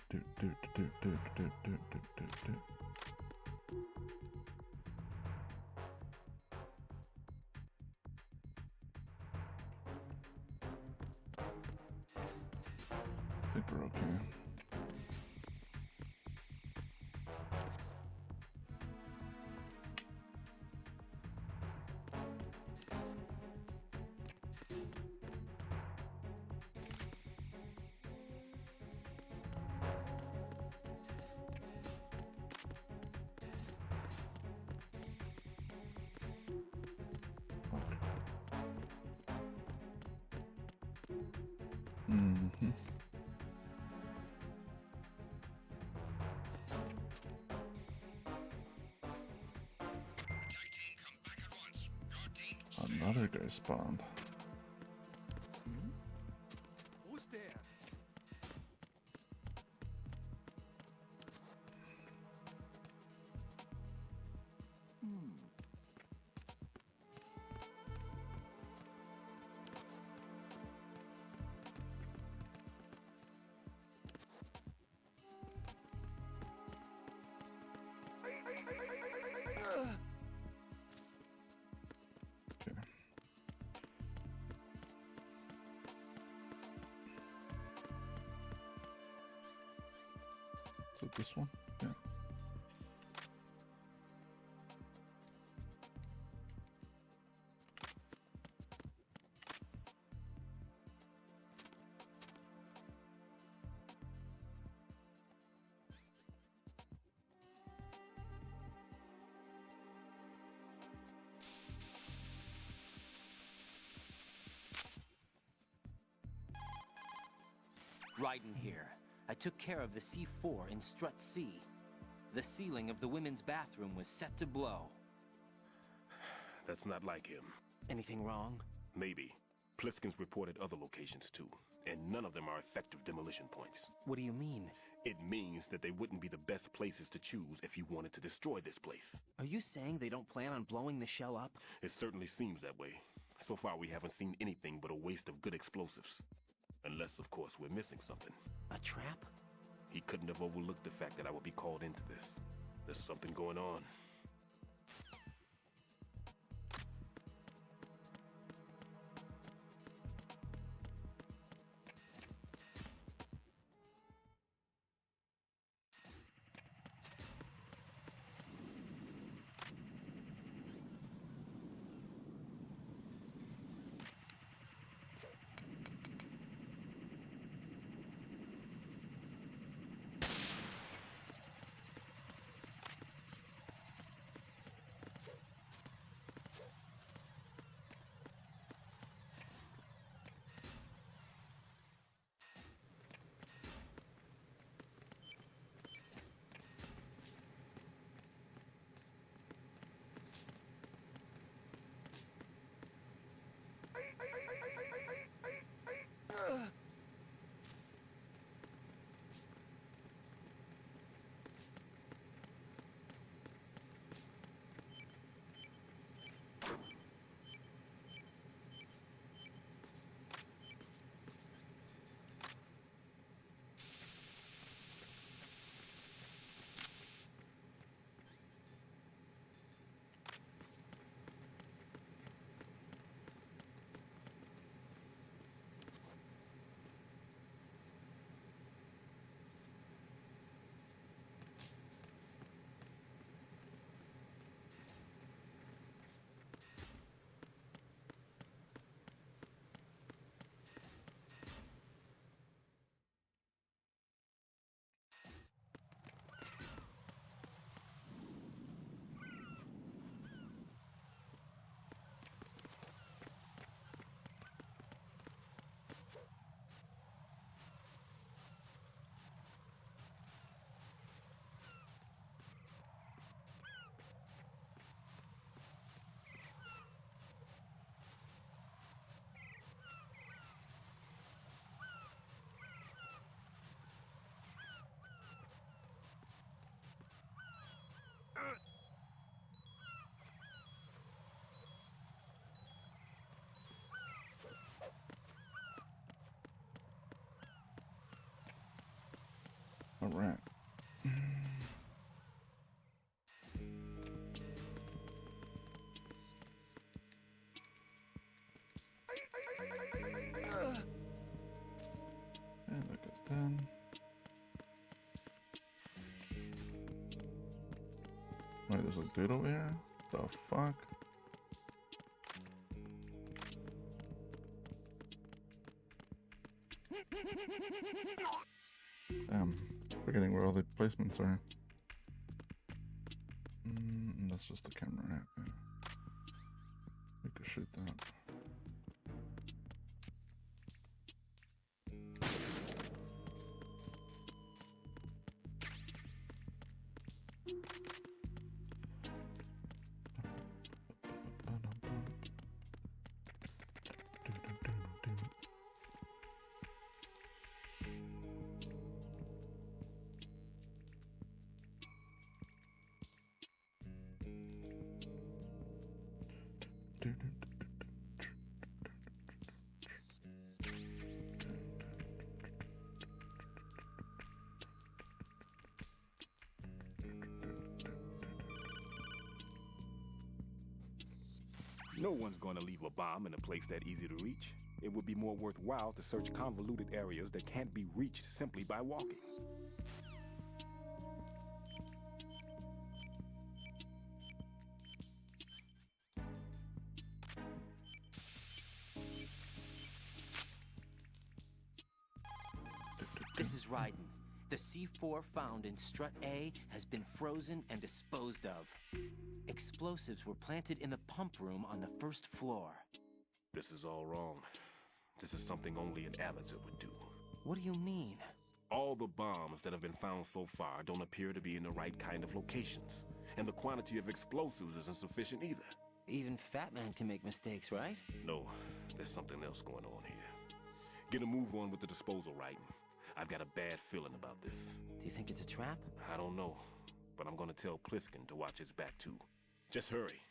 think we're okay. Mm-hmm. Another guy spawned. Who's there? Okay. Is it this one? Yeah. Raiden here. I took care of the C4 in Strut C. The ceiling of the women's bathroom was set to blow. That's not like him. Anything wrong? Maybe. Pliskin's reported other locations too, and none of them are effective demolition points. What do you mean? It means that they wouldn't be the best places to choose if you wanted to destroy this place. Are you saying they don't plan on blowing the shell up? It certainly seems that way. So far we haven't seen anything but a waste of good explosives. Unless, of course, we're missing something. A trap? He couldn't have overlooked the fact that I would be called into this. There's something going on. we're at. And that goes 10. Wait, there's a dude over here? The fuck? Forgetting where all the placements are. That's just the camera, right? Yeah. We could shoot that. No one's going to leave a bomb in a place that easy to reach. It would be more worthwhile to search convoluted areas that can't be reached simply by walking. This is Raiden. The C4 found in Strut A has been frozen and disposed of. Explosives were planted in the pump room on the first floor. This is all wrong. This is something only an amateur would do. What do you mean? All the bombs that have been found so far don't appear to be in the right kind of locations. And the quantity of explosives isn't sufficient either. Even Fat Man can make mistakes, right? No, there's something else going on here. Get a move on with the disposal, Raiden. I've got a bad feeling about this. Do you think it's a trap? I don't know, but I'm gonna tell Pliskin to watch his back too. Just hurry.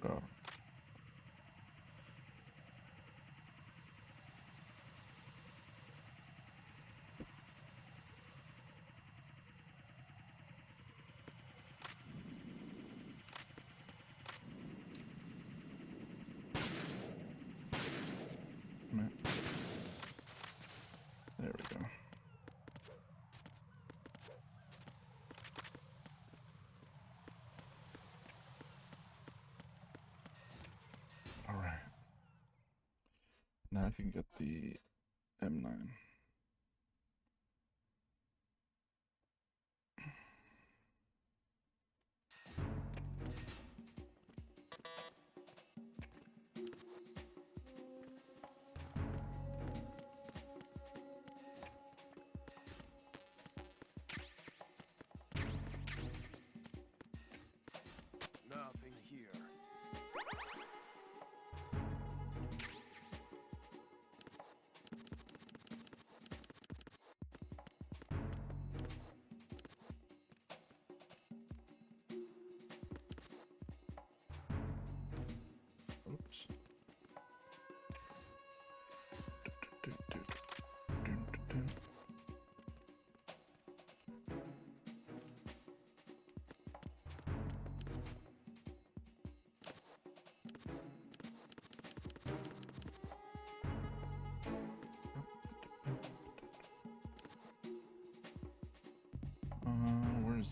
Go. There we go. All right. Now I can get the M9.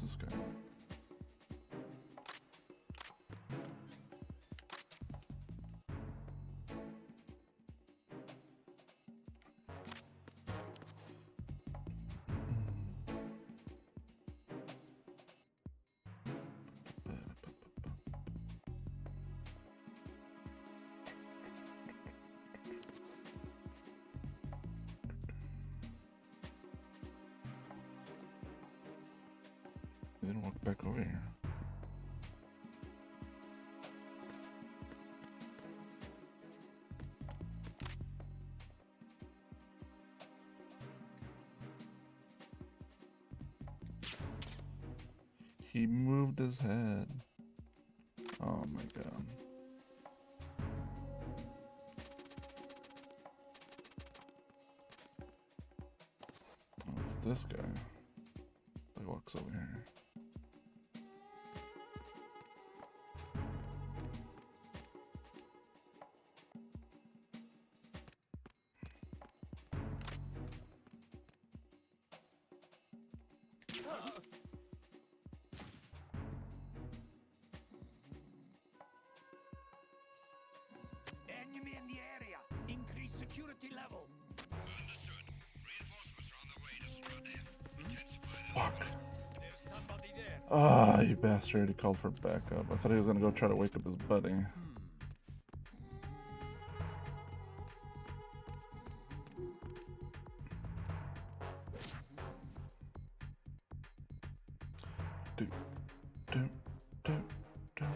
this guy? Then walk back over here. He moved his head. Oh my god. Oh, it's this guy that walks over here. Enemy in the area. Increase security level. Understood. Reinforcements are on their way to Strut F. Intensify the Fuck. There's somebody there. Ah, you bastard. He called for backup. I thought he was gonna go try to wake up his buddy. Do, do, do, do.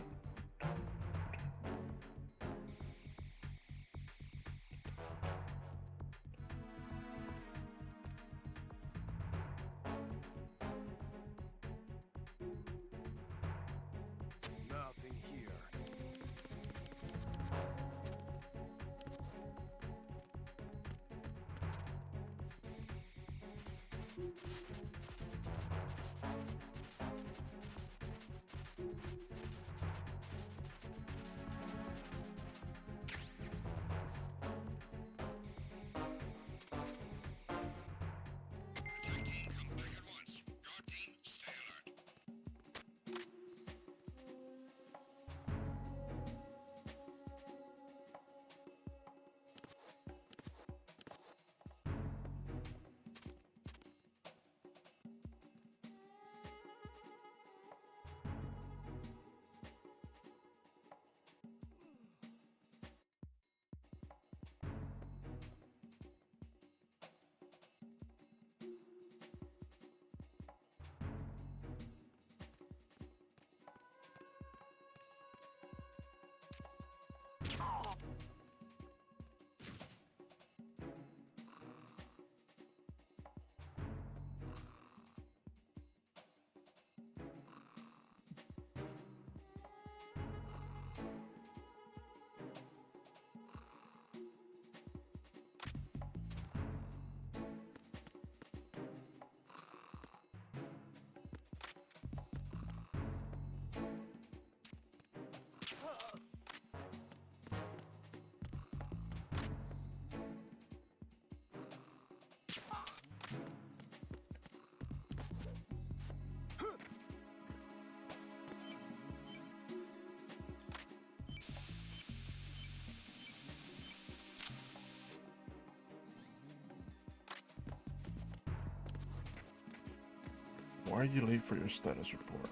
Nothing here. attack team, come back at once. Guard team, stay alert. Why are you late for your status report?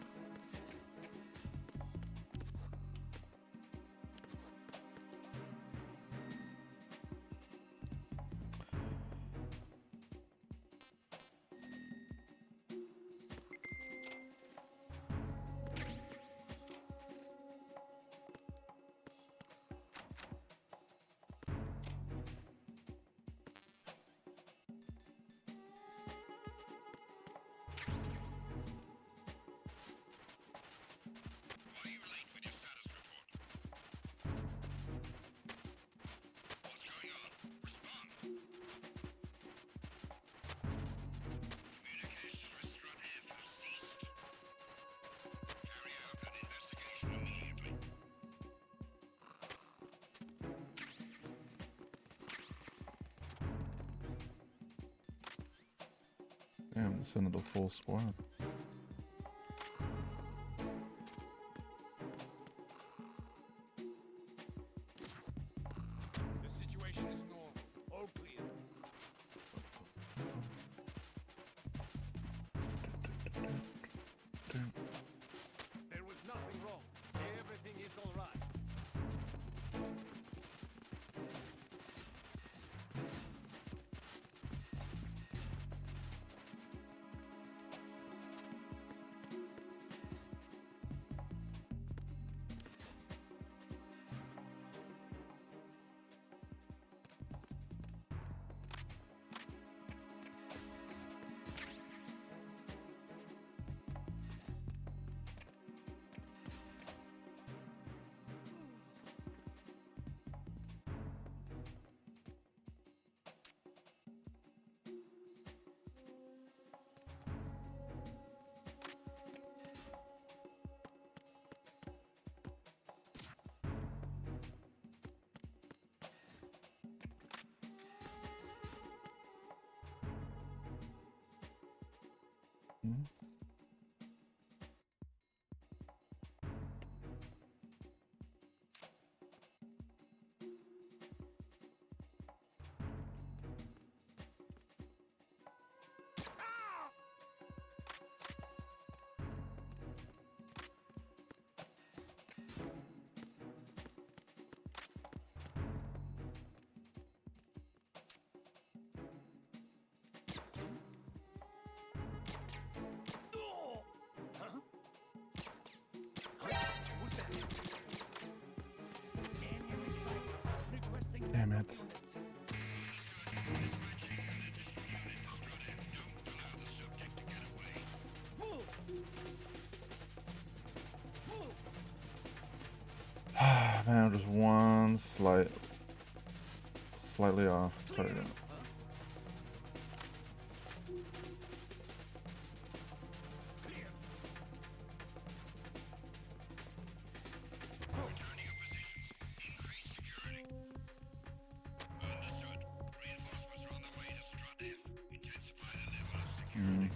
Why are you late with your status report? What's going on? Respond. Communications with Strut F have ceased. Carry out an investigation immediately. Damn, send the full squad. Hmm? Damn it. Man, just one slightly off target. Mm.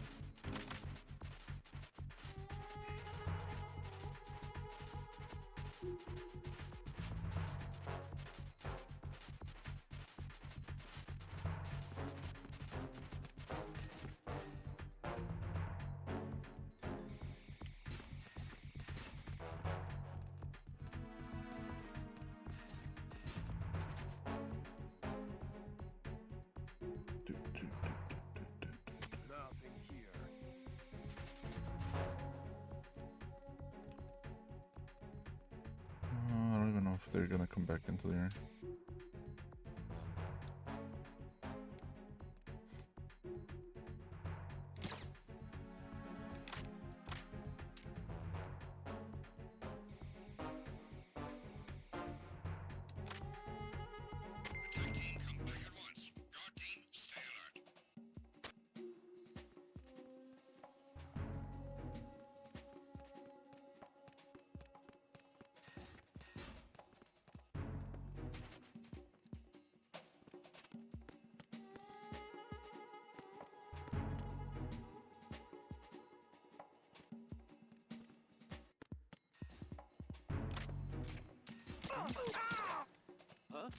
Nothing here. I don't even know if they're gonna come back into there. Huh?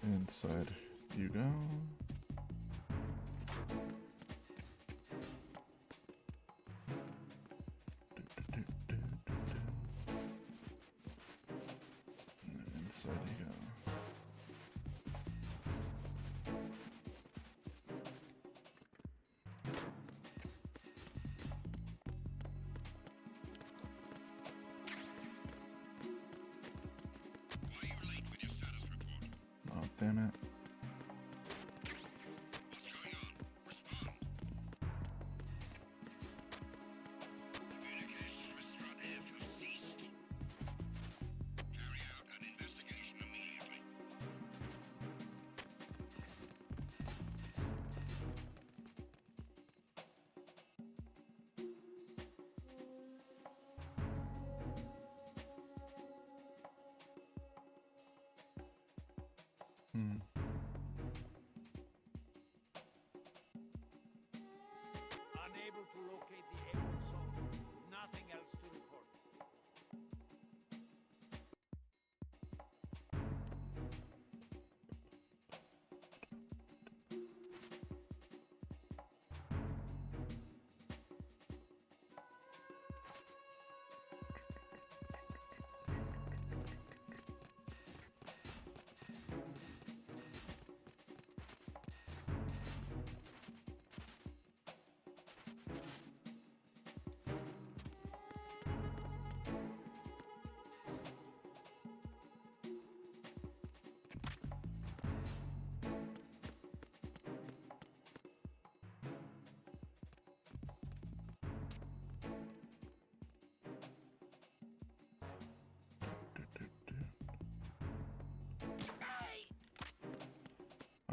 Inside you go. Inside you go. Oh, damn it. Hmm. Unable to locate the AWOL soldier. Nothing else to report.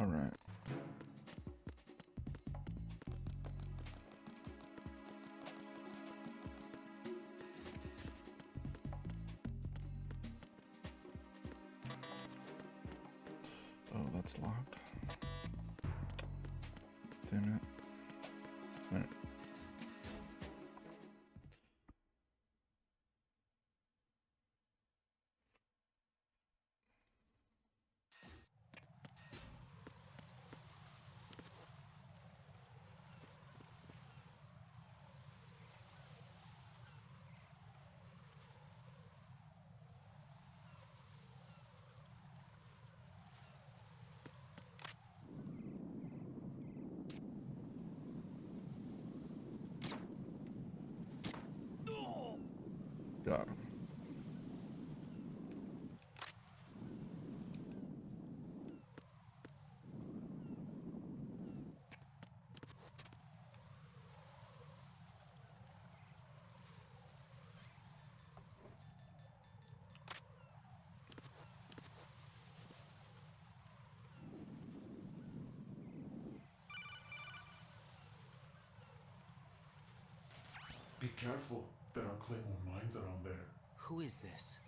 All right. Oh, that's locked. Damn it. All right. Got him. Be careful. There are Claymore mines around there. Who is this?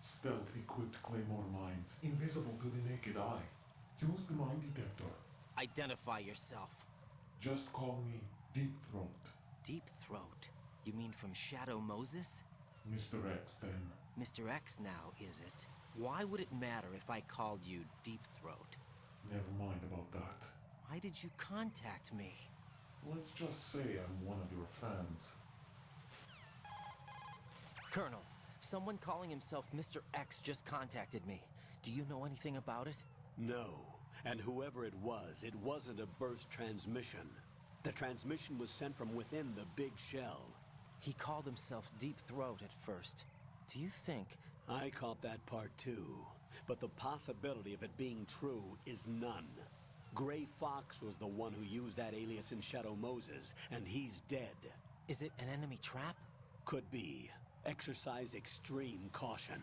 Stealth equipped Claymore mines, invisible to the naked eye. Use the mine detector. Identify yourself. Just call me Deep Throat. Deep Throat? You mean from Shadow Moses? Mr. X, then. Mr. X now, is it? Why would it matter if I called you Deep Throat? Never mind about that. Why did you contact me? Let's just say I'm one of your fans. Colonel, someone calling himself Mr. X just contacted me. Do you know anything about it? No. And whoever it wasn't a burst transmission. The transmission was sent from within the big shell. He called himself Deep Throat at first. Do you think... I caught that part too. But the possibility of it being true is none. Gray Fox was the one who used that alias in Shadow Moses, and he's dead. Is it an enemy trap? Could be. Exercise extreme caution.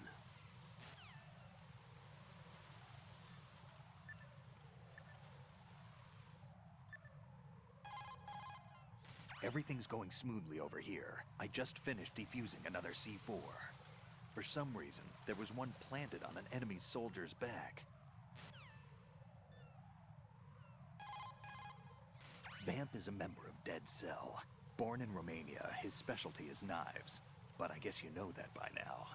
Everything's going smoothly over here. I just finished defusing another C4. For some reason, there was one planted on an enemy soldier's back. Vamp is a member of Dead Cell. Born in Romania, his specialty is knives. But I guess you know that by now.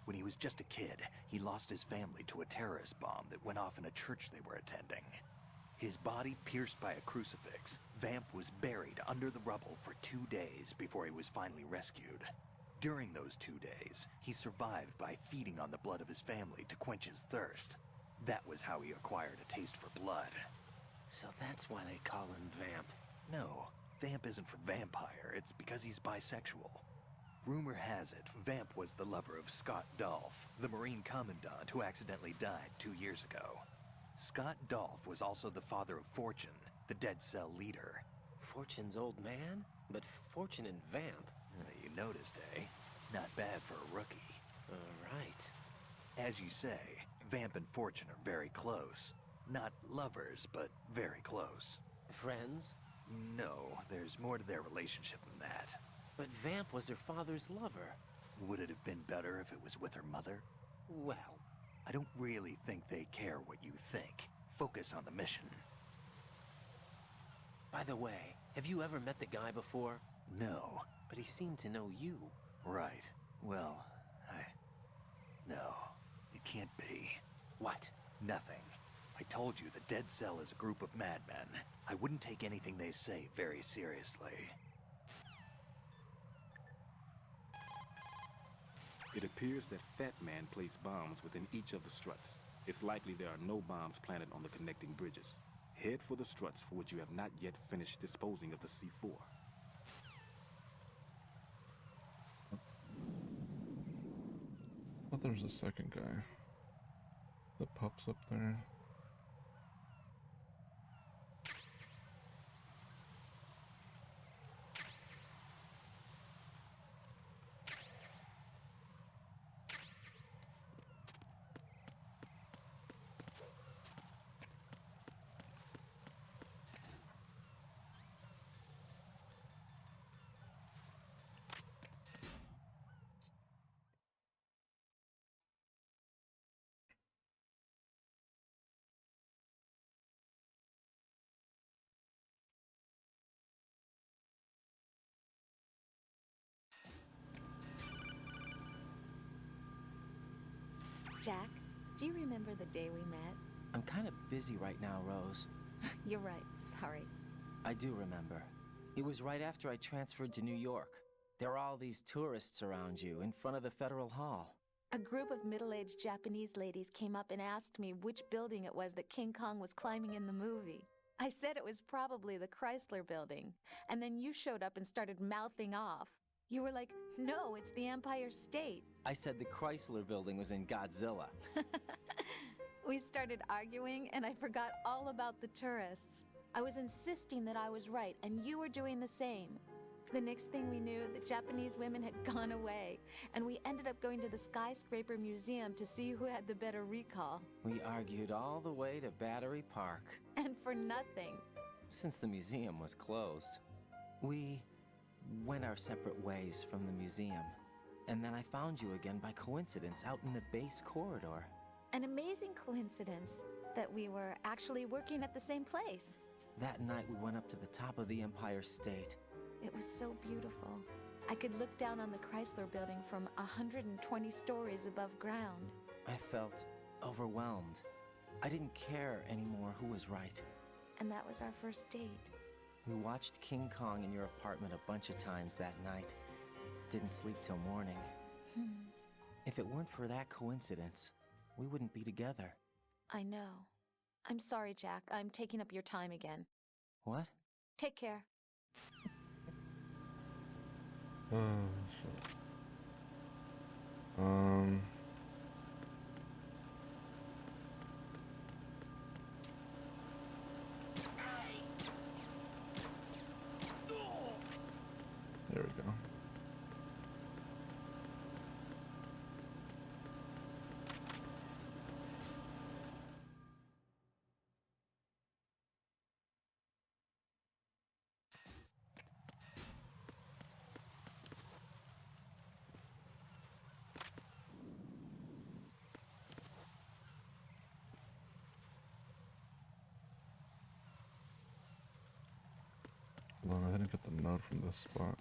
When he was just a kid, he lost his family to a terrorist bomb that went off in a church they were attending. His body pierced by a crucifix, Vamp was buried under the rubble for 2 days before he was finally rescued. During those 2 days, he survived by feeding on the blood of his family to quench his thirst. That was how he acquired a taste for blood. So that's why they call him Vamp. No, Vamp isn't for vampire, it's because he's bisexual. Rumor has it, Vamp was the lover of Scott Dolph, the Marine Commandant who accidentally died 2 years ago. Scott Dolph was also the father of Fortune, the Dead Cell leader. Fortune's old man? But Fortune and Vamp? You noticed, eh? Not bad for a rookie. Right. As you say, Vamp and Fortune are very close. Not lovers, but very close. Friends? No, there's more to their relationship than that. But Vamp was her father's lover. Would it have been better if it was with her mother? Well... I don't really think they care what you think. Focus on the mission. By the way, have you ever met the guy before? No. But he seemed to know you. Right. Well, No, it can't be. What? Nothing. I told you the Dead Cell is a group of madmen. I wouldn't take anything they say very seriously. It appears that Fat Man placed bombs within each of the struts. It's likely there are no bombs planted on the connecting bridges. Head for the struts for which you have not yet finished disposing of the C4. I thought there was a second guy. The pup's up there. Jack, do you remember the day we met? I'm kind of busy right now, Rose. You're right, sorry. I do remember. It was right after I transferred to New York. There were all these tourists around you in front of the Federal Hall. A group of middle-aged Japanese ladies came up and asked me which building it was that King Kong was climbing in the movie. I said it was probably the Chrysler Building, and then you showed up and started mouthing off. You were like, no, it's the Empire State. I said the Chrysler Building was in Godzilla. We started arguing, and I forgot all about the tourists. I was insisting that I was right, and you were doing the same. The next thing we knew, the Japanese women had gone away, and we ended up going to the Skyscraper Museum to see who had the better recall. We argued all the way to Battery Park. And for nothing. Since the museum was closed, we went our separate ways from the museum. And then I found you again by coincidence out in the base corridor. An amazing coincidence that we were actually working at the same place. That night we went up to the top of the Empire State. It was so beautiful. I could look down on the Chrysler Building from 120 stories above ground. I felt overwhelmed. I didn't care anymore who was right. And that was our first date. We watched King Kong in your apartment a bunch of times that night. Didn't sleep till morning. If it weren't for that coincidence, we wouldn't be together. I know. I'm sorry, Jack. I'm taking up your time again. What? Take care. Shit. There we go. Well, I didn't get the note from this spot.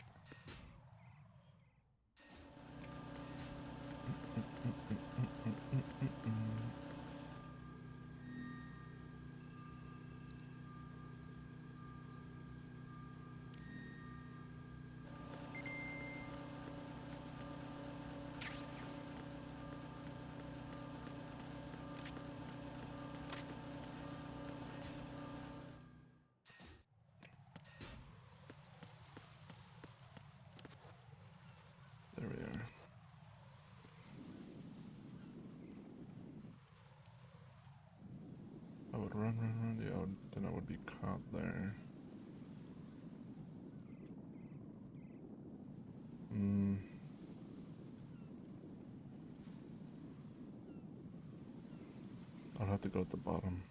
There we are. I would run. Yeah, then I would be caught there. I'll have to go at the bottom.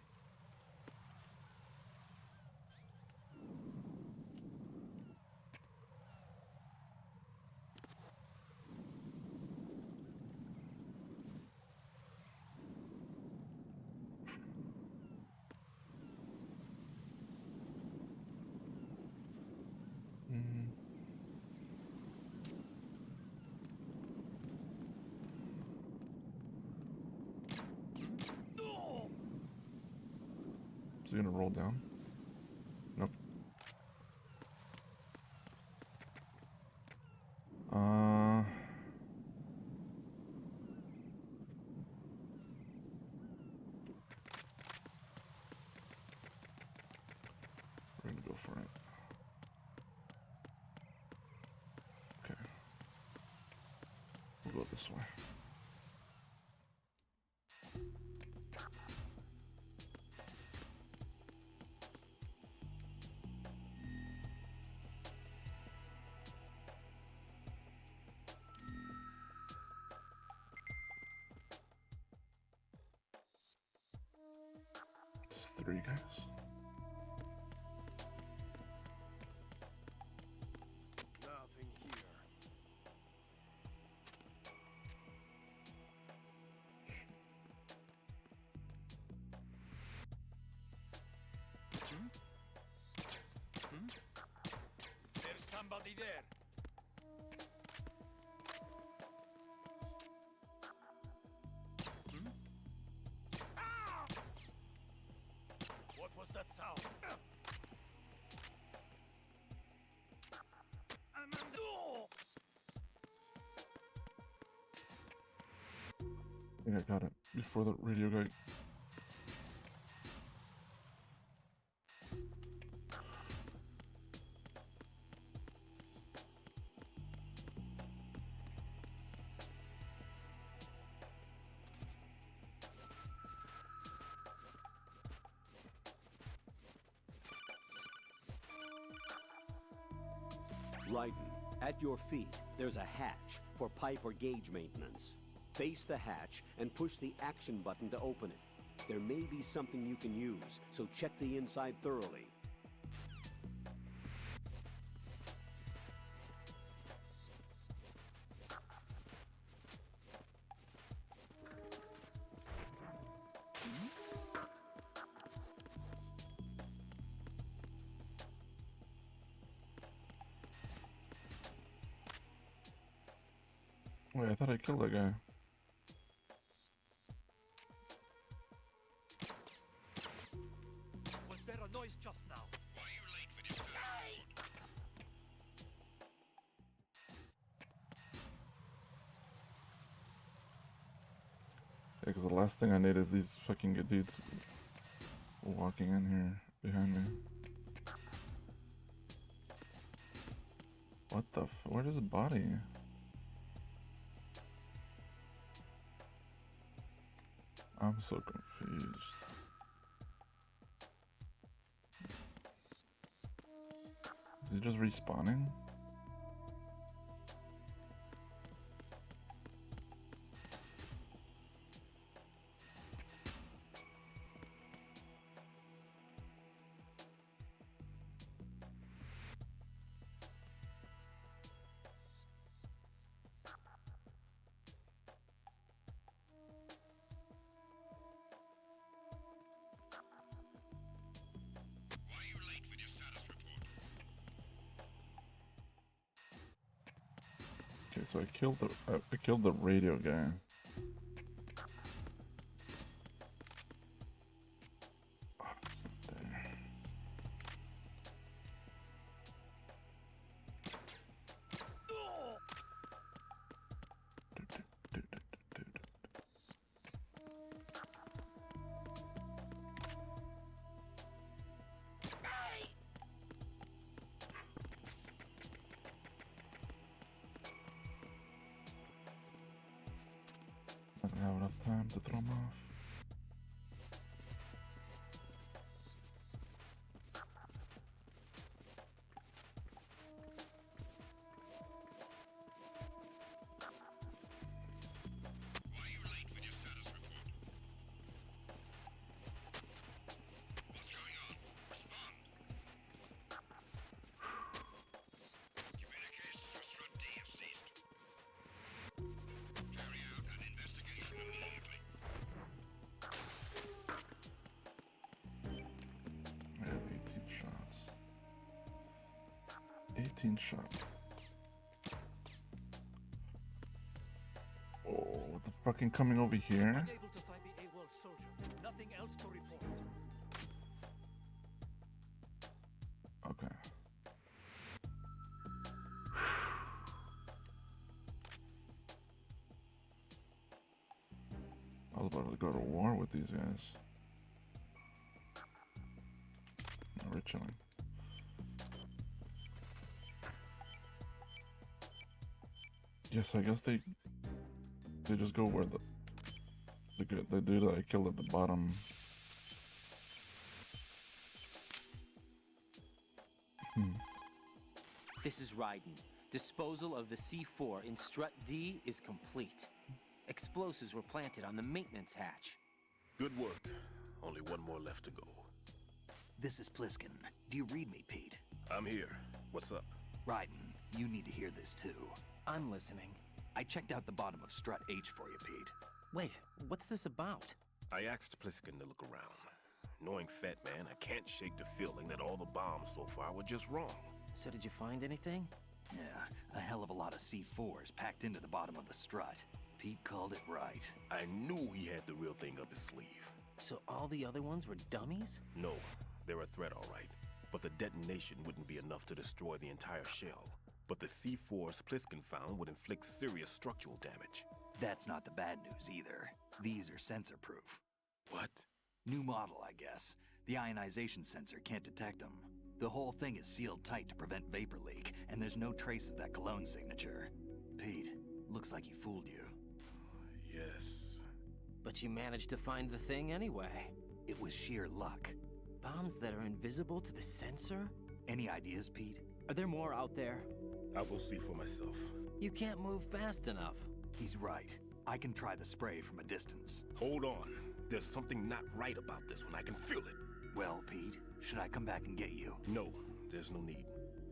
Is he gonna roll down? Nope. We're gonna go for it. Okay. We'll go this way. It's 3 guys. Nothing here. There's somebody there. out. I'm under. I think I got it before the radio guy. Raiden, at your feet, there's a hatch for pipe or gauge maintenance. Face the hatch and push the action button to open it. There may be something you can use, so check the inside thoroughly. Wait, I thought I killed that guy. Was there a noise just now? Why are you late with your first Yeah, because the last thing I need is these fucking good dudes walking in here behind me. What the f- where's his body? I'm so confused. Is he just respawning? Okay, so I killed the radio guy. Oh, it's not there. I don't have enough time to throw him off. I have 18 shots. 18 shots. Oh, what the fucking coming over here? Unable to find the AWOL soldier. Nothing else to report. Okay. I was about to go to war with these guys. No, we're chilling. Yes, I guess they just go where the dude that I killed at the bottom. This is Raiden. Disposal of the C4 in Strut D is complete. Explosives were planted on the maintenance hatch. Good work. Only one more left to go. This is Pliskin. Do you read me, Pete? I'm here. What's up? Raiden, you need to hear this too. I'm listening. I checked out the bottom of Strut H for you, Pete. Wait, what's this about? I asked Pliskin to look around. Knowing Fat Man, I can't shake the feeling that all the bombs so far were just wrong. So did you find anything? Yeah, a hell of a lot of C4s packed into the bottom of the strut. Pete called it right. I knew he had the real thing up his sleeve. So all the other ones were dummies? No, They're a threat, all right. But the detonation wouldn't be enough to destroy the entire shell. But the C-Force Pliskin found would inflict serious structural damage. That's not the bad news either. These are sensor-proof. What? New model, I guess. The ionization sensor can't detect them. The whole thing is sealed tight to prevent vapor leak, and there's no trace of that cologne signature. Pete, looks like he fooled you. Yes. But you managed to find the thing anyway. It was sheer luck. Bombs that are invisible to the sensor? Any ideas, Pete? Are there more out there? I'll go see for myself. You can't move fast enough. He's right. I can try the spray from a distance. Hold on. There's something not right about this one. I can feel it. Well, Pete, should I come back and get you? No, there's no need.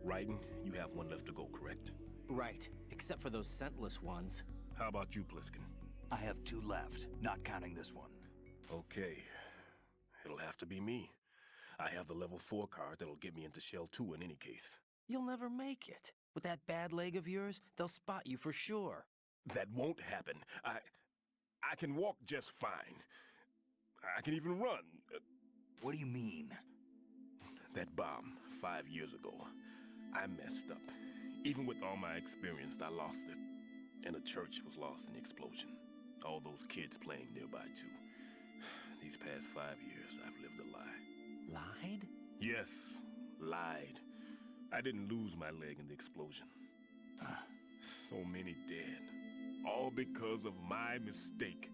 Raiden, you have one left to go, correct? Right, except for those scentless ones. How about you, Pliskin? I have 2 left, not counting this one. Okay. It'll have to be me. I have the level 4 card that'll get me into Shell 2 in any case. You'll never make it. With that bad leg of yours, they'll spot you for sure. That won't happen. I can walk just fine. I can even run. What do you mean? That bomb 5 years ago, I messed up. Even with all my experience, I lost it. And a church was lost in the explosion. All those kids playing nearby, too. These past 5 years, I've lived a lie. Lied? Yes, lied. I didn't lose my leg in the explosion. So many dead. All because of my mistake.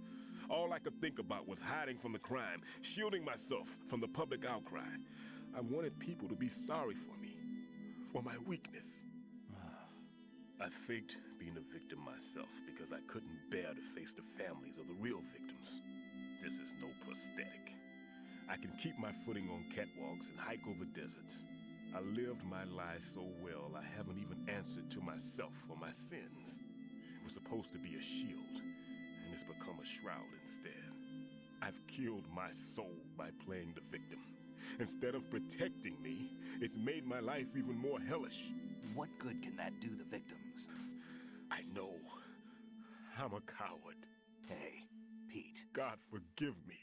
All I could think about was hiding from the crime, shielding myself from the public outcry. I wanted people to be sorry for me, for my weakness. I faked being a victim myself because I couldn't bear to face the families of the real victims. This is no prosthetic. I can keep my footing on catwalks and hike over deserts. I lived my life so well I haven't even answered to myself for my sins. It was supposed to be a shield, and it's become a shroud instead. I've killed my soul by playing the victim. Instead of protecting me, it's made my life even more hellish. What good can that do the victims? I know. I'm a coward. Hey, Pete. God forgive me.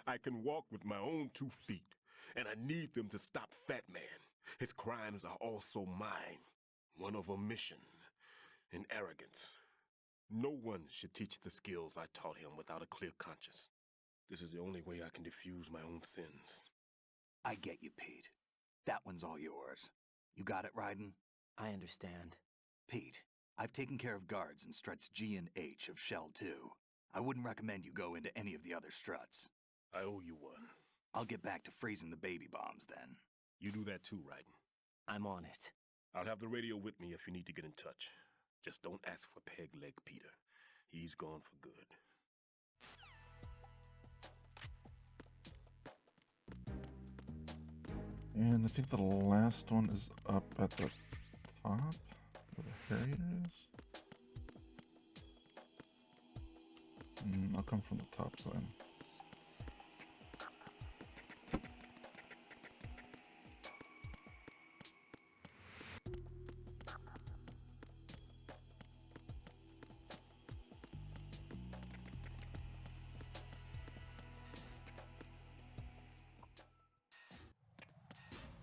I can walk with my own 2 feet, and I need them to stop Fat Man. His crimes are also mine. One of omission and arrogance. No one should teach the skills I taught him without a clear conscience. This is the only way I can diffuse my own sins. I get you, Pete. That one's all yours. You got it, Raiden? I understand. Pete, I've taken care of guards in struts G and H of Shell 2. I wouldn't recommend you go into any of the other struts. I owe you one. I'll get back to freezing the baby bombs then. You do that too, Raiden. I'm on it. I'll have the radio with me if you need to get in touch. Just don't ask for Peg Leg Peter. He's gone for good. And I think the last one is up at the top, where the Harrier is. I'll come from the top side.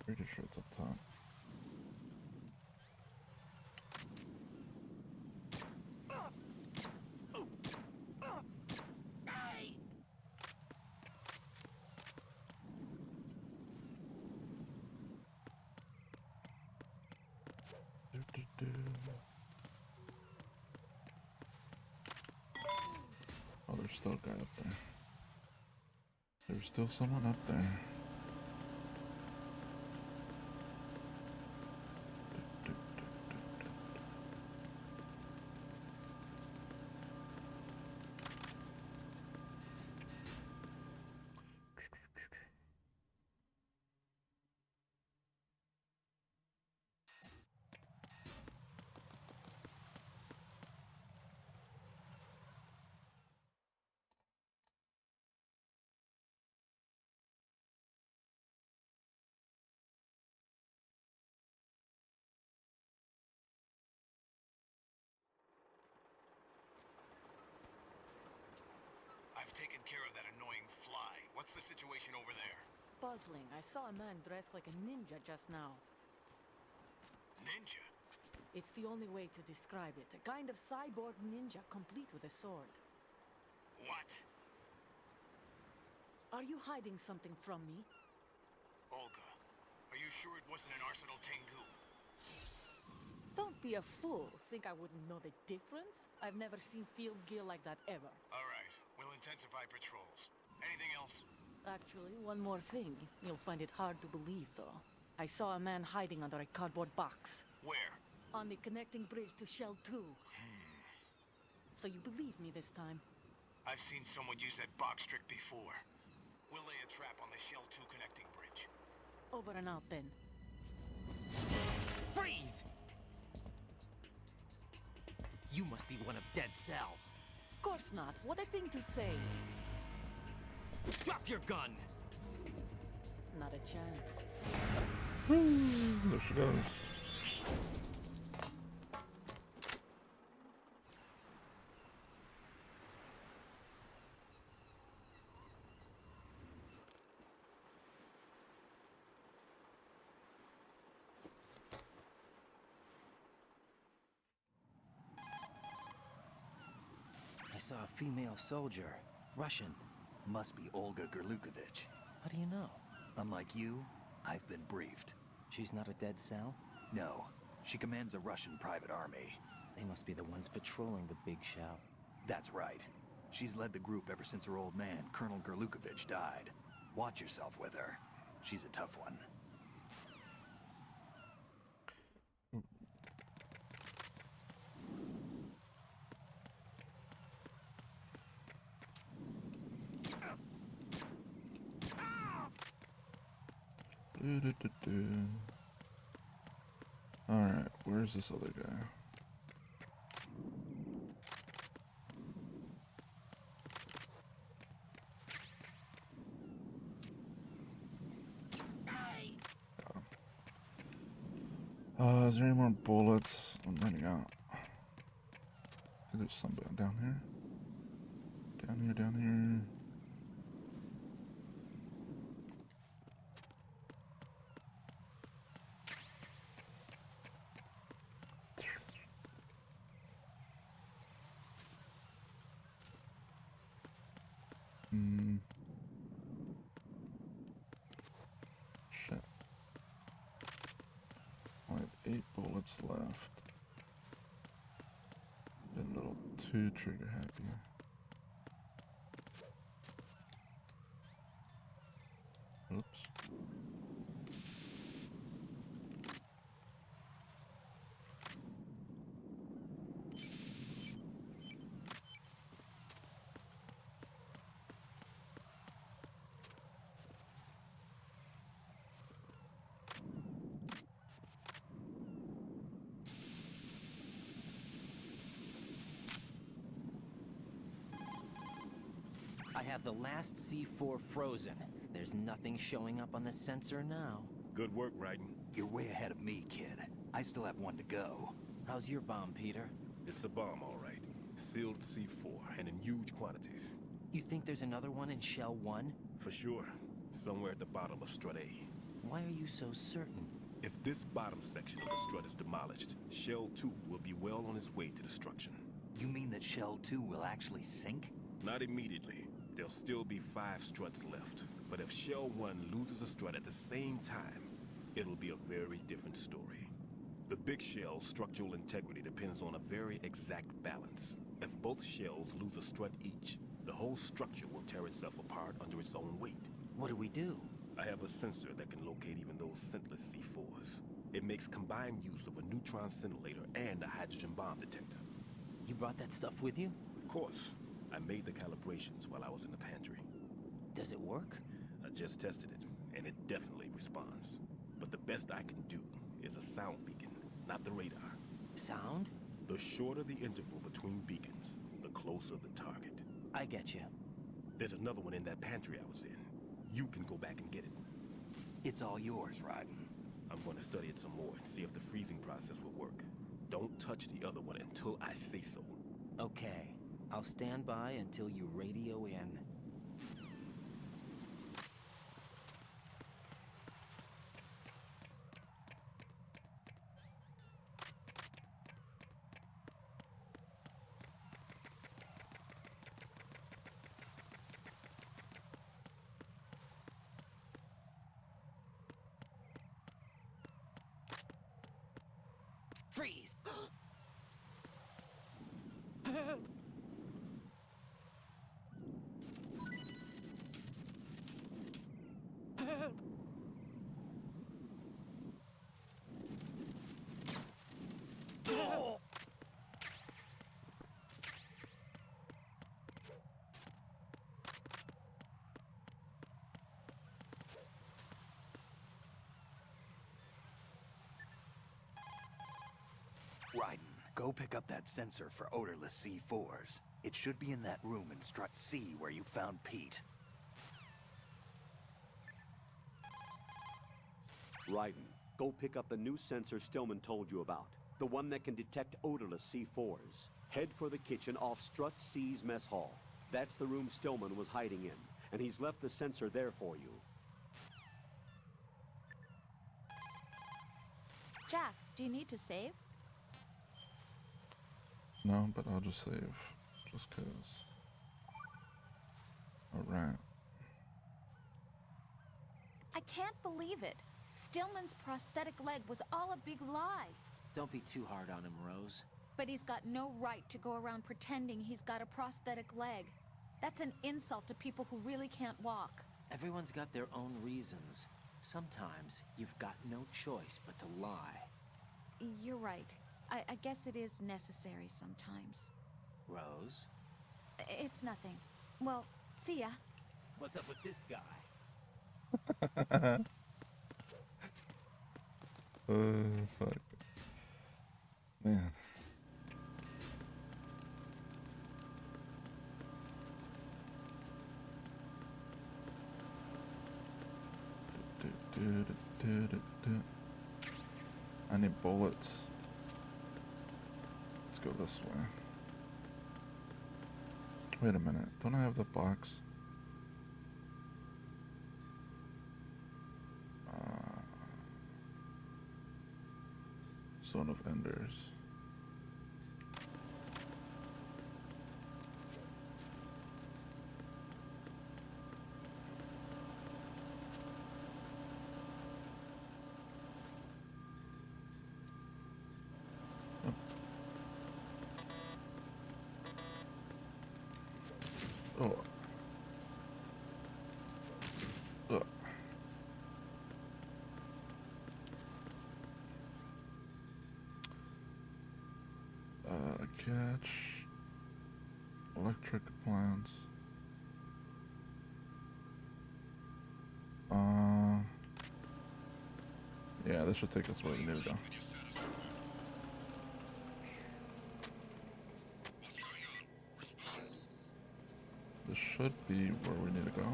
Pretty sure it's up top. Oh, there's still a guy up there. There's still someone up there. I've taken care of that annoying fly. What's the situation over there? puzzling. I saw a man dressed like a ninja just now. Ninja? It's the only way to describe it. A kind of cyborg ninja, complete with a sword. What? Are you hiding something from me? Olga, are you sure it wasn't an Arsenal Tengu? Don't be a fool. Think I wouldn't know the difference? I've never seen field gear like that ever. All right, we'll intensify patrols. Anything else? Actually, one more thing. You'll find it hard to believe, though. I saw a man hiding under a cardboard box. Where? On the connecting bridge to Shell 2. So you believe me this time? I've seen someone use that box trick before. We'll lay a trap on the Shell 2 connecting bridge. Over and out, then. Freeze! You must be one of Dead Cell. Of course not. What a thing to say. Drop your gun! Not a chance. There she goes. I saw a female soldier. Russian. Must be Olga Gerlukovich. How do you know? Unlike you, I've been briefed. She's not a Dead Cell? No. She commands a Russian private army. They must be the ones patrolling the Big Shell. That's right. She's led the group ever since her old man, Colonel Gerlukovich, died. Watch yourself with her. She's a tough one. Alright, where's this other guy? Is there any more bullets? I'm running out. I think there's somebody down here. Down here. Shit. I have 8 bullets left. Been a little too trigger happy. Oops. I have the last C4 frozen. There's nothing showing up on the sensor now. Good work, Raiden. You're way ahead of me, kid. I still have one to go. How's your bomb, Peter? It's a bomb, all right. Sealed C4, and in huge quantities. You think there's another one in Shell 1? For sure. Somewhere at the bottom of Strut A. Why are you so certain? If this bottom section of the strut is demolished, Shell 2 will be well on its way to destruction. You mean that Shell 2 will actually sink? Not immediately. There'll still be 5 struts left. But if Shell 1 loses a strut at the same time, it'll be a very different story. The Big Shell's structural integrity depends on a very exact balance. If both shells lose a strut each, the whole structure will tear itself apart under its own weight. What do we do? I have a sensor that can locate even those scentless C4s. It makes combined use of a neutron scintillator and a hydrogen bomb detector. You brought that stuff with you? Of course. I made the calibrations while I was in the pantry. Does it work? I just tested it, and it definitely responds. But the best I can do is a sound beacon, not the radar. Sound? The shorter the interval between beacons, the closer the target. I get you. There's another one in that pantry I was in. You can go back and get it. It's all yours, Raiden. I'm going to study it some more and see if the freezing process will work. Don't touch the other one until I say so. Okay. I'll stand by until you radio in. Freeze! Raiden, go pick up that sensor for odorless C4s. It should be in that room in Strut C where you found Pete. Raiden, go pick up the new sensor Stillman told you about. The one that can detect odorless C4s. Head for the kitchen off Strut C's mess hall. That's the room Stillman was hiding in, and he's left the sensor there for you. Jack, do you need to save? No, but I'll just save. Just cause. Alright. I can't believe it. Stillman's prosthetic leg was all a big lie. Don't be too hard on him, Rose. But he's got no right to go around pretending he's got a prosthetic leg. That's an insult to people who really can't walk. Everyone's got their own reasons. Sometimes you've got no choice but to lie. You're right. I guess it is necessary sometimes. Rose? It's nothing. Well, see ya. What's up with this guy? Fuck. Man. I need bullets. Let's go this way. Wait a minute. Don't I have the box? Zone of Enders. Oh. Oh. Catch electric appliance. Yeah, this should take us where we need to go. This should be where we need to go.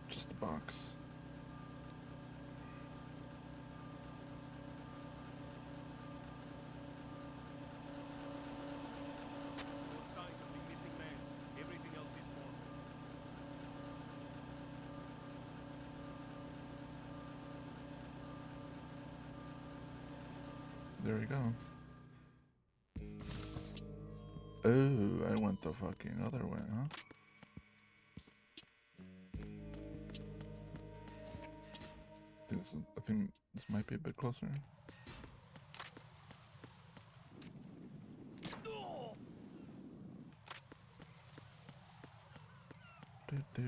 Just a box. No sign of the missing man. Everything else is normal. There we go. Oh, I went the fucking other way, huh? I think this might be a bit closer. Do.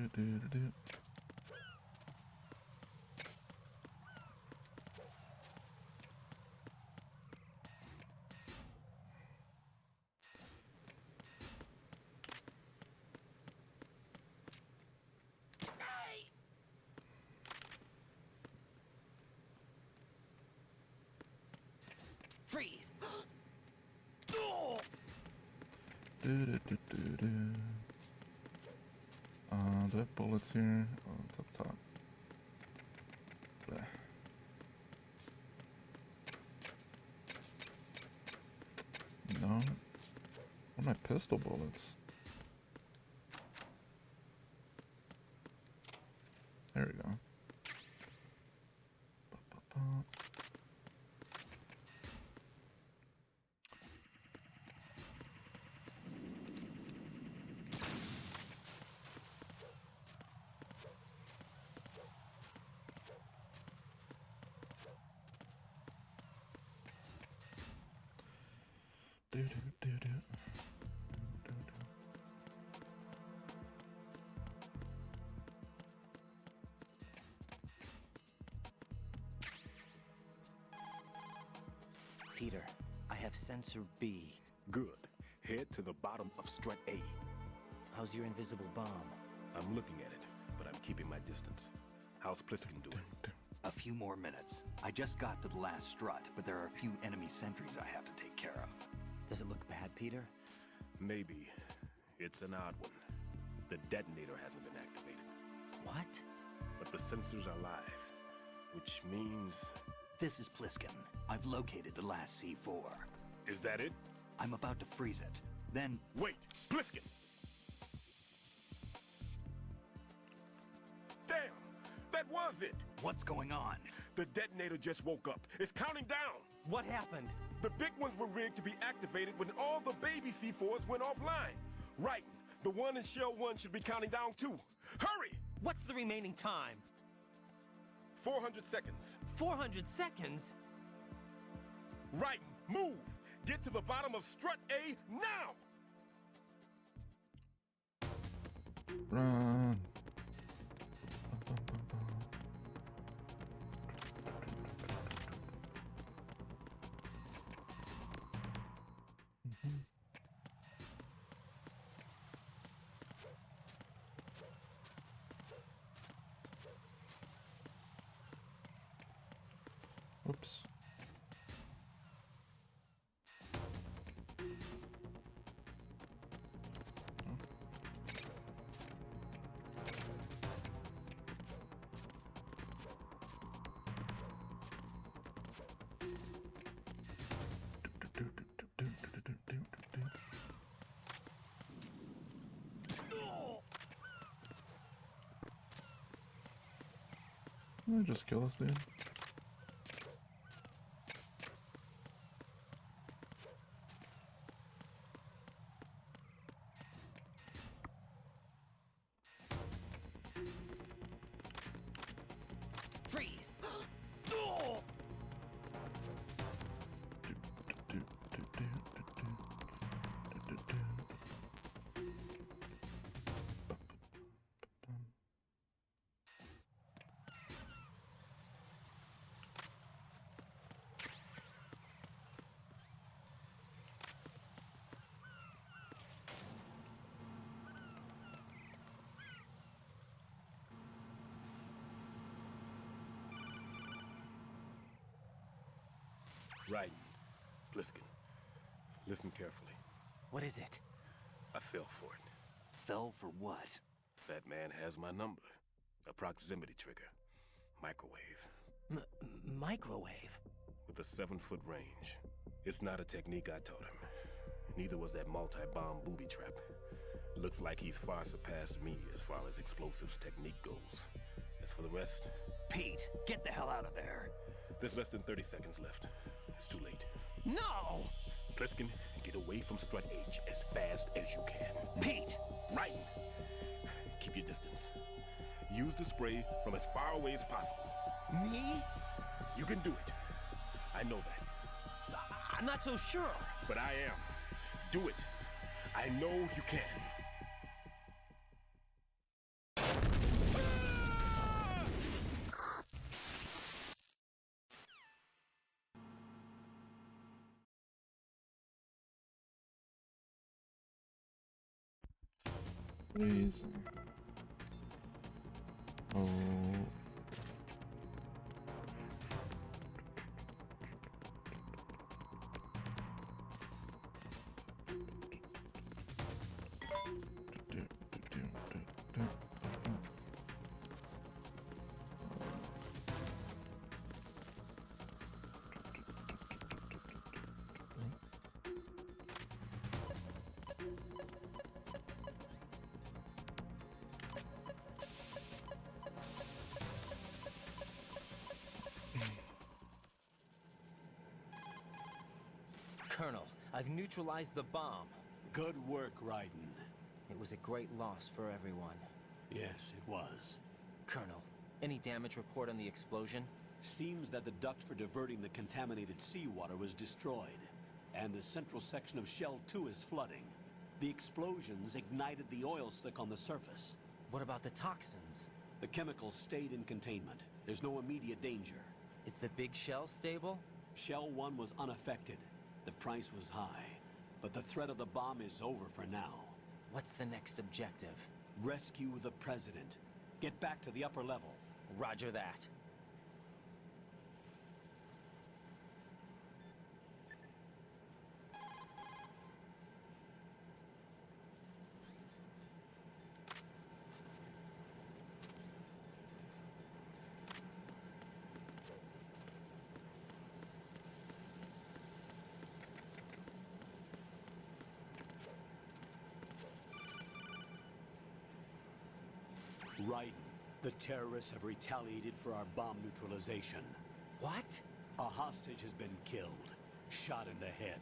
Freeze! Do I have bullets here? Oh, it's up top. Bleh. No. What are my pistol bullets? There we go. Peter, I have sensor B. Good. Head to the bottom of strut A. How's your invisible bomb? I'm looking at it, but I'm keeping my distance. How's Pliskin doing? A few more minutes. I just got to the last strut, but there are a few enemy sentries I have to take care of. Does it look bad, Peter? Maybe. It's an odd one. The detonator hasn't been activated. What? But the sensors are live, which means... This is Pliskin. I've located the last C4. Is that it? I'm about to freeze it. Then... Wait! Pliskin! Damn! That was it! What's going on? The detonator just woke up. It's counting down! What happened? The big ones were rigged to be activated when all the baby C4s went offline. Right. The one in Shell 1 should be counting down too. Hurry! What's the remaining time? 400 seconds. 400 seconds? Right. Move! Get to the bottom of strut A now! Run. Oops. Just kill this dude. Freeze! Right. Pliskin. Listen carefully. What is it? I fell for it. Fell for what? That man has my number. A proximity trigger. Microwave. Microwave? With a 7-foot range. It's not a technique I taught him. Neither was that multi-bomb booby trap. Looks like he's far surpassed me as far as explosives technique goes. As for the rest... Pete, get the hell out of there. There's less than 30 seconds left. It's too late. No! Pliskin, get away from strut H as fast as you can. Pete! Right! Keep your distance. Use the spray from as far away as possible. Me? You can do it. I know that. I'm not so sure. But I am. Do it. I know you can. Please. Oh. Colonel, I've neutralized the bomb. Good work, Raiden. It was a great loss for everyone. Yes, it was. Colonel, any damage report on the explosion? Seems that the duct for diverting the contaminated seawater was destroyed. And the central section of Shell 2 is flooding. The explosions ignited the oil slick on the surface. What about the toxins? The chemicals stayed in containment. There's no immediate danger. Is the big shell stable? Shell 1 was unaffected. The price was high, but the threat of the bomb is over for now. What's the next objective? Rescue the President. Get back to the upper level. Roger that. Raiden, the terrorists have retaliated for our bomb neutralization. What? A hostage has been killed, shot in the head.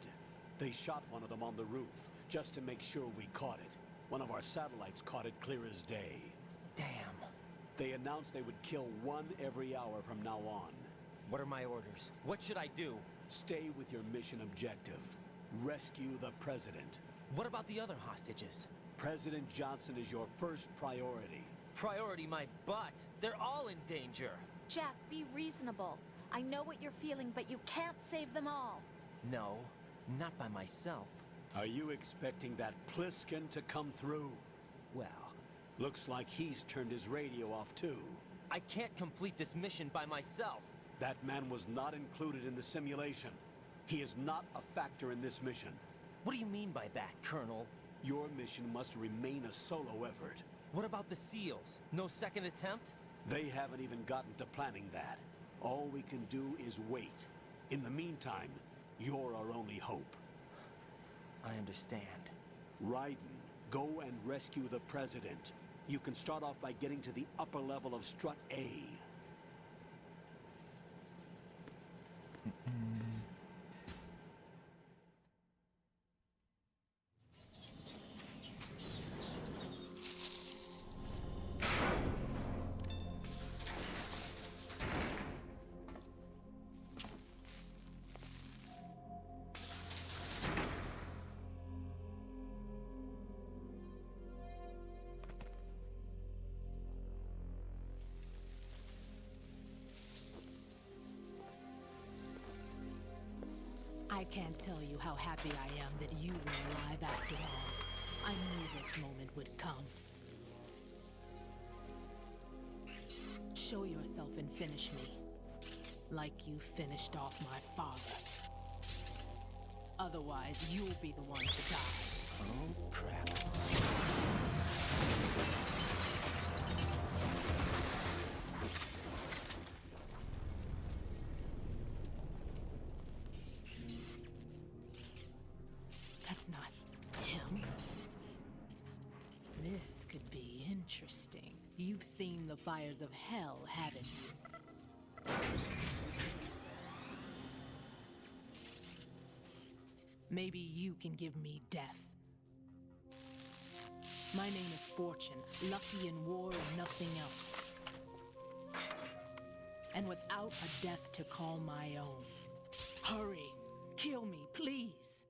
They shot one of them on the roof, just to make sure we caught it. One of our satellites caught it clear as day. Damn. They announced they would kill one every hour from now on. What are my orders? What should I do? Stay with your mission objective. Rescue the President. What about the other hostages? President Johnson is your first priority. Priority my butt. They're all in danger. Jack, be reasonable. I know what you're feeling, but you can't save them all. No, not by myself. Are you expecting that Pliskin to come through? Well, looks like he's turned his radio off too. I can't complete this mission by myself. That man was not included in the simulation. He is not a factor in this mission. What do you mean by that, Colonel? Your mission must remain a solo effort. What about the SEALs? No second attempt? They haven't even gotten to planning that. All we can do is wait. In the meantime, you're our only hope. I understand. Raiden, go and rescue the President. You can start off by getting to the upper level of Strut A. I can't tell you how happy I am that you were alive after all. I knew this moment would come. Show yourself and finish me. Like you finished off my father. Otherwise, you'll be the one to die. Oh, crap. That's not him. This could be interesting. You've seen the fires of hell, haven't you? Maybe you can give me death. My name is Fortune, lucky in war and nothing else. And without a death to call my own. Hurry, kill me, please.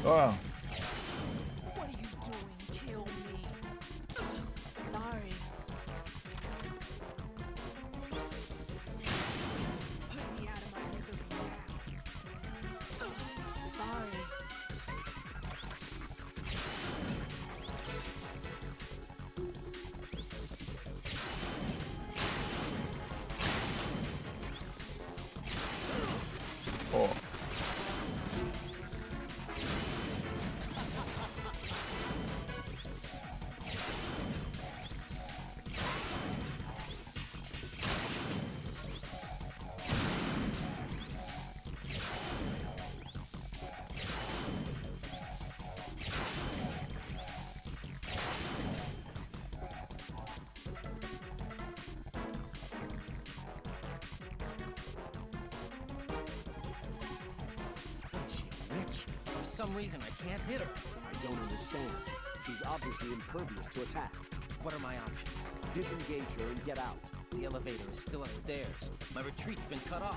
Oh. What are you doing? Kill me. Sorry. Put me out of my misery now. Sorry. Oh. some reason, I can't hit her. I don't understand. She's obviously impervious to attack. What are my options? Disengage her and get out. The elevator is still upstairs. My retreat's been cut off.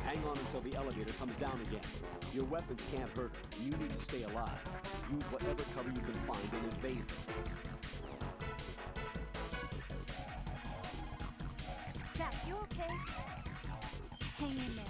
Hang on until the elevator comes down again. Your weapons can't hurt her. You need to stay alive. Use whatever cover you can find and evade her. Jack, you okay? Hang in there.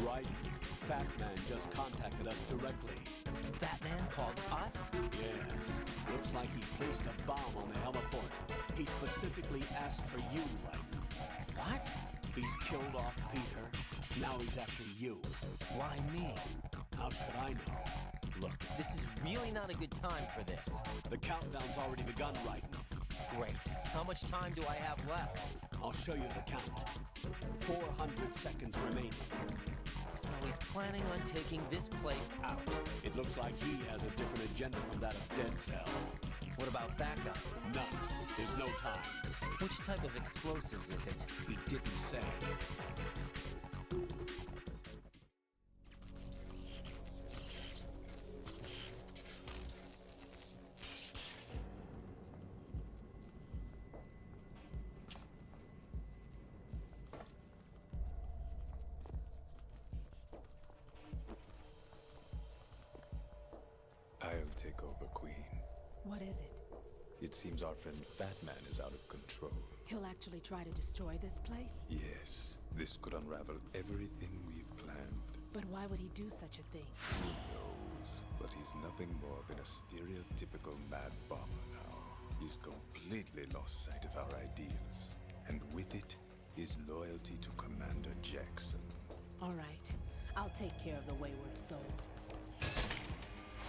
Right. Fat Man just contacted us directly. Fat Man called us? Yes. Looks like he placed a bomb on the heliport. He specifically asked for you, right? What? He's killed off Peter. Now he's after you. Why me? How should I know? Look, this is really not a good time for this. The countdown's already begun, right? Great. How much time do I have left? I'll show you the count. 400 seconds remaining. So he's planning on taking this place out. It looks like he has a different agenda from that of Dead Cell. What about backup? None. There's no time. Which type of explosives is it? He didn't say. I'll take over, Queen. What is it? It seems our friend Fat Man is out of control. He'll actually try to destroy this place? Yes, this could unravel everything we've planned. But why would he do such a thing? Who knows? But he's nothing more than a stereotypical mad bomber now. He's completely lost sight of our ideals. And with it, his loyalty to Commander Jackson. All right. I'll take care of the wayward soul.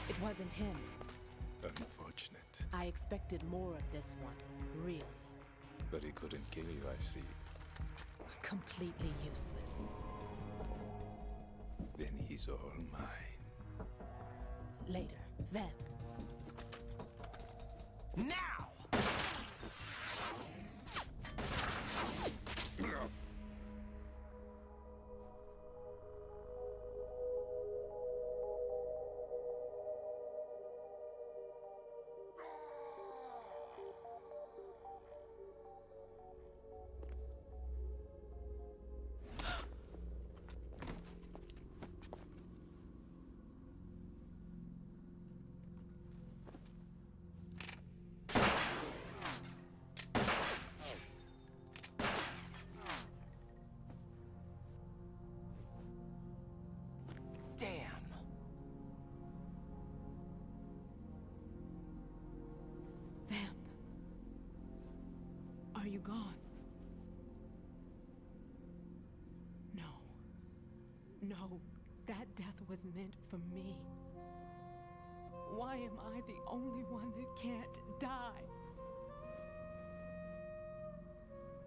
It wasn't him. Unfortunate. I expected more of this one, really. But he couldn't kill you, I see. Completely useless. Then he's all mine. Later. Vamp. Now! Damn! Vamp. Are you gone? No. No, that death was meant for me. Why am I the only one that can't die?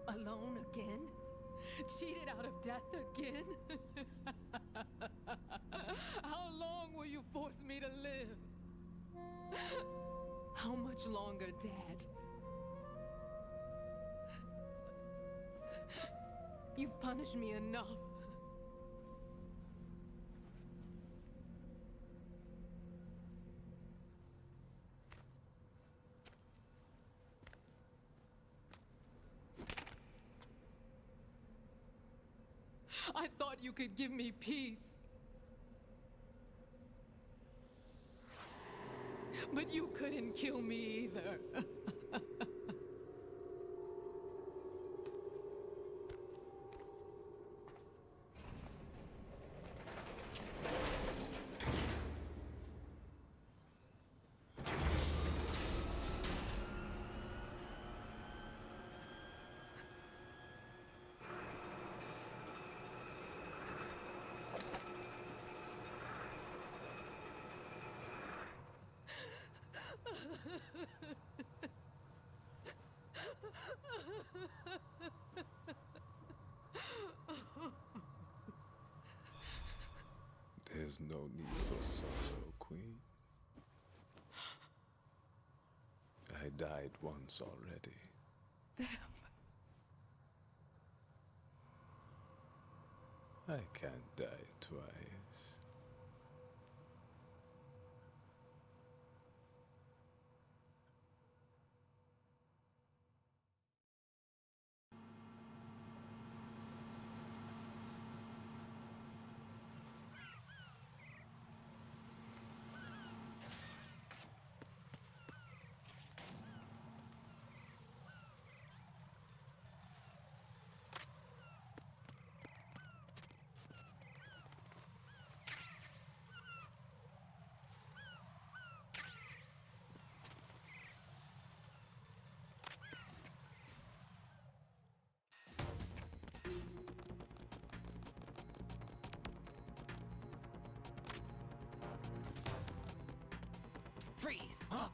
Alone again? Cheated out of death again? How long will you force me to live? How much longer, Dad? You've punished me enough. I thought you could give me peace. But you couldn't kill me either. no need for sorrow, Queen. I died once already. I can't die twice. Freeze! Huh?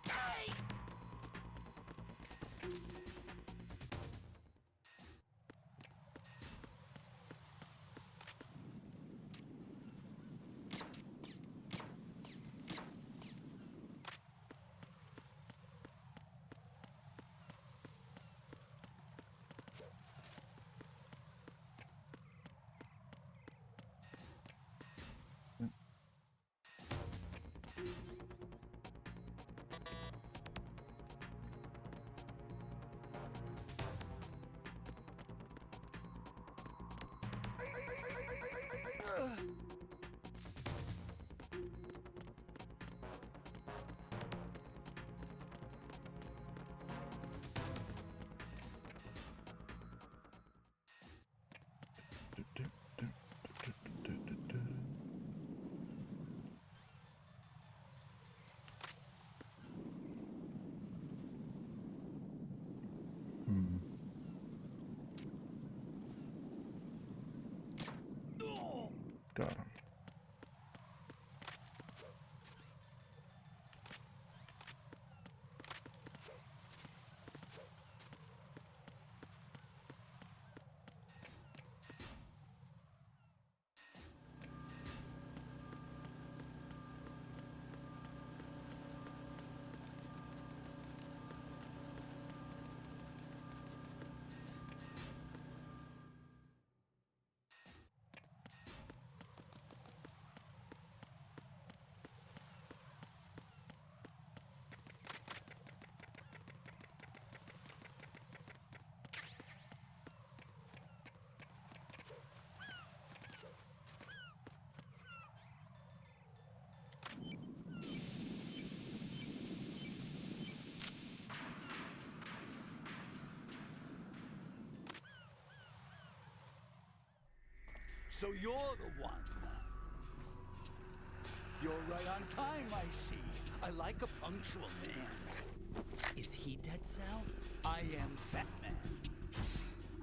Hey! Got him. So you're the one. You're right on time, I see. I like a punctual man. Is he Dead Cell? I am Fat Man.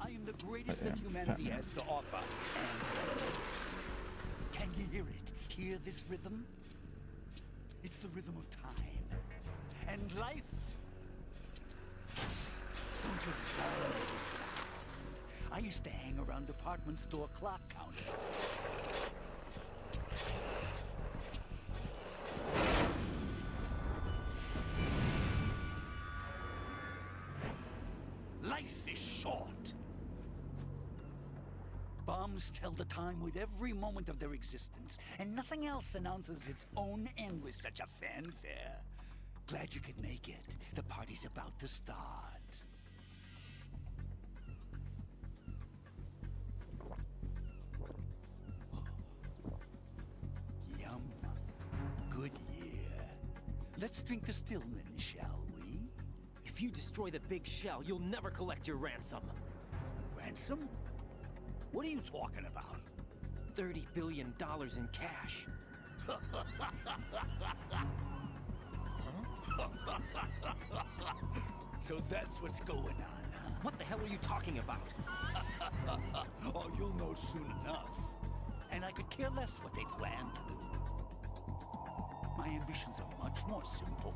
I am the greatest that humanity has to offer, and the most. Can you hear it? Hear this rhythm? It's the rhythm of time. And life. Don't you love this sound? I used to hang around department store clock counters. Life is short. Bombs tell the time with every moment of their existence, and nothing else announces its own end with such a fanfare. Glad you could make it. The party's about to start. Yum. Good year. Let's drink the Stillman, shall we? If you destroy the big shell, you'll never collect your ransom. Ransom? What are you talking about? $30 billion in cash. So that's what's going on, huh? What the hell are you talking about? Oh, you'll know soon enough. And I could care less what they plan to do. My ambitions are much more simple.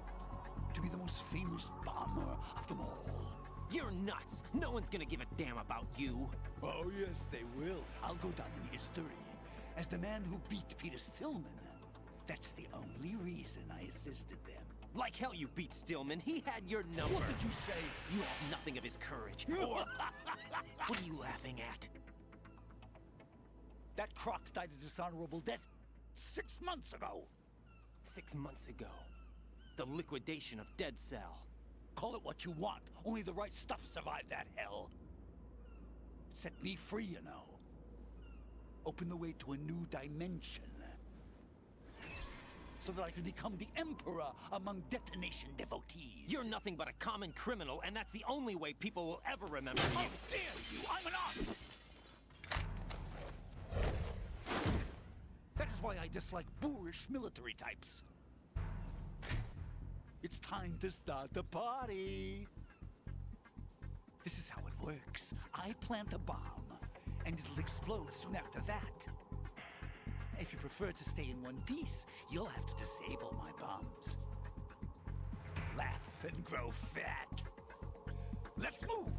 To be the most famous bomber of them all. You're nuts! No one's gonna give a damn about you! Oh, yes, they will. I'll go down in history As the man who beat Peter Stillman, that's the only reason I assisted them. Like hell you beat Stillman. He had your number. What did you say? You have nothing of his courage. Or... What are you laughing at? That croc died a dishonorable death 6 months ago. 6 months ago. The liquidation of Dead Cell. Call it what you want. Only the right stuff survived that hell. Set me free, you know. Open the way to a new dimension. So that I can become the Emperor among detonation devotees. You're nothing but a common criminal, and that's the only way people will ever remember you. How dare you! I'm an artist! That is why I dislike boorish military types. It's time to start the party. This is how it works. I plant a bomb, and it'll explode soon after that. If you prefer to stay in one piece, you'll have to disable my bombs. Laugh and grow fat. Let's move!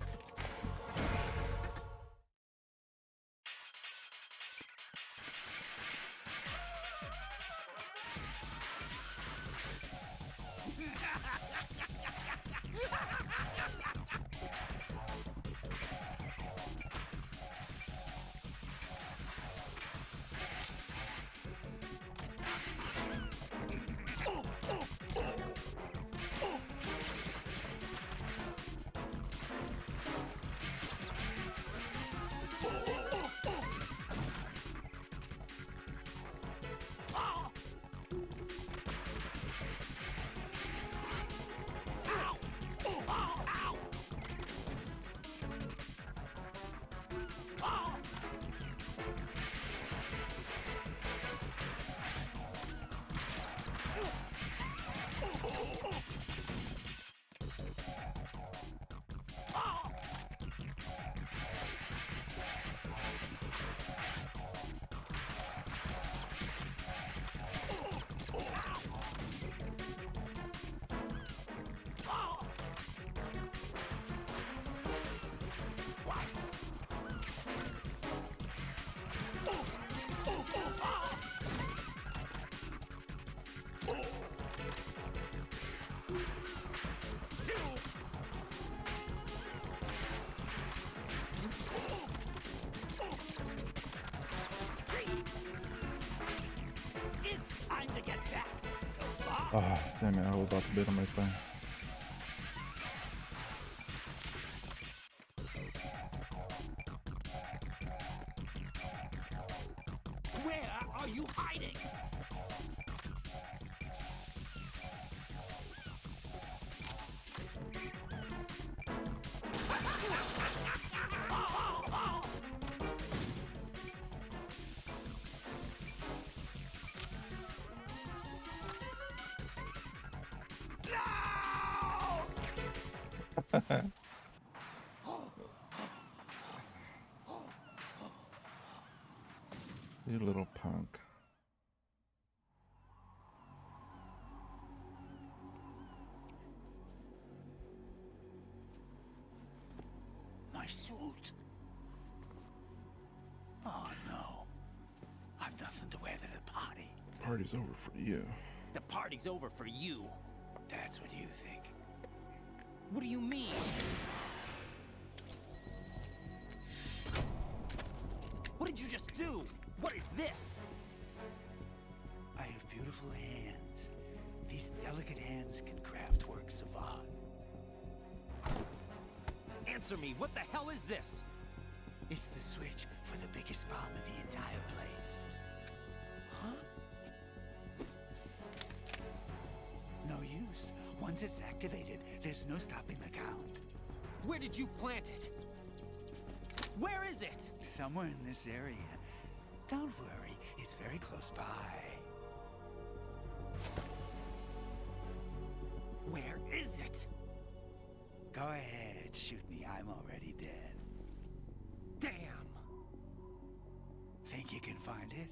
Oh, damn it, I was about to beat him right there. Where are you hiding? You little punk. My suit. Oh no. I've nothing to wear to the party. Party's over for you. The party's over for you. That's what you think. What do you mean? What did you just do? What is this? I have beautiful hands. These delicate hands can craft works of art. Answer me, what the hell is this? It's the switch for the biggest bomb in the entire place. Huh? No use. Once it's activated, there's no stopping the count. Where did you plant it? Where is it? Somewhere in this area. Don't worry, it's very close by. Where is it? Go ahead, shoot me. I'm already dead. Damn! Think you can find it?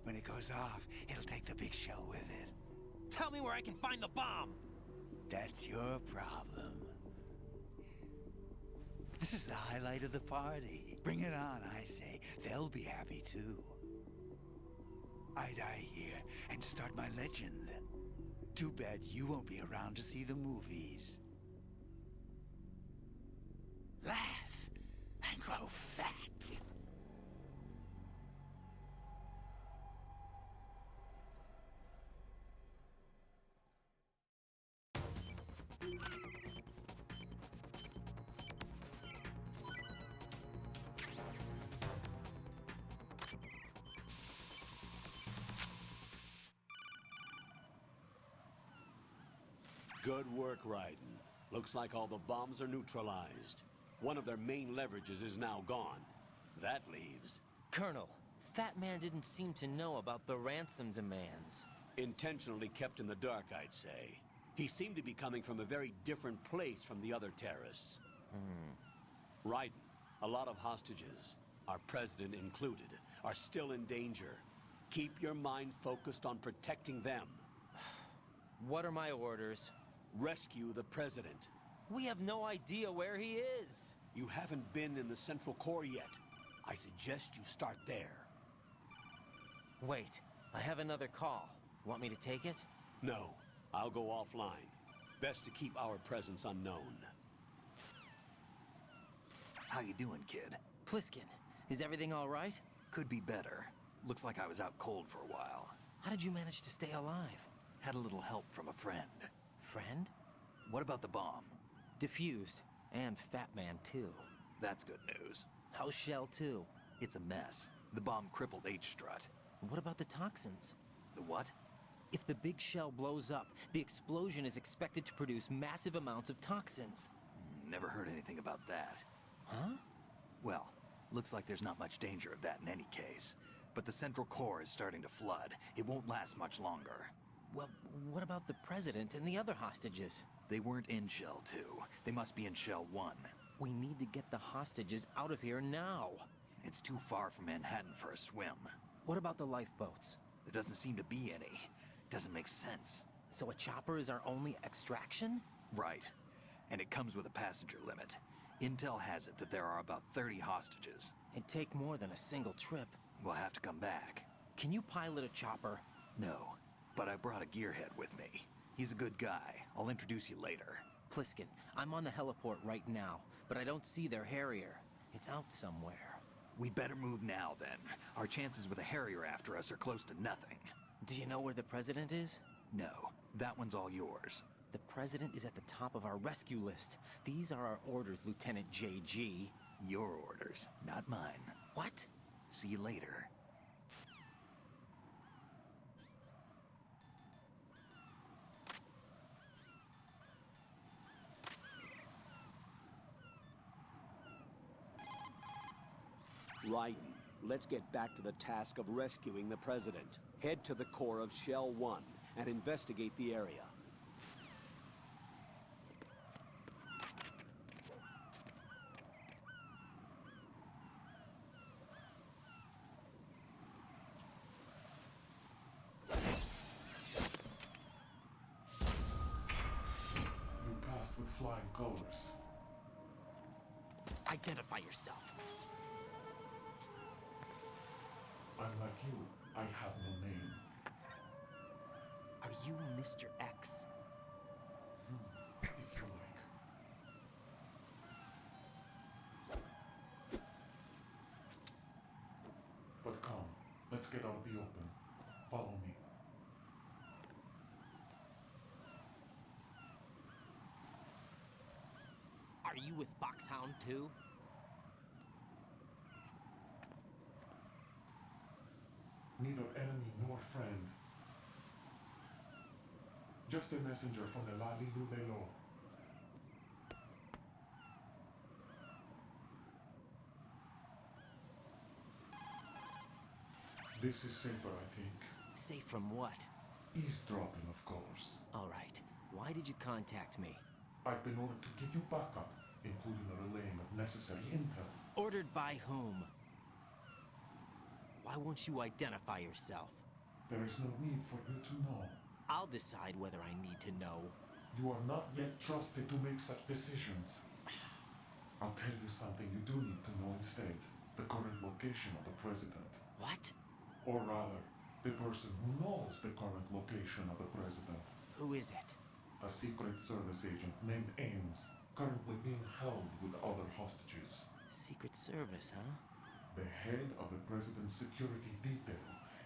When it goes off, it'll take the big show with it. Tell me where I can find the bomb! That's your problem. This is the highlight of the party. Bring it on, I say. They'll be happy too. I die here and start my legend. Too bad you won't be around to see the movies. Laugh and grow fat. Good work, Raiden. Looks like all the bombs are neutralized. One of their main leverages is now gone. That leaves... Colonel, Fat Man didn't seem to know about the ransom demands. Intentionally kept in the dark, I'd say. He seemed to be coming from a very different place from the other terrorists. Raiden, a lot of hostages, our president included, are still in danger. Keep your mind focused on protecting them. What are my orders? Rescue the president. We have no idea where he is. You haven't been in the Central Core yet. I suggest you start there. Wait, I have another call. Want me to take it? No, I'll go offline. Best to keep our presence unknown. How you doing, kid? Pliskin, is everything all right? Could be better. Looks like I was out cold for a while. How did you manage to stay alive? Had a little help from a friend. Friend? What about the bomb? Diffused. And Fat Man, too. That's good news. How's Shell 2? It's a mess. The bomb crippled H-Strut. What about the toxins? The what? If the big shell blows up, the explosion is expected to produce massive amounts of toxins. Never heard anything about that. Huh? Well, looks like there's not much danger of that in any case. But the Central Core is starting to flood. It won't last much longer. Well, what about the president and the other hostages? They weren't in Shell 2. They must be in Shell 1. We need to get the hostages out of here now. It's too far from Manhattan for a swim. What about the lifeboats? There doesn't seem to be any. Doesn't make sense. So a chopper is our only extraction? Right. And it comes with a passenger limit. Intel has it that there are about 30 hostages. It'd take more than a single trip. We'll have to come back. Can you pilot a chopper? No, but I brought a gearhead with me. He's a good guy. I'll introduce you later. Pliskin, I'm on the heliport right now, but I don't see their Harrier. It's out somewhere. We better move now, then. Our chances with a Harrier after us are close to nothing. Do you know where the president is? No, that one's all yours. The president is at the top of our rescue list. These are our orders, Lieutenant JG. Your orders, not mine. What? See you later. Raiden, let's get back to the task of rescuing the president. Head to the core of Shell 1 and investigate the area. You passed with flying colors. Identify yourself. I'm like you. I have no name. Are you Mr. X? If you like. But come, let's get out of the open. Follow me. Are you with Foxhound too? Neither enemy nor friend. Just a messenger from the La Lilu Lelo. This is safer, I think. Safe from what? Eavesdropping, of course. All right. Why did you contact me? I've been ordered to give you backup, including the relaying of necessary intel. Ordered by whom? Why won't you identify yourself? There is no need for you to know. I'll decide whether I need to know. You are not yet trusted to make such decisions. I'll tell you something you do need to know instead. The current location of the president. What? Or rather, The person who knows the current location of the president. Who is it? A Secret Service agent named Ames, currently being held with other hostages. Secret Service, huh? The head of the president's security detail,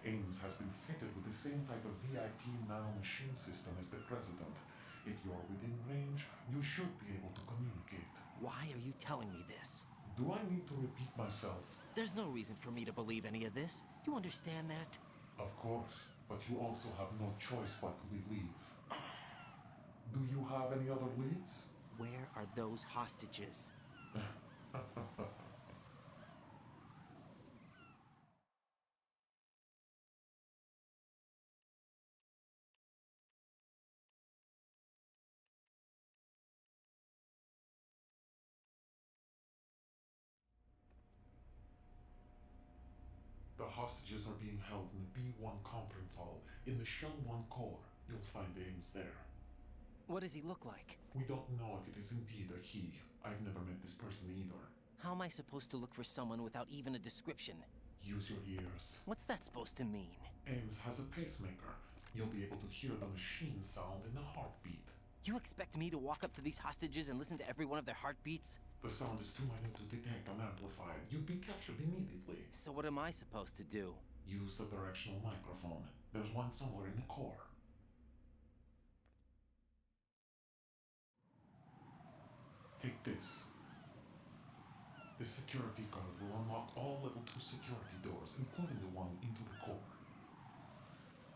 Ames, has been fitted with the same type of VIP nanomachine system as the president. If you're within range, you should be able to communicate. Why are you telling me this? Do I need to repeat myself? There's no reason for me to believe any of this. You understand that? Of course, but you also have no choice but to believe. Do you have any other leads? Where are those hostages? The hostages are being held in the B1 conference hall in the Shell 1 core. You'll find Ames there. What does he look like? We don't know if it is indeed a he. I've never met this person either. How am I supposed to look for someone without even a description? Use your ears. What's that supposed to mean? Ames has a pacemaker. You'll be able to hear the machine sound in the heartbeat. You expect me to walk up to these hostages and listen to every one of their heartbeats? The sound is too minute to detect unamplified. You'd be captured immediately. So what am I supposed to do? Use the directional microphone. There's one somewhere in the core. Take this. The security code will unlock all level 2 security doors, including the one into the core.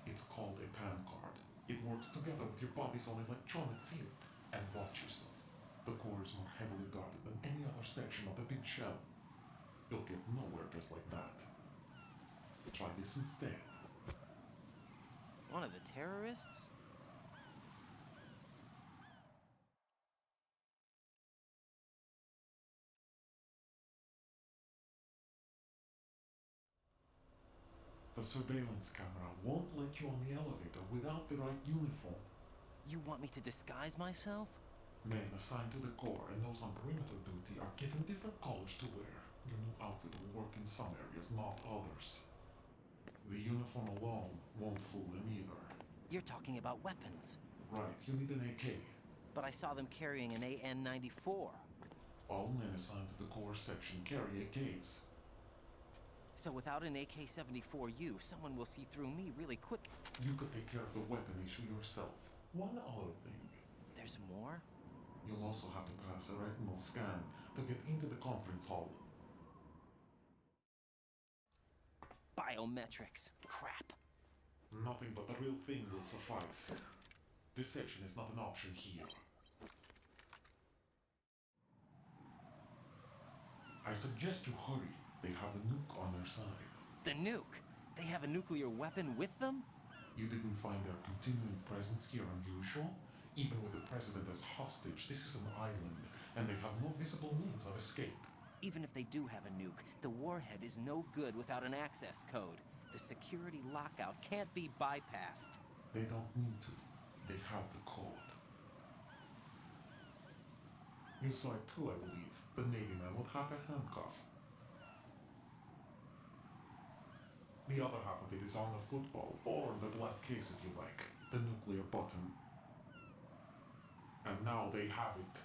It's called a PAN card. It works together with your body's own electronic field. And watch yourself. The core is more heavily guarded than any other section of the big shell. You'll get nowhere just like that. Try this instead. One of the terrorists? The surveillance camera won't let you on the elevator without the right uniform. You want me to disguise myself? Men assigned to the core and those on perimeter duty are given different colors to wear. Your new outfit will work in some areas, not others. The uniform alone won't fool them either. You're talking about weapons. Right, you need an AK. But I saw them carrying an AN-94. All men assigned to the core section carry AKs. So without an AK-74U, someone will see through me really quick. You could take care of the weapon issue yourself. One other thing. There's more? You'll also have to pass a retinal scan to get into the conference hall. Biometrics. Crap. Nothing but the real thing will suffice. Deception is not an option here. I suggest you hurry. They have a nuke on their side. The nuke? They have a nuclear weapon with them? You didn't find their continuing presence here unusual? Even with the president as hostage, this is an island, and they have no visible means of escape. Even if they do have a nuke, the warhead is no good without an access code. The security lockout can't be bypassed. They don't need to. They have the code. You saw it too, I believe. The Navy man would have a handcuff. The other half of it is on the football, or the black case if you like. The nuclear button. And now they have it.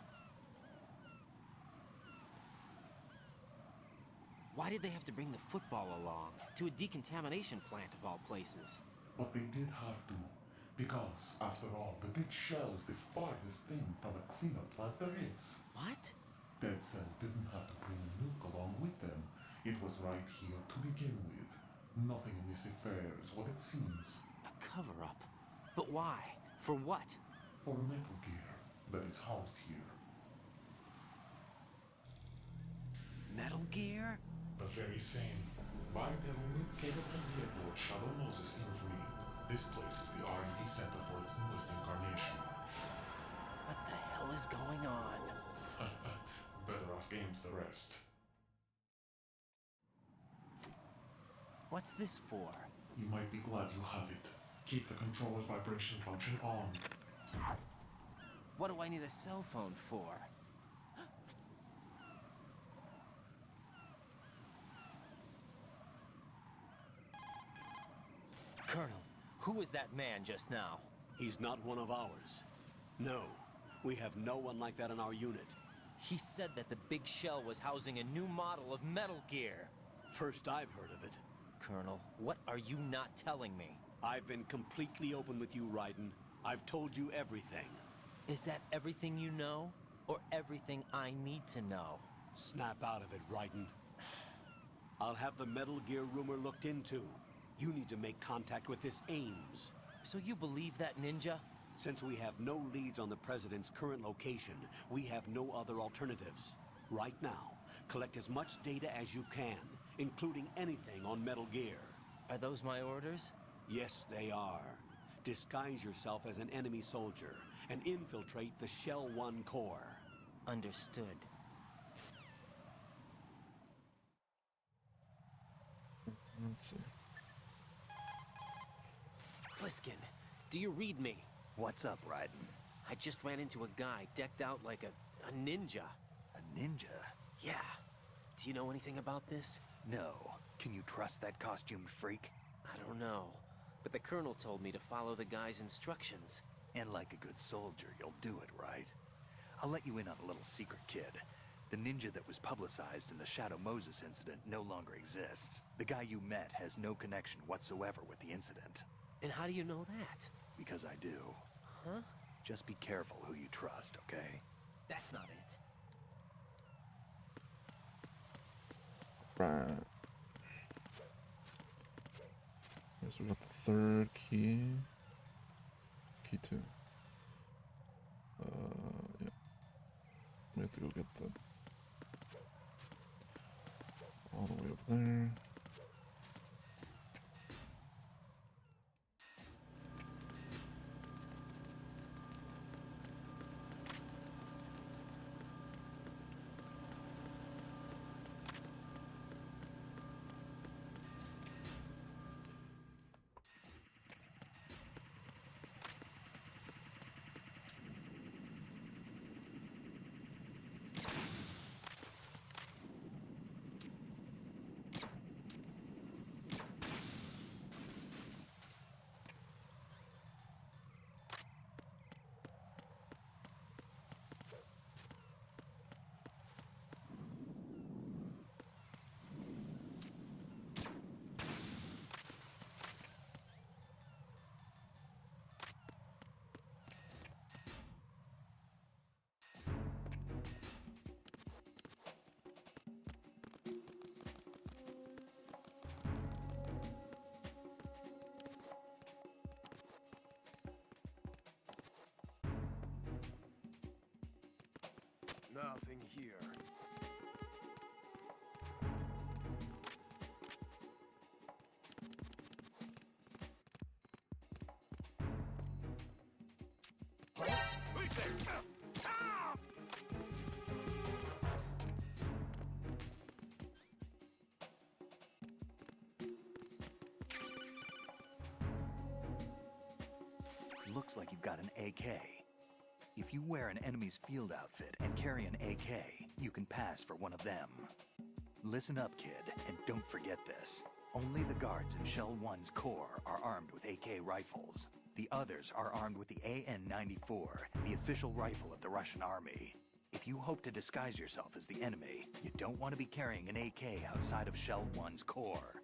Why did they have to bring the football along? To a decontamination plant of all places. But they did have to. Because, after all, the big shell is the farthest thing from a cleanup plant there is. What? Dead Cell didn't have to bring a nuke along with them. It was right here to begin with. Nothing in this affair is what it seems. A cover-up? But why? For what? For Metal Gear that is housed here. Metal Gear? The very same. Bipedal nuke came from the airport Shadow Moses infamy. This place is the R&D center for its newest incarnation. What the hell is going on? Better ask Ames the rest. What's this for? You might be glad you have it. Keep the controller's vibration function on. What do I need a cell phone for? Who was that man just now? He's not one of ours. No, we have no one like that in our unit. He said that the big shell was housing a new model of Metal Gear. First I've heard of it. Colonel, what are you not telling me? I've been completely open with you, Raiden. I've told you everything. Is that everything you know? Or everything I need to know? Snap out of it, Raiden. I'll have the Metal Gear rumor looked into. You need to make contact with this Ames. So you believe that ninja? Since we have no leads on the President's current location, we have no other alternatives. Right now, collect as much data as you can, including anything on Metal Gear. Are those my orders? Yes, they are. Disguise yourself as an enemy soldier and infiltrate the Shell 1 core. Understood. Let's see. Pliskin, do you read me? What's up, Raiden? I just ran into a guy decked out like a ninja. A ninja? Yeah. Do you know anything about this? No. Can you trust that costumed freak? I don't know. But the Colonel told me to follow the guy's instructions. And like a good soldier, you'll do it, right? I'll let you in on a little secret, kid. The ninja that was publicized in the Shadow Moses incident no longer exists. The guy you met has no connection whatsoever with the incident. And how do you know that? Because I do. Huh? Just be careful who you trust, okay? That's not it. Right. Okay, so we got the third key. Key 2. Yeah. We have to go get the... all the way up there. Nothing here. Who's there? Ah! Looks like you've got an AK. If you wear an enemy's field outfit and carry an AK, you can pass for one of them. Listen up, kid, and don't forget this. Only the guards in Shell 1's core are armed with AK rifles. The others are armed with the AN-94, the official rifle of the Russian army. If you hope to disguise yourself as the enemy, you don't want to be carrying an AK outside of Shell 1's core.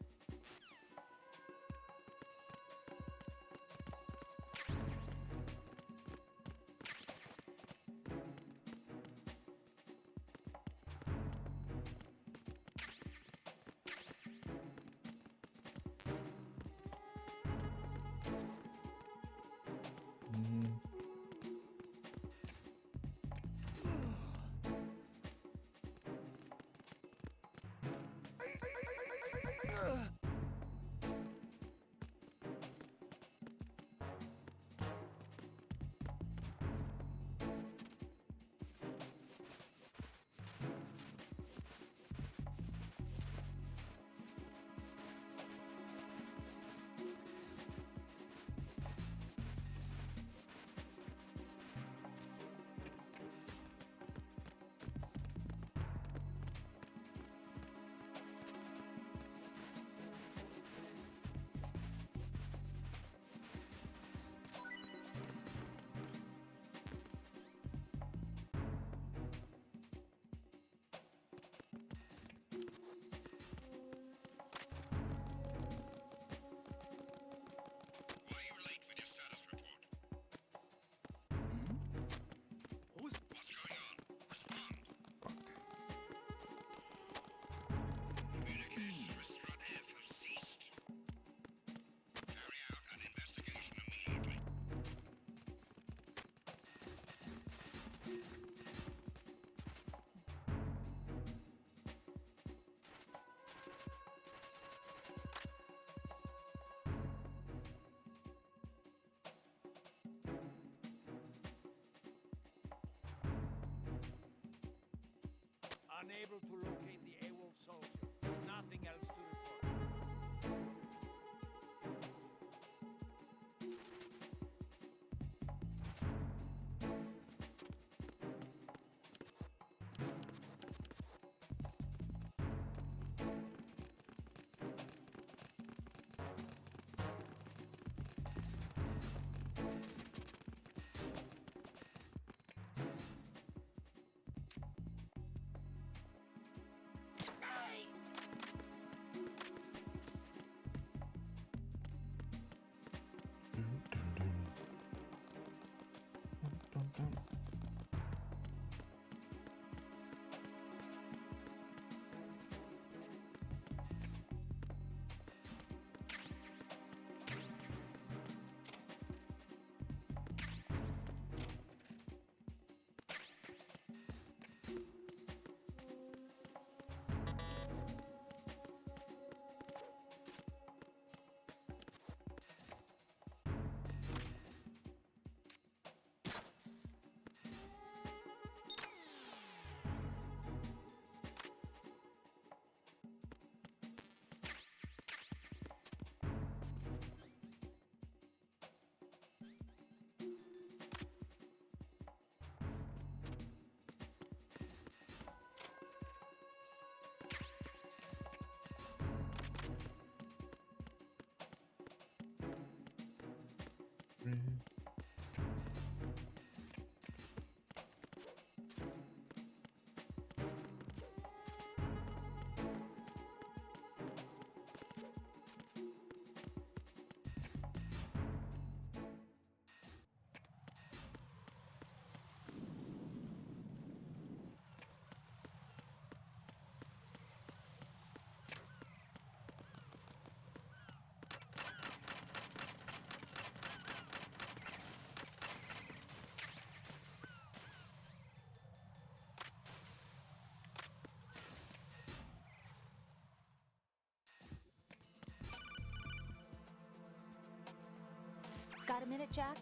minute, Jack?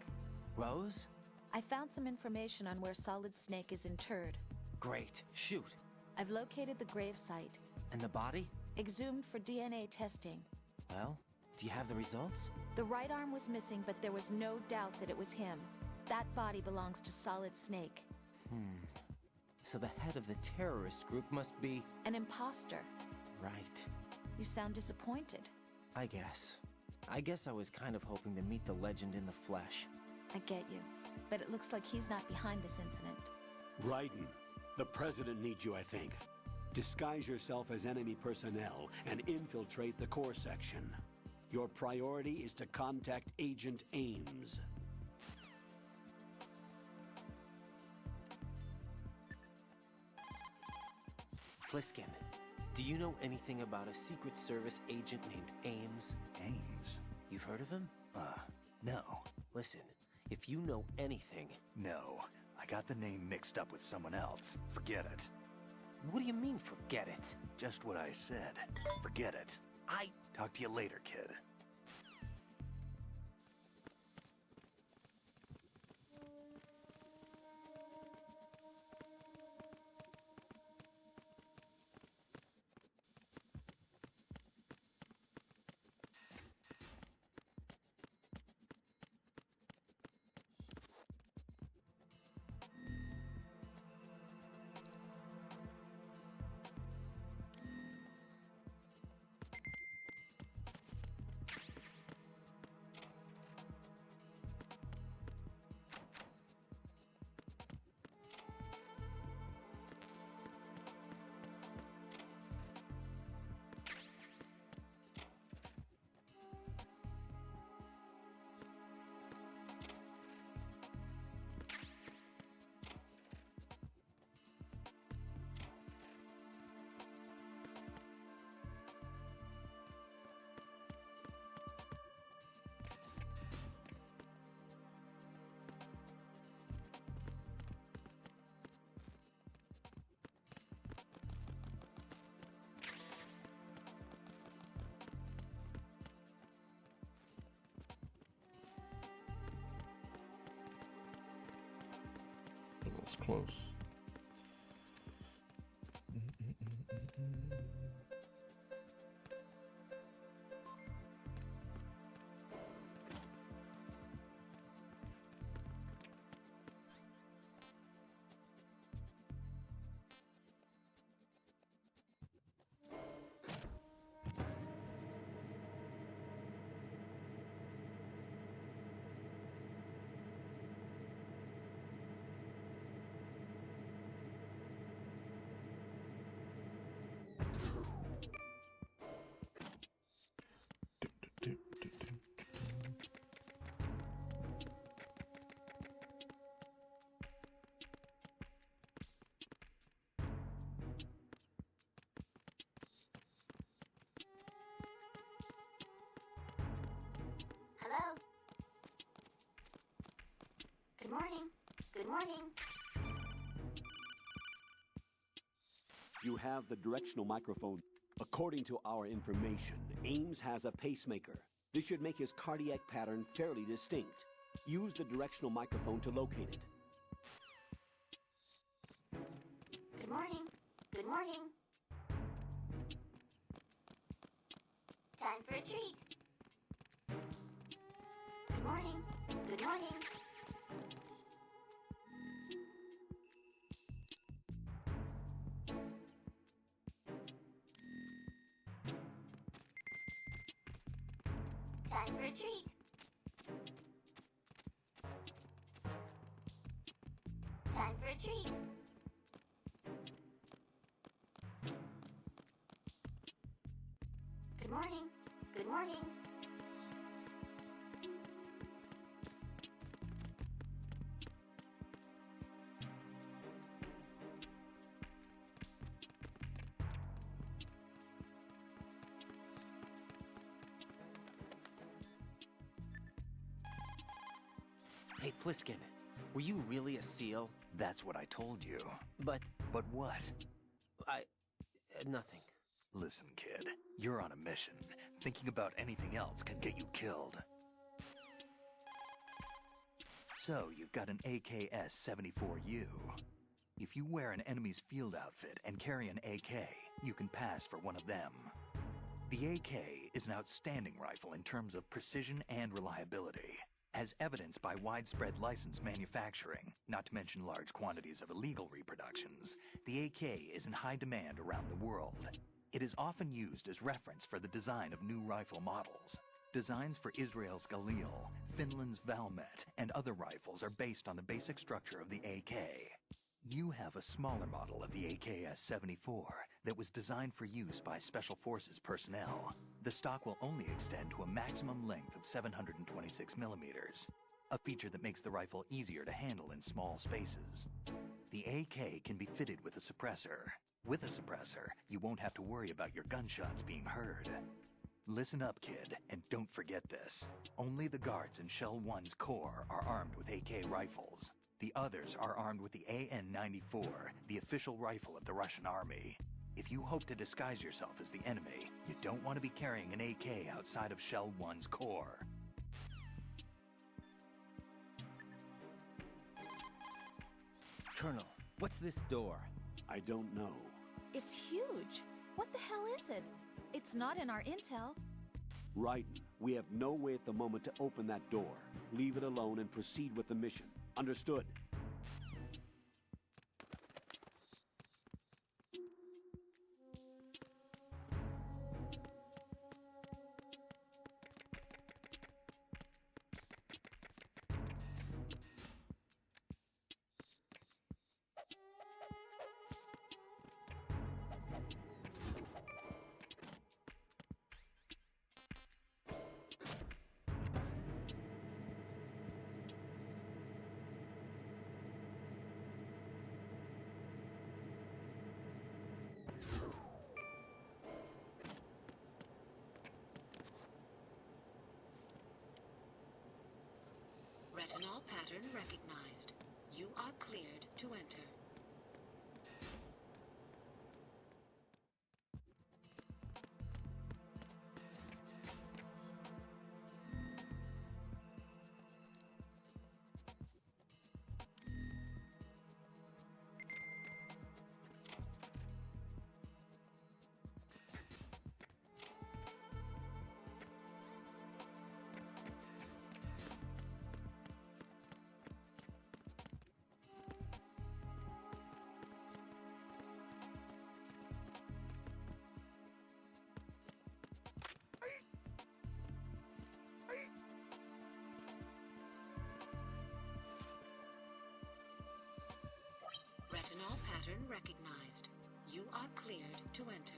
Rose? I found some information on where Solid Snake is interred. Great. Shoot. I've located the gravesite. And the body? Exhumed for DNA testing. Well, do you have the results? The right arm was missing, but there was no doubt that it was him. That body belongs to Solid Snake. So the head of the terrorist group must be... An imposter. Right. You sound disappointed. I guess. I guess I was kind of hoping to meet the legend in the flesh. I get you. But it looks like he's not behind this incident. Raiden, the President needs you, I think. Disguise yourself as enemy personnel and infiltrate the core section. Your priority is to contact Agent Ames. Pliskin, do you know anything about a Secret Service agent named Ames? Ames? You've heard of him? No. Listen, if you know anything... No. I got the name mixed up with someone else. Forget it. What do you mean, forget it? Just what I said. Forget it. Talk to you later, kid. It was close. Hello? Good morning. Good morning. You have the directional microphone. According to our information, Ames has a pacemaker. This should make his cardiac pattern fairly distinct. Use the directional microphone to locate it. Good morning. Good morning. Time for a treat. Good morning. Good morning. Time for a treat. Time for a treat. Good morning. Good morning. Hey, Pliskin, were you really a SEAL? That's what I told you. But what? nothing. Listen, kid, you're on a mission. Thinking about anything else can get you killed. So you've got an AKS-74U. If you wear an enemy's field outfit and carry an AK, you can pass for one of them. The AK is an outstanding rifle in terms of precision and reliability, as evidenced by widespread licensed manufacturing, not to mention large quantities of illegal reproductions. The AK is in high demand around the world. It is often used as reference for the design of new rifle models. Designs for Israel's Galil, Finland's Valmet, and other rifles are based on the basic structure of the AK. You have a smaller model of the AKS-74 that was designed for use by Special Forces personnel. The stock will only extend to a maximum length of 726 millimeters, a feature that makes the rifle easier to handle in small spaces. The AK can be fitted with a suppressor. With a suppressor, you won't have to worry about your gunshots being heard. Listen up, kid, and don't forget this. Only the guards in Shell 1's Corps are armed with AK rifles. The others are armed with the AN-94, the official rifle of the Russian army. If you hope to disguise yourself as the enemy, you don't want to be carrying an AK outside of Shell 1's Corps. Colonel, what's this door? I don't know. It's huge. What the hell is it? It's not in our intel. Raiden, we have no way at the moment to open that door. Leave it alone and proceed with the mission. Understood? Retinol pattern recognized. You are cleared to enter. Retinol pattern recognized. You are cleared to enter.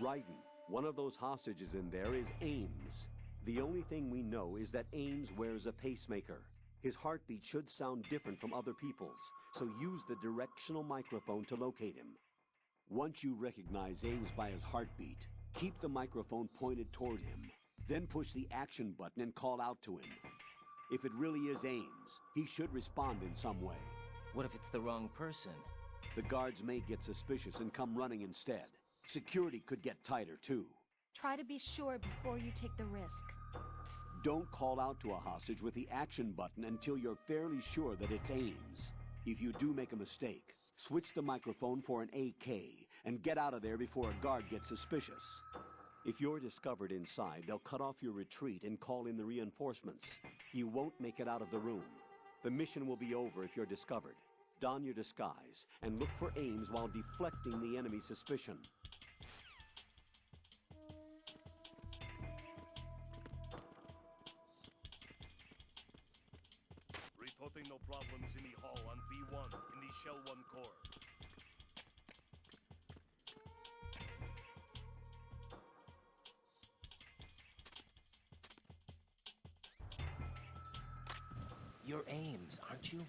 Raiden, one of those hostages in there is Ames. The only thing we know is that Ames wears a pacemaker. His heartbeat should sound different from other people's, so use the directional microphone to locate him. Once you recognize Ames by his heartbeat, keep the microphone pointed toward him. Then push the action button and call out to him. If it really is Ames, he should respond in some way. What if it's the wrong person? The guards may get suspicious and come running instead. Security could get tighter, too. Try to be sure before you take the risk. Don't call out to a hostage with the action button until you're fairly sure that it's Ames. If you do make a mistake, switch the microphone for an AK and get out of there before a guard gets suspicious. If you're discovered inside, they'll cut off your retreat and call in the reinforcements. You won't make it out of the room. The mission will be over if you're discovered. Don your disguise and look for Ames while deflecting the enemy's suspicion. Reporting no problems in the hall on B1 in the Shell 1 Corps. You're Ames, aren't you?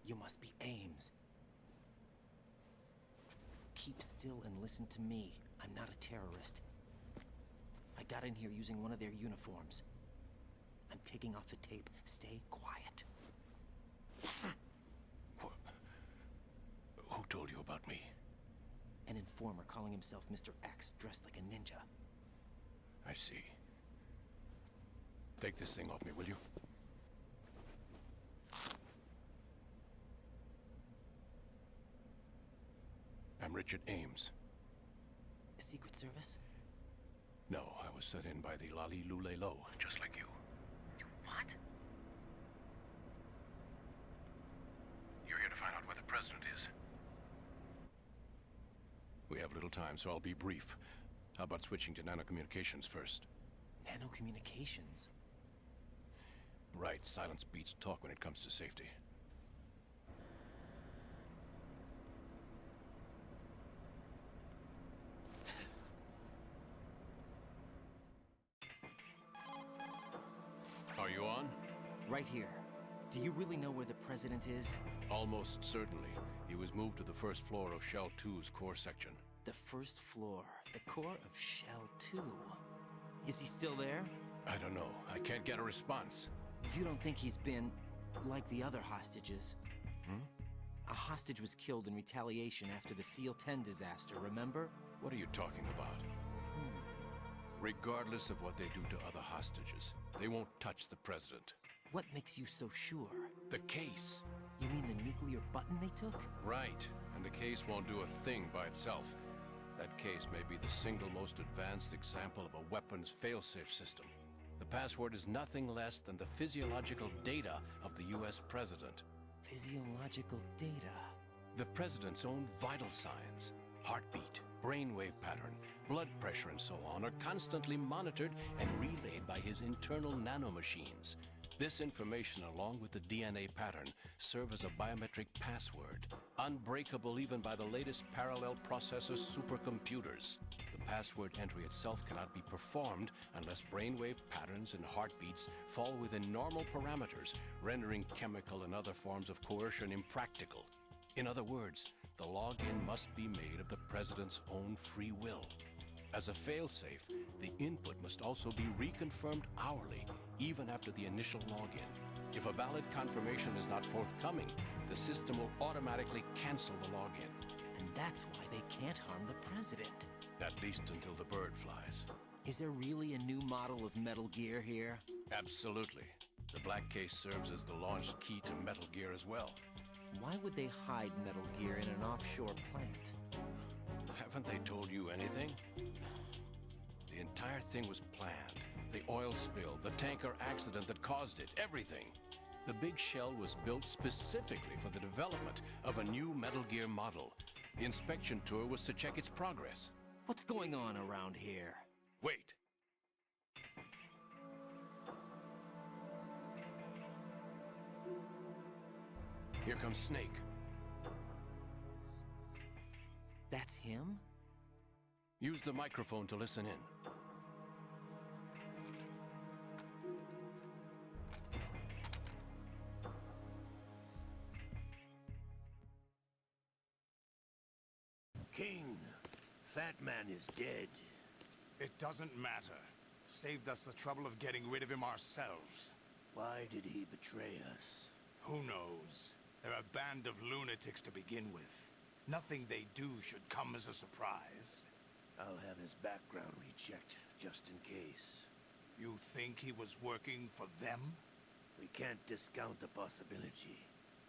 You must be Ames. Keep still and listen to me. I'm not a terrorist. I got in here using one of their uniforms. I'm taking off the tape. Stay quiet. Who told you about me? An informer calling himself Mr. X, dressed like a ninja. I see. Take this thing off me, will you? I'm Richard Ames. Secret Service? No, I was sent in by the Lali Lule Lo, just like you. What? You're here to find out where the president is. We have little time, so I'll be brief. How about switching to nanocommunications first? Nanocommunications? Right, silence beats talk when it comes to safety. Are you on? Right here. Do you really know where the president is? Almost certainly. He was moved to the first floor of Shell 2's core section. The first floor. The core of Shell 2. Is he still there? I don't know. I can't get a response. You don't think he's been like the other hostages? Hmm? A hostage was killed in retaliation after the SEAL 10 disaster, remember? What are you talking about? Regardless of what they do to other hostages, they won't touch the president. What makes you so sure? The case. You mean the nuclear button they took? Right. And the case won't do a thing by itself. That case may be the single most advanced example of a weapons failsafe system. The password is nothing less than the physiological data of the US president. Physiological data? The president's own vital signs, heartbeat, brainwave pattern, blood pressure and so on are constantly monitored and relayed by his internal nanomachines. This information, along with the DNA pattern, serve as a biometric password, unbreakable even by the latest parallel processor supercomputers. The password entry itself cannot be performed unless brainwave patterns and heartbeats fall within normal parameters, rendering chemical and other forms of coercion impractical. In other words, the login must be made of the president's own free will. As a failsafe, the input must also be reconfirmed hourly, even after the initial login. If a valid confirmation is not forthcoming, the system will automatically cancel the login. And that's why they can't harm the president. At least until the bird flies. Is there really a new model of Metal Gear here? Absolutely. The black case serves as the launch key to Metal Gear as well. Why would they hide Metal Gear in an offshore plant? Haven't they told you anything? The entire thing was planned. The oil spill, the tanker accident that caused it, everything. The big shell was built specifically for the development of a new Metal Gear model. The inspection tour was to check its progress. What's going on around here? Wait. Here comes Snake. That's him? Use the microphone to listen in. King, Fat Man is dead. It doesn't matter. Saved us the trouble of getting rid of him ourselves. Why did he betray us? Who knows? They're a band of lunatics to begin with. Nothing they do should come as a surprise. I'll have his background rechecked, just in case. You think he was working for them? We can't discount the possibility,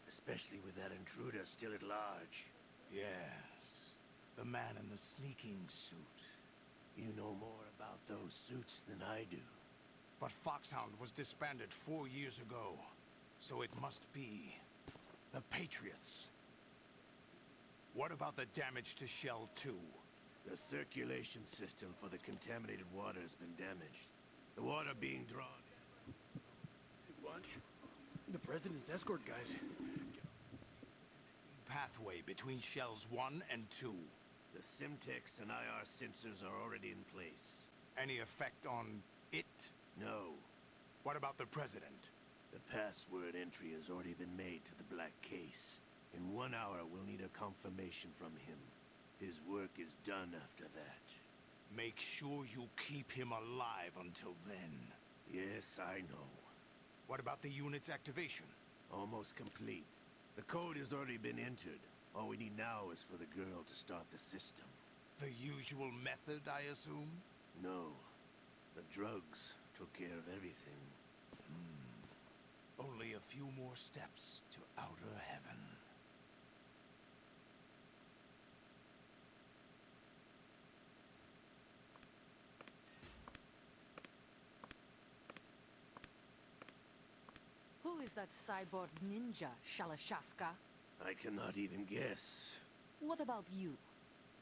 especially with that intruder still at large. Yes. The man in the sneaking suit. You know more about those suits than I do. But Foxhound was disbanded 4 years ago, so it must be the Patriots. What about the damage to Shell 2? The circulation system for the contaminated water has been damaged. The water being drawn... What? The President's escort guys. pathway between shells 1 and 2? The Simtex and IR sensors are already in place. Any effect on it? No. What about the President? The password entry has already been made to the black case. In 1 hour, we'll need a confirmation from him. His work is done after that. Make sure you keep him alive until then. Yes, I know. What about the unit's activation? Almost complete. The code has already been entered. All we need now is for the girl to start the system. The usual method, I assume? No. The drugs took care of everything. Only a few more steps to outer heaven. Who is that cyborg ninja, Shalashaska? I cannot even guess. What about you?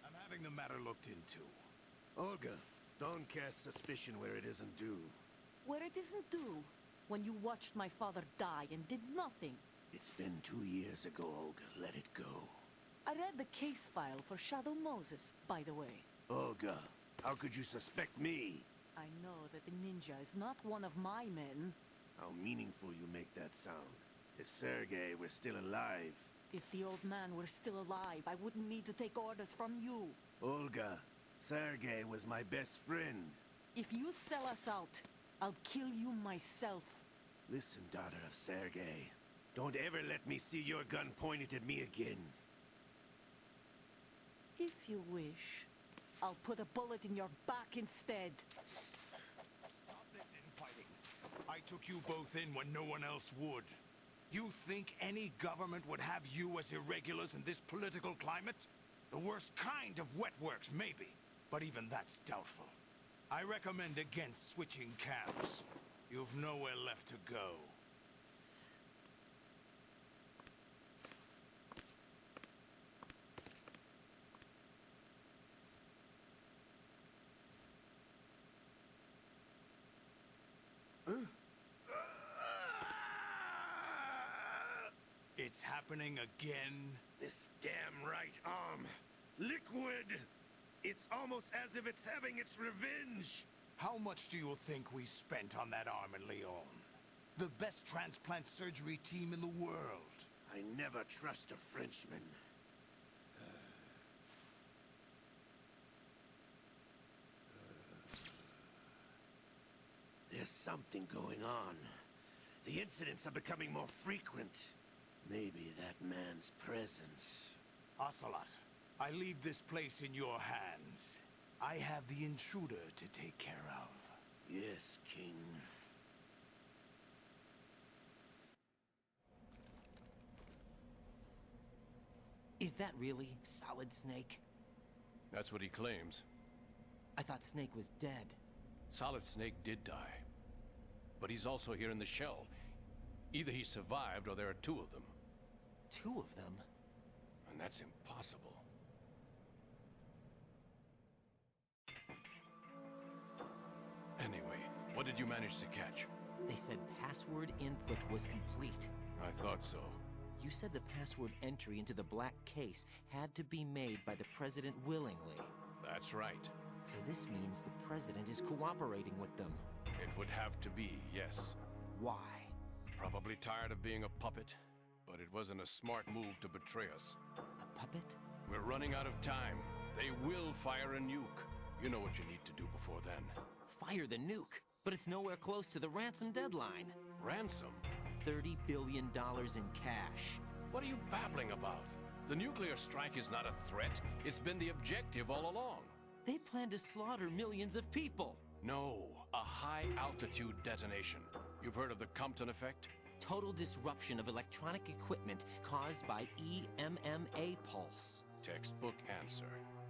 I'm having the matter looked into. Olga, don't cast suspicion where it isn't due. Where it isn't due? When you watched my father die and did nothing. It's been 2 years ago, Olga. Let it go. I read the case file for Shadow Moses, by the way. Olga, how could you suspect me? I know that the ninja is not one of my men. How meaningful you make that sound. If Sergei were still alive... If the old man were still alive, I wouldn't need to take orders from you. Olga, Sergei was my best friend. If you sell us out, I'll kill you myself. Listen, daughter of Sergei. Don't ever let me see your gun pointed at me again. If you wish, I'll put a bullet in your back instead. Stop this infighting. I took you both in when no one else would. You think any government would have you as irregulars in this political climate? The worst kind of wet works, maybe. But even that's doubtful. I recommend against switching camps. You've nowhere left to go. It's happening again? This damn right arm. Liquid! It's almost as if it's having its revenge! How much do you think we spent on that arm in Lyon? The best transplant surgery team in the world. I never trust a Frenchman. There's something going on. The incidents are becoming more frequent. Maybe that man's presence. Ocelot, I leave this place in your hands. I have the intruder to take care of. Yes, King. Is that really Solid Snake? That's what he claims. I thought Snake was dead. Solid Snake did die. But he's also here in the shell. Either he survived or there are 2 of them. 2 of them? And that's impossible. Anyway, what did you manage to catch? They said password input was complete. I thought so. You said the password entry into the black case had to be made by the President willingly. That's right. So this means the President is cooperating with them. It would have to be, yes. Why? Probably tired of being a puppet, but it wasn't a smart move to betray us. A puppet? We're running out of time. They will fire a nuke. You know what you need to do before then. Fire the nuke? But it's nowhere close to the ransom deadline. Ransom? $30 billion in cash. What are you babbling about? The nuclear strike is not a threat. It's been the objective all along. They plan to slaughter millions of people. No, a high-altitude detonation. You've heard of the Compton effect? Total disruption of electronic equipment caused by EMMA pulse. Textbook answer.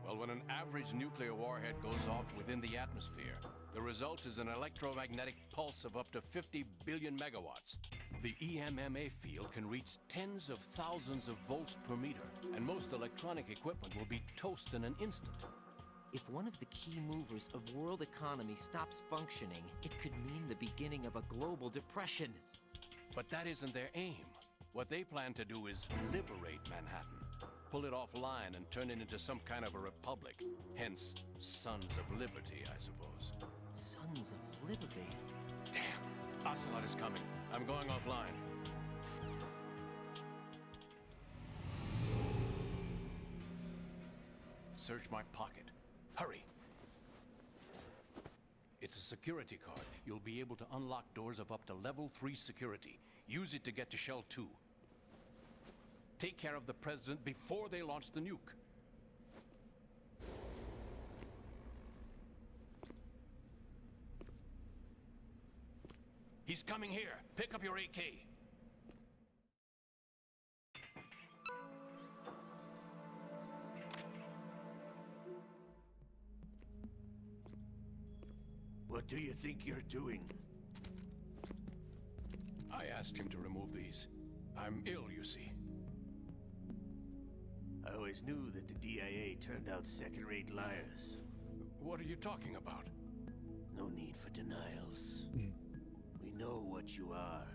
Well, when an average nuclear warhead goes off within the atmosphere, the result is an electromagnetic pulse of up to 50 billion megawatts. The EMMA field can reach tens of thousands of volts per meter, and most electronic equipment will be toast in an instant. If one of the key movers of world economy stops functioning, it could mean the beginning of a global depression. But that isn't their aim. What they plan to do is liberate Manhattan. pull it offline and turn it into some kind of a republic. Hence, Sons of Liberty, I suppose. Sons of Liberty? Damn! Ocelot is coming. I'm going offline. Search my pocket. Hurry! It's a security card. You'll be able to unlock doors of up to level 3 security. Use it to get to Shell 2. Take care of the President before they launch the nuke. He's coming here. Pick up your AK. What do you think you're doing? I asked him to remove these. I'm ill, you see. I always knew that the DIA turned out second-rate liars. What are you talking about? No need for denials. We know what you are,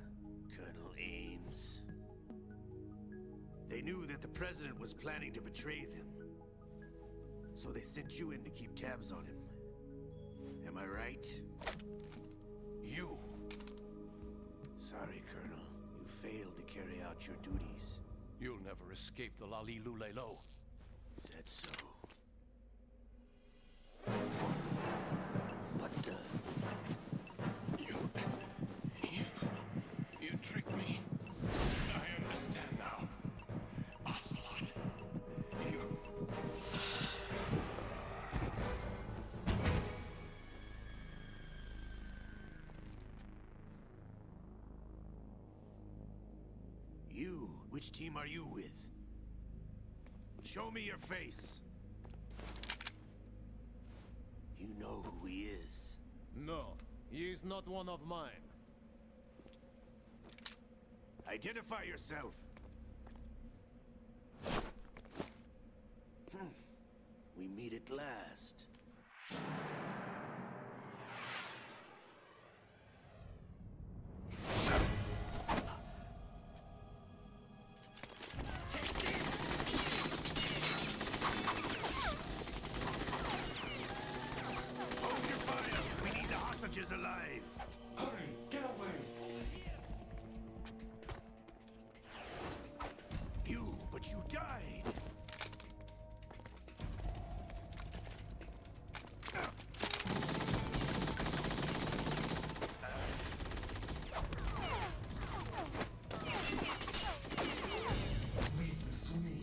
Colonel Ames. They knew that the President was planning to betray them. So they sent you in to keep tabs on him. Am I right? You! Sorry, Colonel. You failed to carry out your duties. You'll never escape the Lali Lulelo. Is that so? What the? You tricked me. I understand now. Ocelot. You? Which team are you with? Show me your face. You know who he is. No, he is not one of mine. Identify yourself. We meet at last. Hold your fire! We need the hostages alive! Hurry! Get away! But you died! Leave this to me.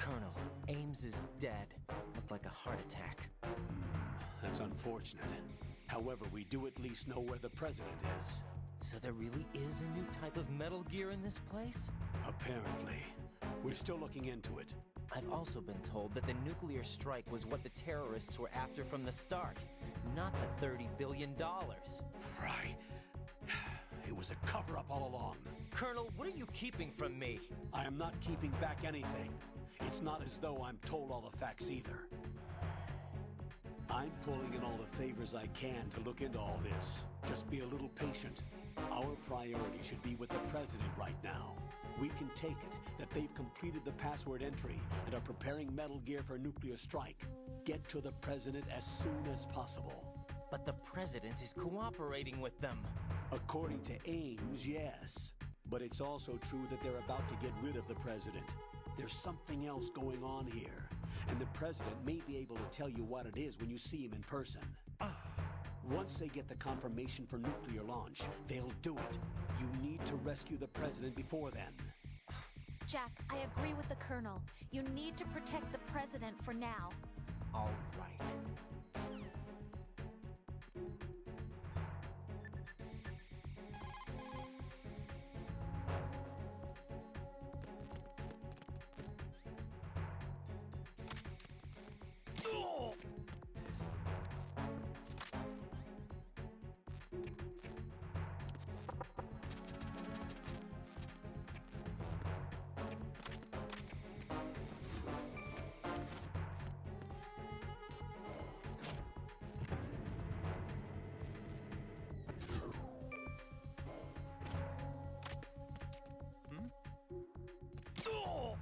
Colonel, Ames is dead. Looked like a heart attack. That's unfortunate. However, we do at least know where the President is. So there really is a new type of Metal Gear in this place? Apparently. We're still looking into it. I've also been told that the nuclear strike was what the terrorists were after from the start, not the $30 billion. Right. It was a cover-up all along. Colonel, what are you keeping from me? I am not keeping back anything. It's not as though I'm told all the facts either. I'm pulling in all the favors I can to look into all this. Just be a little patient. Our priority should be with the President right now. We can take it that they've completed the password entry and are preparing Metal Gear for a nuclear strike. Get to the President as soon as possible. But the President is cooperating with them. According to Ames, yes. But it's also true that they're about to get rid of the President. There's something else going on here, and the President may be able to tell you what it is when you see him in person. Once they get the confirmation for nuclear launch, they'll do it. You need to rescue the President before then. Jack, I agree with the Colonel. You need to protect the President for now. All right. Oh.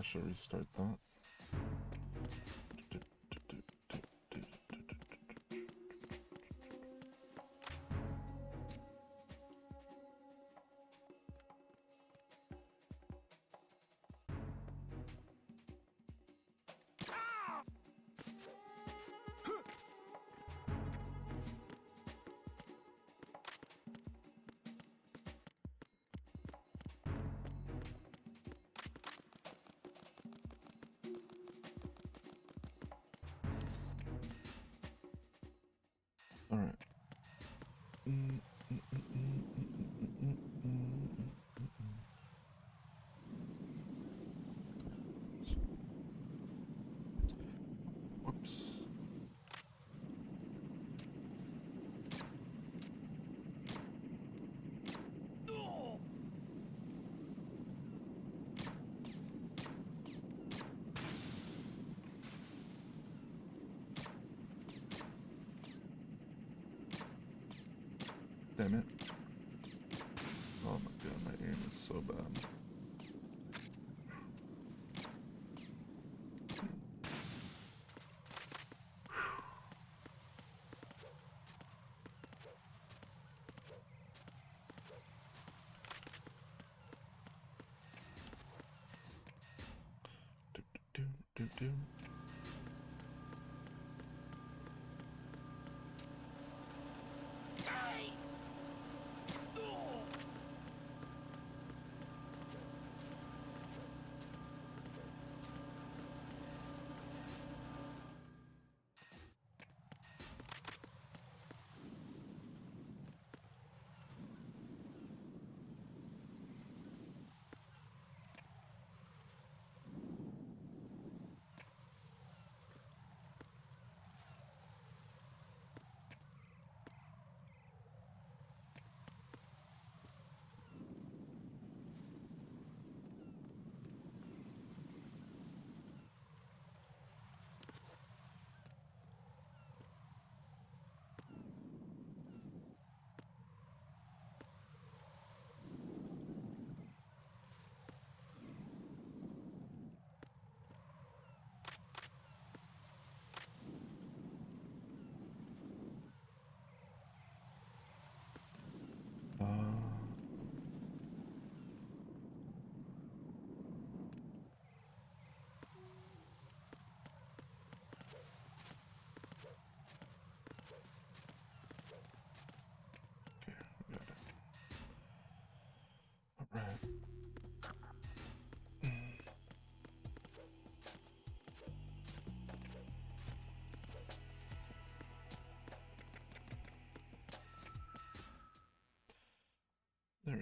I should restart that. All right. Whoops. Damn it. Oh my god, my aim is so bad. Do.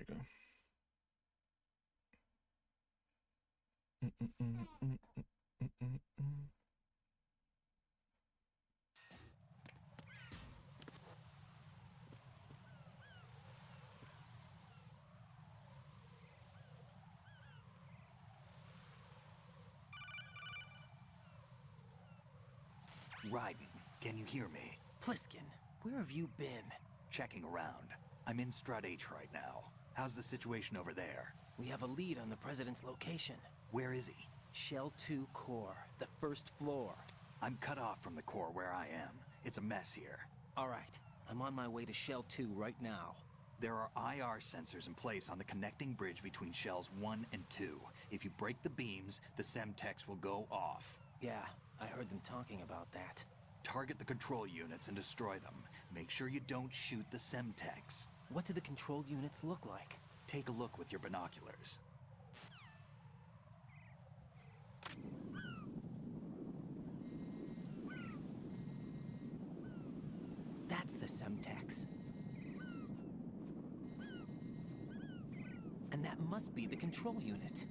go. Raiden, can you hear me? Pliskin, where have you been? Checking around. I'm in Strut H right now. How's the situation over there? We have a lead on the President's location. Where is he? Shell 2 core, the first floor. I'm cut off from the core where I am. It's a mess here. All right, I'm on my way to Shell 2 right now. There are IR sensors in place on the connecting bridge between Shells 1 and 2. If you break the beams, the Semtex will go off. Yeah, I heard them talking about that. Target the control units and destroy them. Make sure you don't shoot the Semtex. What do the control units look like? Take a look with your binoculars. That's the Semtex. And that must be the control unit.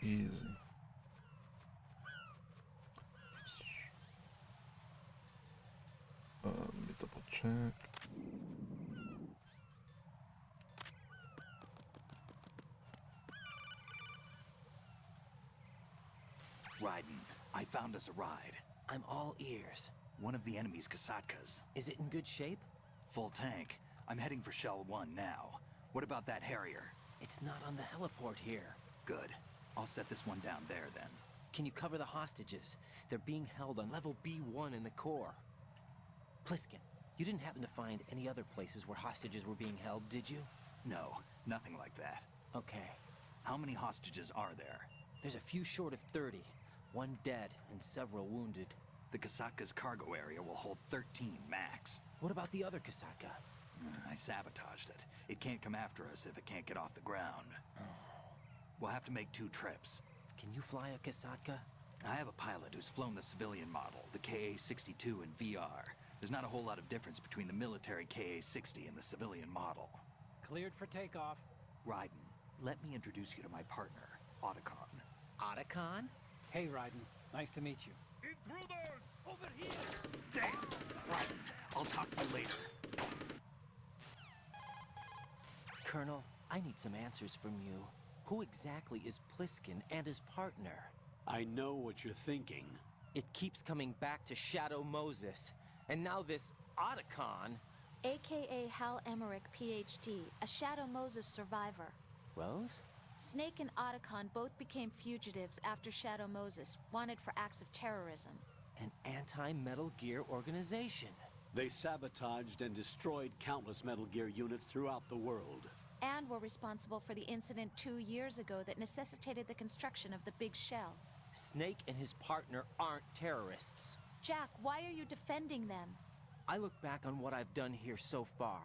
Easy. Let me double check. Raiden, I found us a ride. I'm all ears. One of the enemy's Kasatkas. Is it in good shape? Full tank. I'm heading for Shell 1 now. What about that Harrier? It's not on the heliport here. Good. I'll set this one down there then. Can you cover the hostages? They're being held on level B1 in the core. Pliskin, you didn't happen to find any other places where hostages were being held, did you? No, nothing like that. Okay. How many hostages are there? There's a few short of 30. One dead and several wounded. The Kasatka's cargo area will hold 13 max. What about the other Kasatka? I sabotaged it. It can't come after us if it can't get off the ground. We'll have to make 2 trips. Can you fly a Kasatka? I have a pilot who's flown the civilian model, the KA-62 in VR. There's not a whole lot of difference between the military KA-60 and the civilian model. Cleared for takeoff. Raiden, let me introduce you to my partner, Otacon. Otacon? Hey, Raiden. Nice to meet you. Intruders! Over here! Damn! Raiden, I'll talk to you later. Colonel, I need some answers from you. Who exactly is Pliskin and his partner? I know what you're thinking. It keeps coming back to Shadow Moses. And now this Otacon. AKA Hal Emmerich, PhD, a Shadow Moses survivor. Rose? Snake and Otacon both became fugitives after Shadow Moses, wanted for acts of terrorism. An anti-Metal Gear organization. They sabotaged and destroyed countless Metal Gear units throughout the world. And were responsible for the incident 2 years ago that necessitated the construction of the Big Shell. Snake and his partner aren't terrorists. Jack, why are you defending them? I look back on what I've done here so far,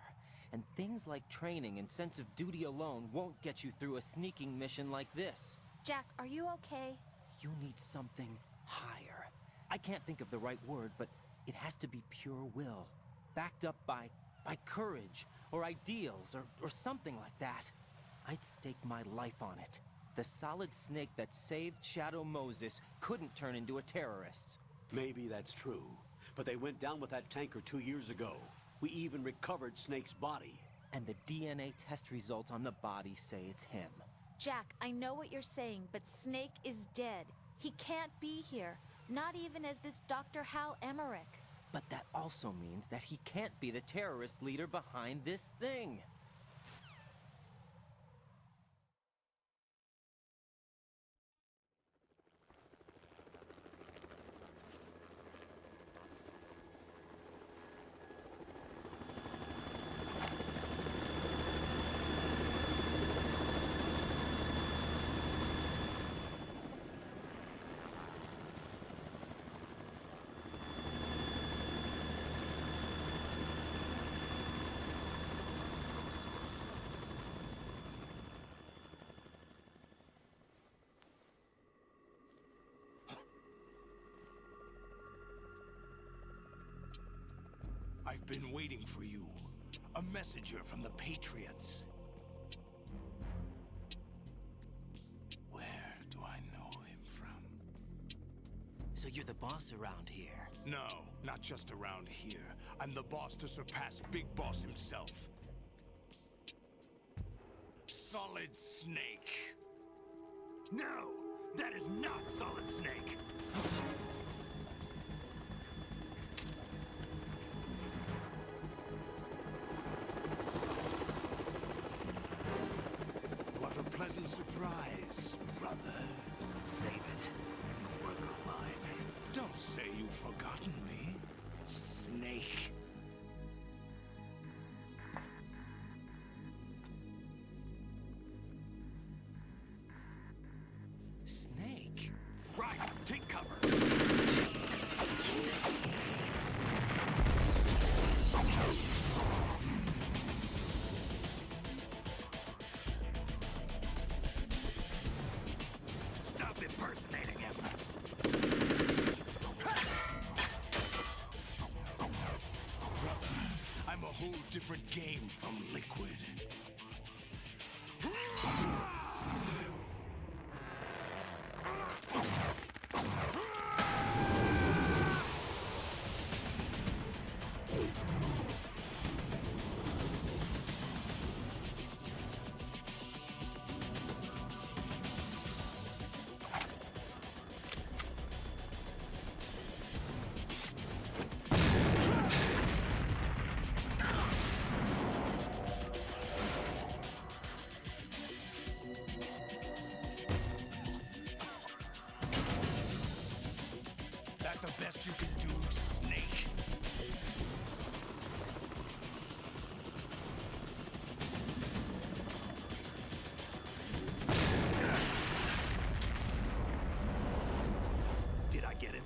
And things like training and sense of duty alone won't get you through a sneaking mission like this. Jack, are you okay? You need something higher. I can't think of the right word, but it has to be pure will. Backed up by courage, or ideals, or something like that. I'd stake my life on it. The solid snake that saved Shadow Moses couldn't turn into a terrorist. Maybe that's true, but they went down with that tanker 2 years ago. We even recovered Snake's body. And the DNA test results on the body say it's him. Jack, I know what you're saying, but Snake is dead. He can't be here, not even as this Dr. Hal Emmerich. But that also means that he can't be the terrorist leader behind this thing. I've been waiting for you. A messenger from the Patriots. Where do I know him from? So you're the boss around here? No, not just around here. I'm the boss to surpass Big Boss himself. Solid Snake. No! That is not Solid Snake! What a pleasant surprise, brother. Save it. You work on mine. Don't say you've forgotten me, Snake. Snake? Right, take cover. Stop impersonating him. Brother, I'm a whole different game from Liquid. That the best you can do, Snake? Did I get it?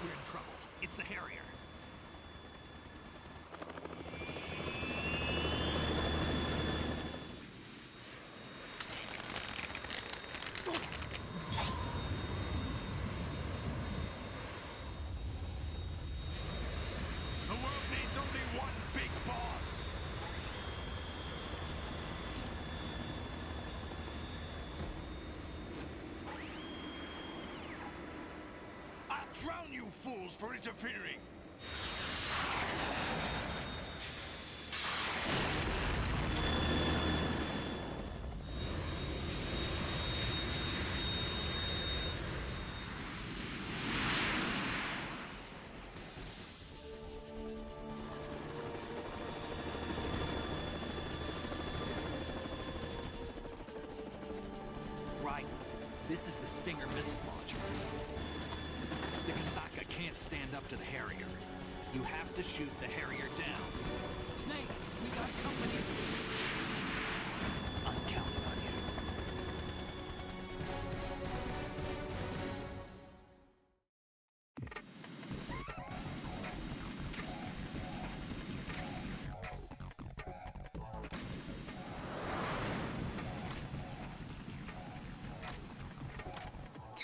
We're in trouble. It's the Harrier. The world needs only one big boss. I'll drown you fools for interfering. Right. This is the Stinger missile launcher. The Kasaka can't stand up to the Harrier. You have to shoot the Harrier down. Snake, we got company. I'm counting on you.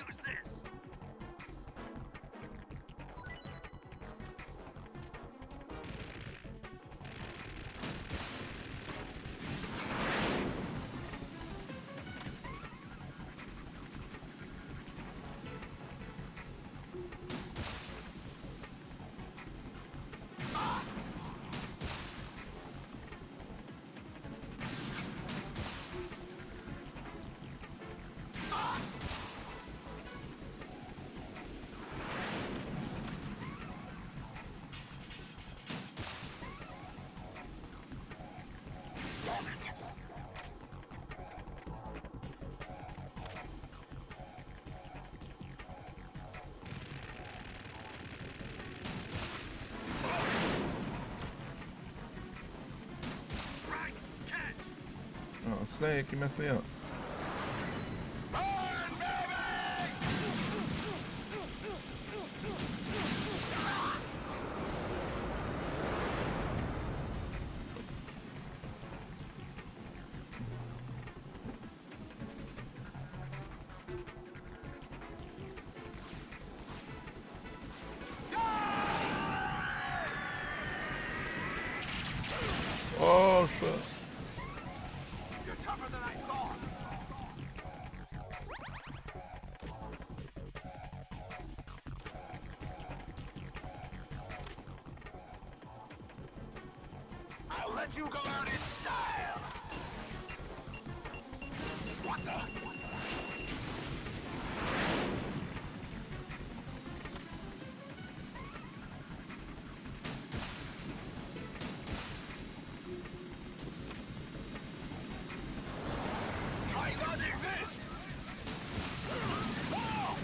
Use this. Oh, Snake, you messed me up. Oh shit. You're tougher than I thought. I'll let you go out in style. What the? Try dodging this! Oh!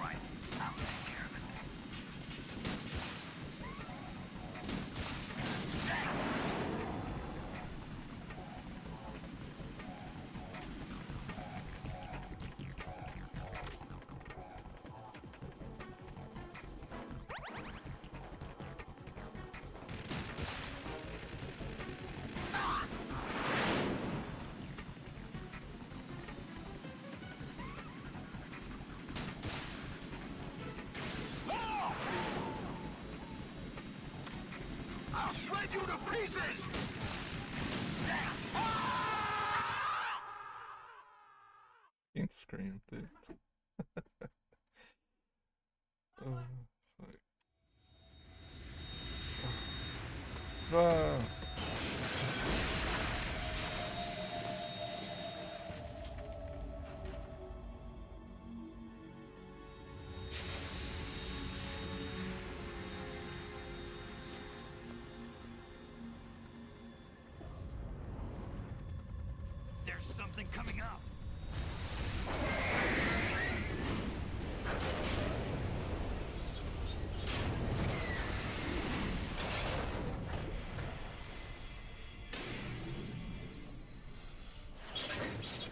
Right, I'll take care of it. I'll shred you to pieces! Damn! Can't scream, dude. Oh, fuck. Ah. There's something coming up.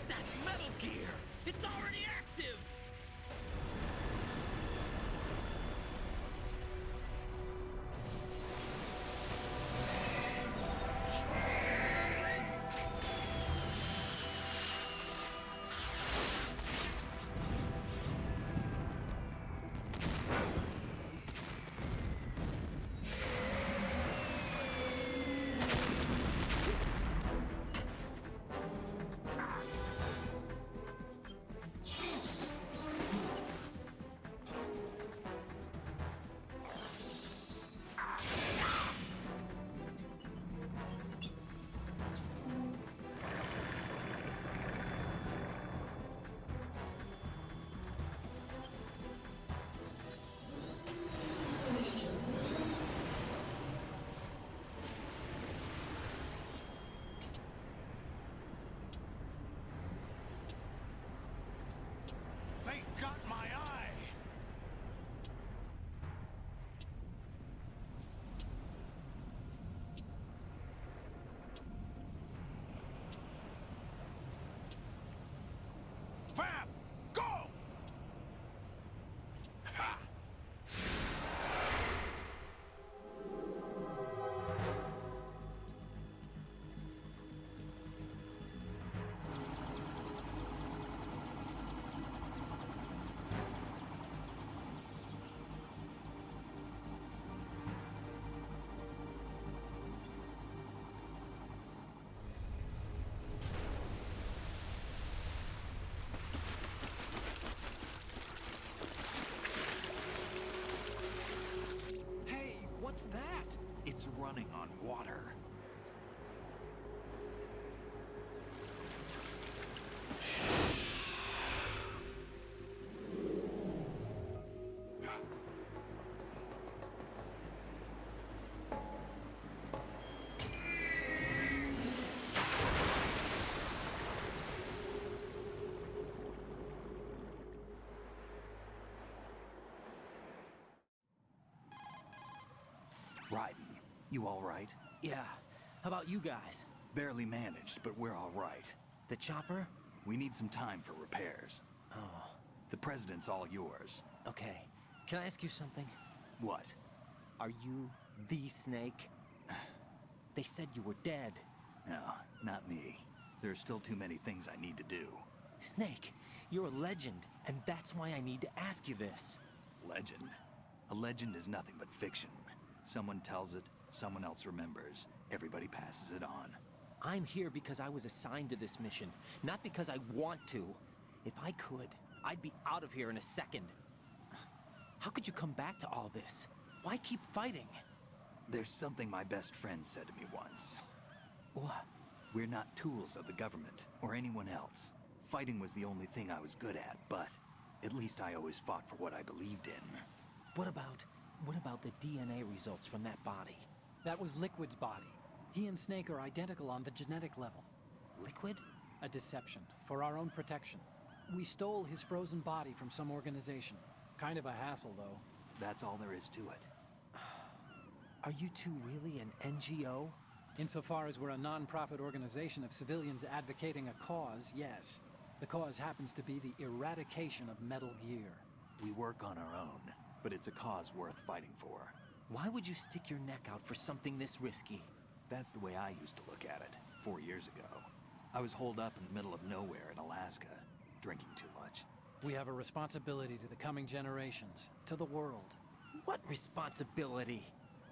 That's Metal Gear! It's already active! It's running on water. Raiden, you all right? Yeah. How about you guys? Barely managed, but we're all right. The chopper? We need some time for repairs. Oh. The president's all yours. Okay. Can I ask you something? What? Are you the Snake? They said you were dead. No, not me. There are still too many things I need to do. Snake, you're a legend, and that's why I need to ask you this. Legend? A legend is nothing but fiction. Someone tells it, someone else remembers. Everybody passes it on. I'm here because I was assigned to this mission, not because I want to. If I could, I'd be out of here in a second. How could you come back to all this? Why keep fighting? There's something my best friend said to me once. What? We're not tools of the government, or anyone else. Fighting was the only thing I was good at, but at least I always fought for what I believed in. What about the DNA results from that body? That was Liquid's body. He and Snake are identical on the genetic level. Liquid? A deception, for our own protection. We stole his frozen body from some organization. Kind of a hassle, though. That's all there is to it. Are you two really an NGO? Insofar as we're a non-profit organization of civilians advocating a cause, yes. The cause happens to be the eradication of Metal Gear. We work on our own, but it's a cause worth fighting for. Why would you stick your neck out for something this risky? That's the way I used to look at it, 4 years ago. I was holed up in the middle of nowhere in Alaska, drinking too much. We have a responsibility to the coming generations, to the world. What responsibility?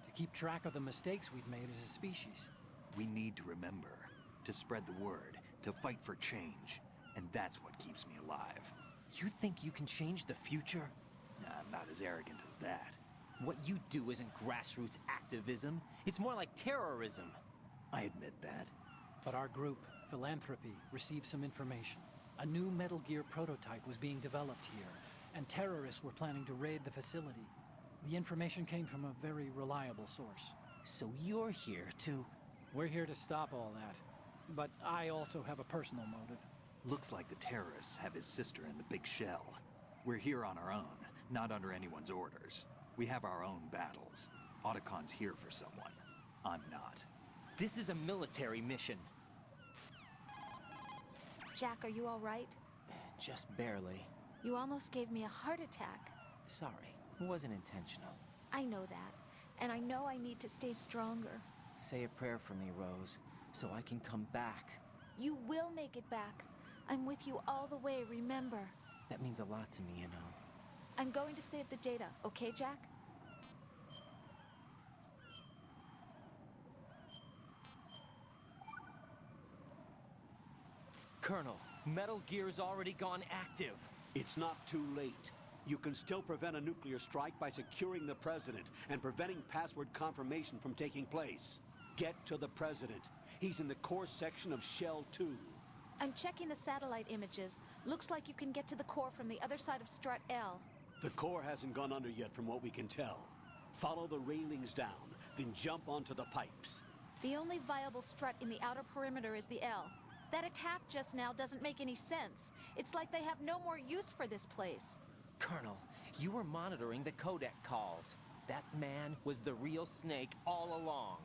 To keep track of the mistakes we've made as a species. We need to remember, to spread the word, to fight for change, and that's what keeps me alive. You think you can change the future? Nah, I'm not as arrogant as that. What you do isn't grassroots activism. It's more like terrorism. I admit that. But our group, Philanthropy, received some information. A new Metal Gear prototype was being developed here, and terrorists were planning to raid the facility. The information came from a very reliable source. So you're here to... We're here to stop all that. But I also have a personal motive. Looks like the terrorists have his sister in the big shell. We're here on our own, not under anyone's orders. We have our own battles. Otacon's here for someone. I'm not. This is a military mission. Jack, are you all right? Just barely. You almost gave me a heart attack. Sorry, it wasn't intentional. I know that, and I know I need to stay stronger. Say a prayer for me, Rose, so I can come back. You will make it back. I'm with you all the way, remember. That means a lot to me, you know. I'm going to save the data, okay, Jack? Colonel, Metal Gear's already gone active. It's not too late. You can still prevent a nuclear strike by securing the President and preventing password confirmation from taking place. Get to the President. He's in the core section of Shell 2. I'm checking the satellite images. Looks like you can get to the core from the other side of Strut L. The core hasn't gone under yet from what we can tell. Follow the railings down, then jump onto the pipes. The only viable strut in the outer perimeter is the L. That attack just now doesn't make any sense. It's like they have no more use for this place. Colonel, you were monitoring the codec calls. That man was the real Snake all along.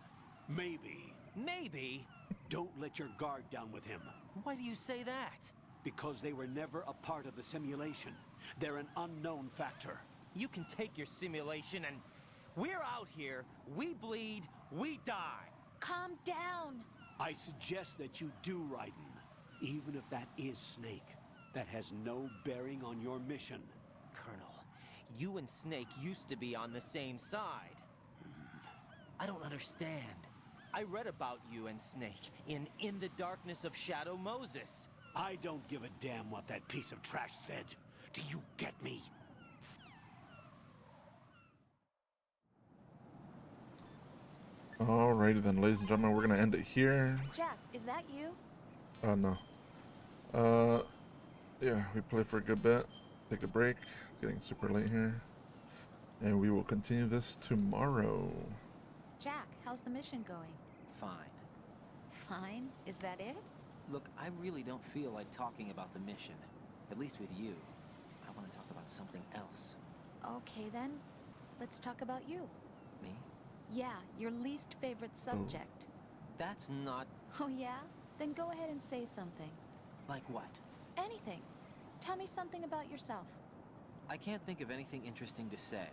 Maybe. Maybe? Don't let your guard down with him. Why do you say that? Because they were never a part of the simulation. They're an unknown factor. You can take your simulation and... We're out here, we bleed, we die. Calm down. I suggest that you do, Raiden. Even if that is Snake. That has no bearing on your mission. Colonel, you and Snake used to be on the same side. I don't understand. I read about you and Snake in the Darkness of Shadow Moses. I don't give a damn what that piece of trash said. Do you get me? Alrighty then, ladies and gentlemen, we're gonna end it here. Jack, is that you? No. Yeah, we play for a good bit. Take a break. It's getting super late here. And we will continue this tomorrow. Jack, how's the mission going? Fine. Fine? Is that it? Look, I really don't feel like talking about the mission. At least with you. I want to talk about something else. Okay then. Let's talk about you. Me? Yeah, your least favorite subject. That's not... Oh yeah? Then go ahead and say something. Like what? Anything. Tell me something about yourself. I can't think of anything interesting to say.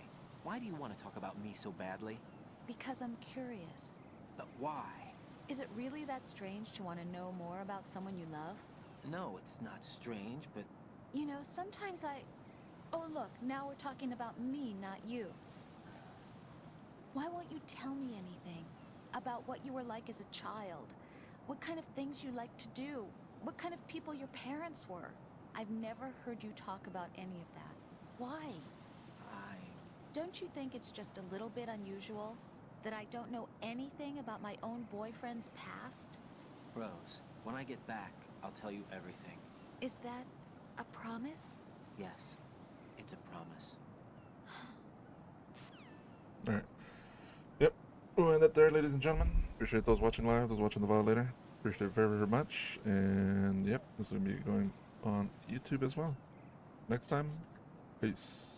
Why do you want to talk about me so badly? Because I'm curious. But why? Is it really that strange to want to know more about someone you love? No, it's not strange, but... You know, sometimes I... Oh look, now we're talking about me, not you. Why won't you tell me anything? About what you were like as a child? What kind of things you liked to do? What kind of people your parents were? I've never heard you talk about any of that. Why? Don't you think it's just a little bit unusual? That I don't know anything about my own boyfriend's past? Rose, when I get back, I'll tell you everything. Is that a promise? Yes, it's a promise. Alright. Yep. We'll end it there, ladies and gentlemen. Appreciate those watching live, those watching the VOD later. Appreciate it very, very much. And yep, this will be going on YouTube as well. Next time, peace.